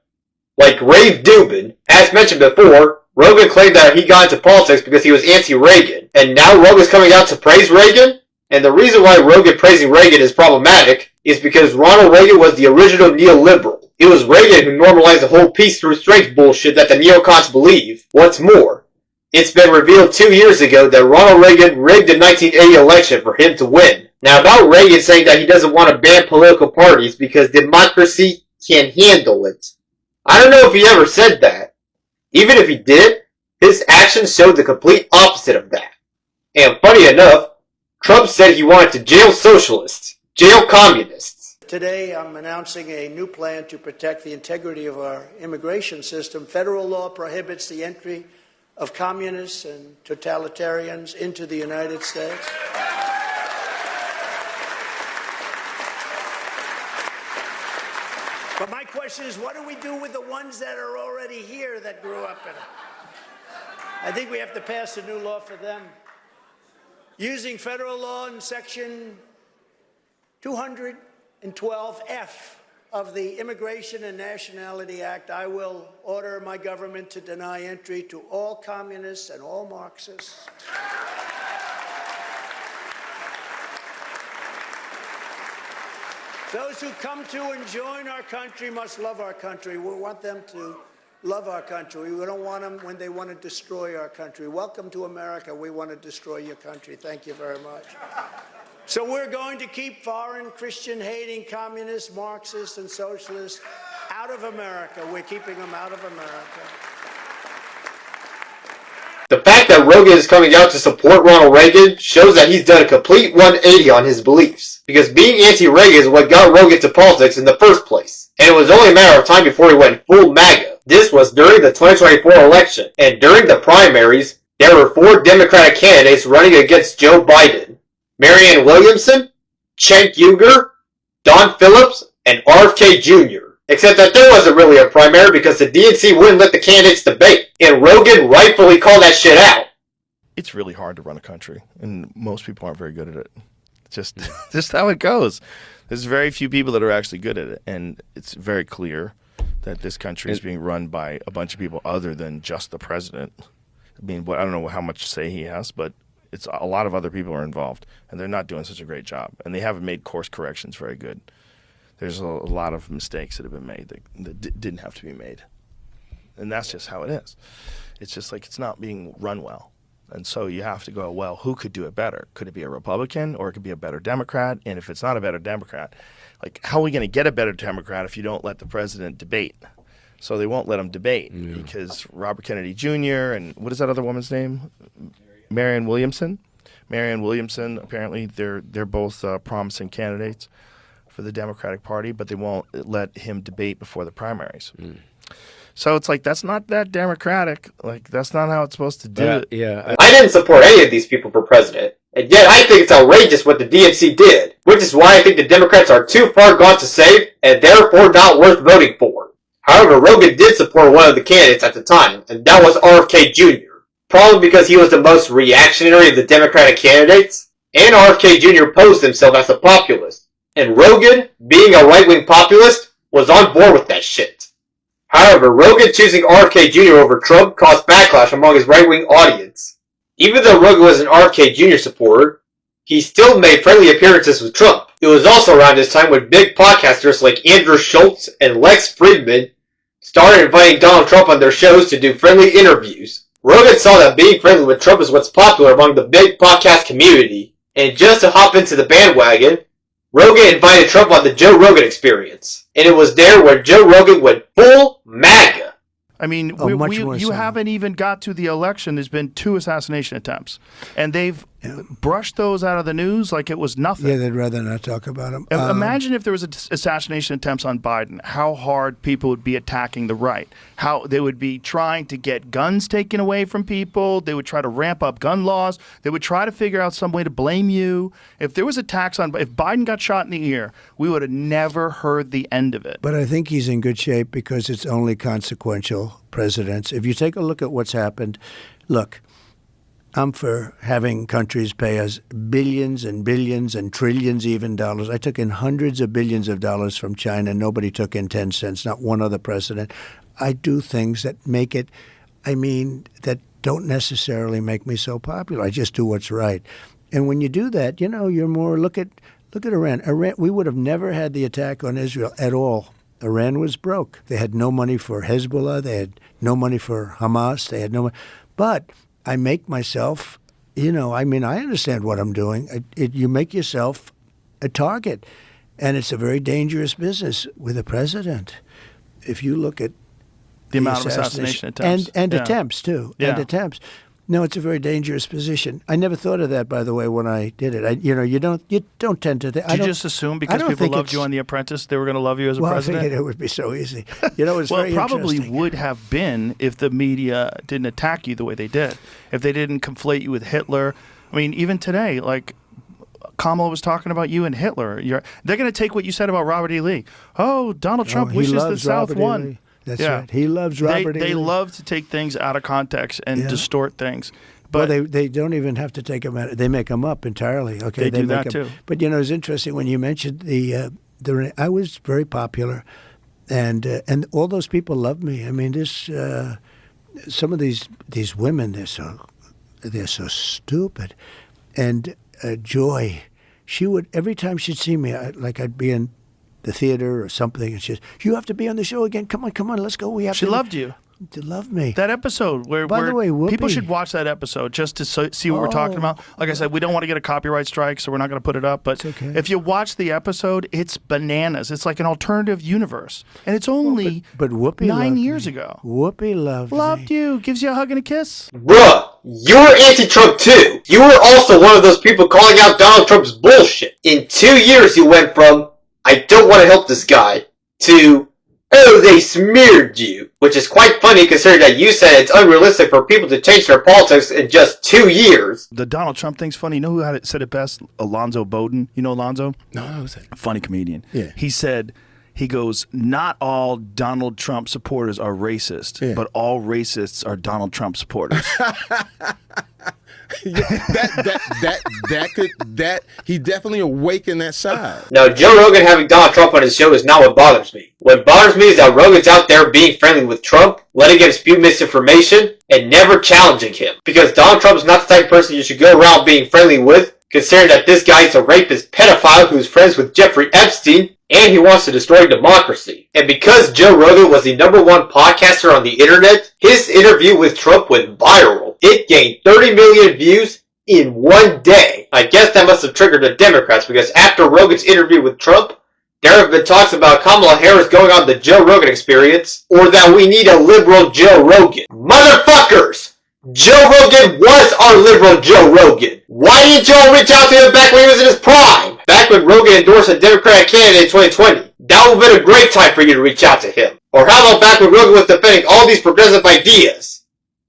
Like Dave Rubin, as mentioned before, Rogan claimed that he got into politics because he was anti-Reagan, and now Rogan's coming out to praise Reagan? And the reason why Rogan praising Reagan is problematic is because Ronald Reagan was the original neoliberal. It was Reagan who normalized the whole peace through strength bullshit that the neocons believe. What's more, it's been revealed 2 years ago that Ronald Reagan rigged the 1980 election for him to win. Now about Reagan saying that he doesn't want to ban political parties because democracy can't handle it. I don't know if he ever said that. Even if he did, his actions showed the complete opposite of that. And funny enough, Trump said he wanted to jail socialists, jail communists. Today I'm announcing a new plan to protect the integrity of our immigration system. Federal law prohibits the entry of communists and totalitarians into the United States. But my question is, what do we do with the ones that are already here that grew up in it? I think we have to pass a new law for them. Using federal law in section 212F of the Immigration and Nationality Act, I will order my government to deny entry to all communists and all Marxists. Those who come to and join our country must love our country. We want them to love our country. We don't want them when they want to destroy our country. Welcome to America. We want to destroy your country. Thank you very much. So we're going to keep foreign Christian-hating communists, Marxists, and socialists out of America. We're keeping them out of America. The fact that Rogan is coming out to support Ronald Reagan shows that he's done a complete 180 on his beliefs. Because being anti-Reagan is what got Rogan to politics in the first place. And it was only a matter of time before he went full MAGA. This was during the 2024 election. And during the primaries, there were 4 Democratic candidates running against Joe Biden. Marianne Williamson, Cenk Uygur, Don Phillips, and RFK Jr. Except that there wasn't really a primary because the DNC wouldn't let the candidates debate. And Rogan rightfully called that shit out. It's really hard to run a country, and most people aren't very good at it. It's just how it goes. There's very few people that are actually good at it, and it's very clear that this country is being run by a bunch of people other than just the president. I mean, I don't know how much say he has, but it's a lot of other people are involved, and they're not doing such a great job, and they haven't made course corrections very good. There's a lot of mistakes that have been made that didn't have to be made, and that's just how it is. It's just like it's not being run well, and so you have to go, well, who could do it better? Could it be a Republican, or it could be a better Democrat? And if it's not a better Democrat, like how are we going to get a better Democrat if you don't let the president debate? So they won't let him debate because Robert Kennedy Jr. and what is that other woman's name? Marianne Williamson. Marianne Williamson, apparently they're both promising candidates for the Democratic Party, but they won't let him debate before the primaries. So it's like, that's not that democratic. Like, that's not how it's supposed to do it. Yeah. I didn't support any of these people for president, and yet I think it's outrageous what the DNC did, which is why I think the Democrats are too far gone to save, and therefore not worth voting for. However, Rogan did support one of the candidates at the time, and that was RFK Jr. Probably because he was the most reactionary of the Democratic candidates, and RFK Jr. posed himself as a populist. And Rogan, being a right-wing populist, was on board with that shit. However, Rogan choosing RFK Jr. over Trump caused backlash among his right-wing audience. Even though Rogan was an RFK Jr. supporter, he still made friendly appearances with Trump. It was also around this time when big podcasters like Andrew Schultz and Lex Friedman started inviting Donald Trump on their shows to do friendly interviews. Rogan saw that being friendly with Trump is what's popular among the big podcast community, and just to hop into the bandwagon, Rogan invited Trump on the Joe Rogan Experience, and it was there where Joe Rogan went full MAGA. I mean, you haven't even got to the election. There's been 2 assassination attempts, and they've brush those out of the news like it was nothing. Yeah, they'd rather not talk about them. Imagine if there was assassination attempts on Biden, how hard people would be attacking the right, how they would be trying to get guns taken away from people. They would try to ramp up gun laws. They would try to figure out some way to blame you. If there was attacks on, if Biden got shot in the ear, we would have never heard the end of it. But I think he's in good shape because it's only consequential presidents. If you take a look at what's happened, look, I'm for having countries pay us billions and billions and trillions even dollars. I took in hundreds of billions of dollars from China. Nobody took in 10 cents, not one other president. I do things that make it, that don't necessarily make me so popular. I just do what's right. And when you do that, you're more, look at Iran. We would have never had the attack on Israel at all. Iran was broke. They had no money for Hezbollah. They had no money for Hamas. They had no money. But I make myself, I understand what I'm doing. You make yourself a target. And it's a very dangerous business with a president. If you look at the amount of assassination attempts. And attempts, too. Yeah. And attempts. No, it's a very dangerous position. I never thought of that, by the way, when I did it. You don't tend to think. Did you just assume because people loved you on The Apprentice, they were going to love you as a president? I figured it would be so easy. It's very it probably interesting. would have been if the media didn't attack you the way they did. If they didn't conflate you with Hitler. I mean, even today, like Kamala was talking about you and Hitler. They're going to take what you said about Robert E. Lee. Oh, Donald Trump wishes the South won. That's right. He loves Robert E. Lee. They love to take things out of context and distort things. But they don't even have to take them out. They make them up entirely. Okay, they do make that them. too. But it's interesting when you mentioned I was very popular, and all those people loved me. I mean, some of these women, they're so stupid, and Joy, she would every time she'd see me, I'd be in the theater or something, and she says, "You have to be on the show again. Come on, let's go. We have." She loved you. To love me. That episode where the way, Whoopi, people should watch that episode just to see what we're talking about. Like I said, we don't want to get a copyright strike, so we're not going to put it up. But if you watch the episode, it's bananas. It's like an alternative universe, and it's only but Whoopi 9 years ago. Whoopi loved you. Gives you a hug and a kiss. Bruh, you were anti-Trump too. You were also one of those people calling out Donald Trump's bullshit. In 2 years, you went from "I don't want to help this guy" to "Oh, they smeared you," which is quite funny considering that you said it's unrealistic for people to change their politics in just 2 years. The Donald Trump thing's funny. You know who said it best? Alonzo Bowden. You know Alonzo? No, who's that? Funny comedian. Yeah. He goes, not all Donald Trump supporters are racist, but all racists are Donald Trump supporters. He definitely awakened that side. Now, Joe Rogan having Donald Trump on his show is not what bothers me. What bothers me is that Rogan's out there being friendly with Trump, letting him spew misinformation, and never challenging him. Because Donald Trump's not the type of person you should go around being friendly with, considering that this guy is a rapist pedophile who's friends with Jeffrey Epstein, and he wants to destroy democracy. And because Joe Rogan was the #1 podcaster on the internet, his interview with Trump went viral. It gained 30 million views in 1 day. I guess that must have triggered the Democrats, because after Rogan's interview with Trump, there have been talks about Kamala Harris going on the Joe Rogan Experience, or that we need a liberal Joe Rogan. Motherfuckers! Joe Rogan was our liberal Joe Rogan. Why didn't y'all reach out to him back when he was in his prime? Back when Rogan endorsed a Democratic candidate in 2020. That would have been a great time for you to reach out to him. Or how about back when Rogan was defending all these progressive ideas?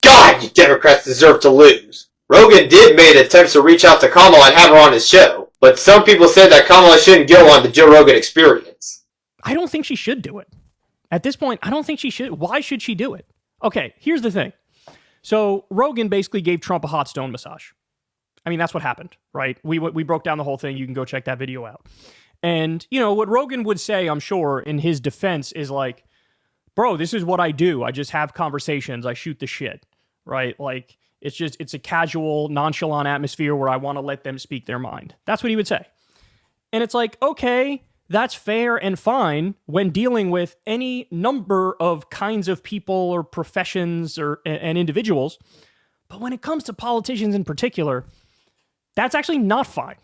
God, you Democrats deserve to lose. Rogan did make attempts to reach out to Kamala and have her on his show, but some people said that Kamala shouldn't go on the Joe Rogan Experience. I don't think she should do it. At this point, I don't think she should. Why should she do it? Okay, here's the thing. So Rogan basically gave Trump a hot stone massage. I mean, that's what happened, right? We broke down the whole thing. You can go check that video out. And, what Rogan would say, I'm sure, in his defense is like, bro, this is what I do. I just have conversations. I shoot the shit, right? Like, it's a casual, nonchalant atmosphere where I want to let them speak their mind. That's what he would say. And it's like, okay, that's fair and fine when dealing with any number of kinds of people or professions and individuals. But when it comes to politicians in particular, that's actually not fine,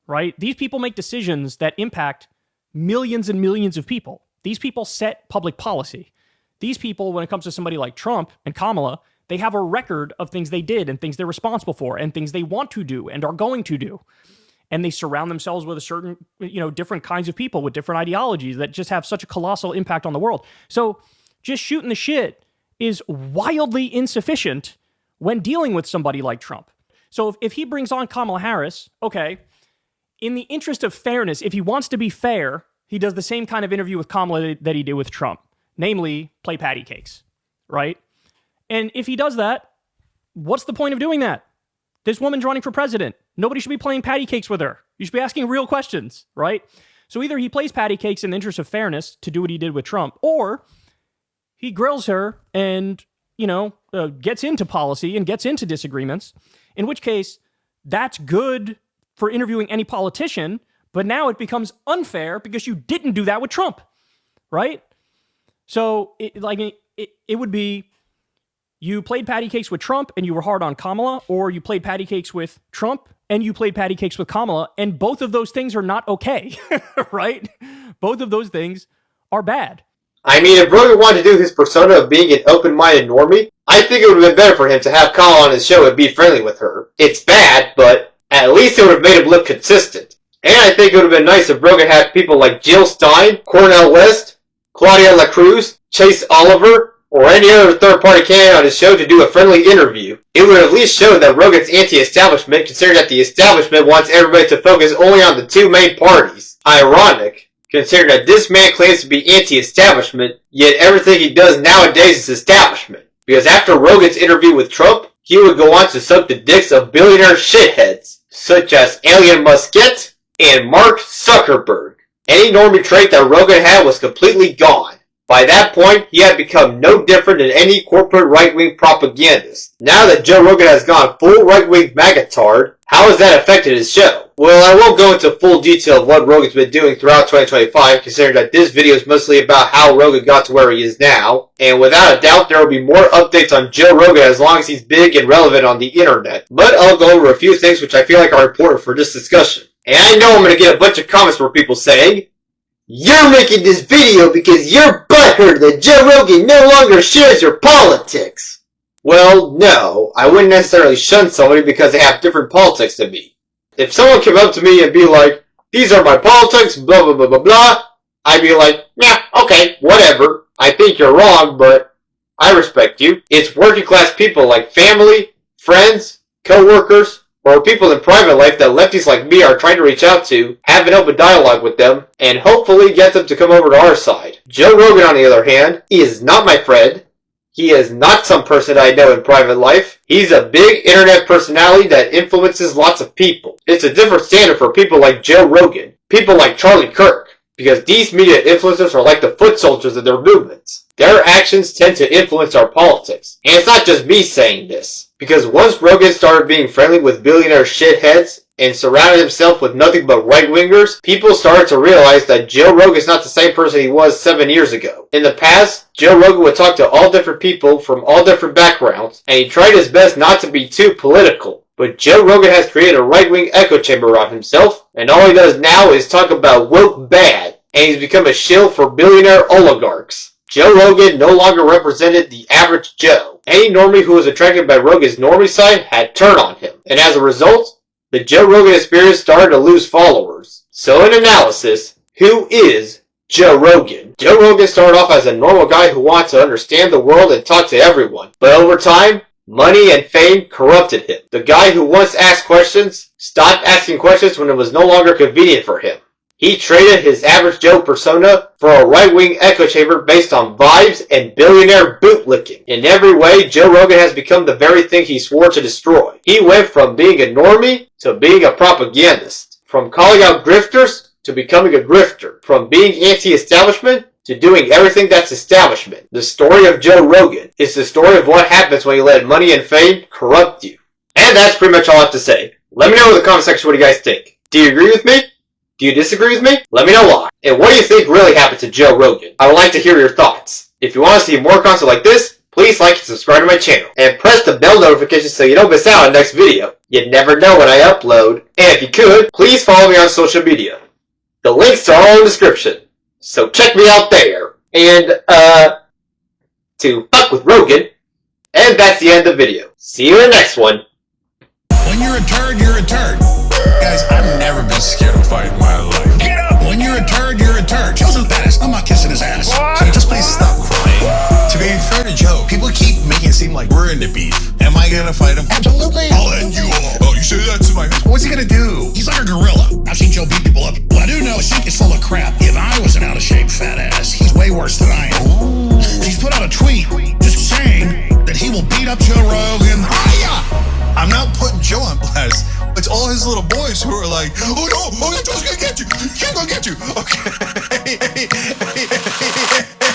right? These people make decisions that impact millions and millions of people. These people set public policy. These people, when it comes to somebody like Trump and Kamala, They have a record of things they did and things they're responsible for and things they want to do and are going to do. And they surround themselves with a certain, different kinds of people with different ideologies that just have such a colossal impact on the world. So just shooting the shit is wildly insufficient when dealing with somebody like Trump. So if he brings on Kamala Harris, okay, in the interest of fairness, if he wants to be fair, he does the same kind of interview with Kamala that he did with Trump, namely play patty cakes, right? And if he does that, what's the point of doing that? This woman's running for president. Nobody should be playing patty cakes with her. You should be asking real questions, right? So either he plays patty cakes in the interest of fairness to do what he did with Trump, or he grills her and, gets into policy and gets into disagreements, in which case that's good for interviewing any politician, but now it becomes unfair because you didn't do that with Trump, right? So it would be, you played patty cakes with Trump and you were hard on Kamala, or you played patty cakes with Trump and you played patty cakes with Kamala, and both of those things are not okay, right? Both of those things are bad. I mean, if Rogan wanted to do his persona of being an open-minded normie, I think it would have been better for him to have Kamala on his show and be friendly with her. It's bad, but at least it would have made him look consistent. And I think it would have been nice if Rogan had people like Jill Stein, Cornel West, Claudia LaCruz, Chase Oliver, or any other third-party candidate on his show to do a friendly interview. It would at least show that Rogan's anti-establishment, considering that the establishment wants everybody to focus only on the two main parties. Ironic, considering that this man claims to be anti-establishment, yet everything he does nowadays is establishment. Because after Rogan's interview with Trump, he would go on to suck the dicks of billionaire shitheads, such as Elon Musk and Mark Zuckerberg. Any normie trait that Rogan had was completely gone. By that point, he had become no different than any corporate right-wing propagandist. Now that Joe Rogan has gone full right-wing MAGA-tard, how has that affected his show? Well, I won't go into full detail of what Rogan's been doing throughout 2025, considering that this video is mostly about how Rogan got to where he is now. And without a doubt, there will be more updates on Joe Rogan as long as he's big and relevant on the internet. But I'll go over a few things which I feel like are important for this discussion. And I know I'm going to get a bunch of comments from people saying, "You're making this video because you're butthurt that Joe Rogan no longer shares your politics." Well, no, I wouldn't necessarily shun somebody because they have different politics than me. If someone came up to me and be like, "These are my politics, blah, blah, blah, blah, blah," I'd be like, "Yeah, okay, whatever. I think you're wrong, but I respect you." It's working class people like family, friends, co-workers, or people in private life that lefties like me are trying to reach out to, have an open dialogue with them, and hopefully get them to come over to our side. Joe Rogan, on the other hand, he is not my friend. He is not some person I know in private life. He's a big internet personality that influences lots of people. It's a different standard for people like Joe Rogan, people like Charlie Kirk, because these media influencers are like the foot soldiers of their movements. Their actions tend to influence our politics. And it's not just me saying this, because once Rogan started being friendly with billionaire shitheads and surrounded himself with nothing but right-wingers, people started to realize that Joe Rogan is not the same person he was 7 years ago. In the past, Joe Rogan would talk to all different people from all different backgrounds, and he tried his best not to be too political. But Joe Rogan has created a right-wing echo chamber around himself, and all he does now is talk about woke bad, and he's become a shill for billionaire oligarchs. Joe Rogan no longer represented the average Joe. Any normie who was attracted by Rogan's normie side had turned on him, and as a result, the Joe Rogan experience started to lose followers. So in analysis, who is Joe Rogan? Joe Rogan started off as a normal guy who wanted to understand the world and talk to everyone. But over time, money and fame corrupted him. The guy who once asked questions stopped asking questions when it was no longer convenient for him. He traded his average Joe persona for a right-wing echo chamber based on vibes and billionaire bootlicking. In every way, Joe Rogan has become the very thing he swore to destroy. He went from being a normie to being a propagandist. From calling out grifters to becoming a grifter. From being anti-establishment to doing everything that's establishment. The story of Joe Rogan is the story of what happens when you let money and fame corrupt you. And that's pretty much all I have to say. Let me know in the comment section what you guys think. Do you agree with me? Do you disagree with me? Let me know why. And what do you think really happened to Joe Rogan? I would like to hear your thoughts. If you want to see more content like this, please like and subscribe to my channel. And press the bell notification so you don't miss out on the next video. You never know when I upload. And if you could, please follow me on social media. The links are all in the description. So check me out there. And, to fuck with Rogan, And that's the end of the video. See you in the next one. When you're a turd, you're a turd. Guys, I've never been scared of fight in my life. Get up! When you're a turd, you're a turd. Joe's the baddest. I'm not kissing his ass. So just please stop crying. To be fair to Joe, people keep making it seem like we're in the beef. Am I gonna fight him? Absolutely. I'll end you all. Oh, you say that to my face? What's he gonna do? He's like a gorilla. I've seen Joe beat people up. But I do know his shit is full of crap. If I was an out-of-shape fat ass, he's way worse than I am. He's put out a tweet just saying that he will beat up Joe Rogan. I'm not putting Joe on blast. It's all his little boys who are like, oh no, Joe's gonna get you. He's gonna get you. Okay.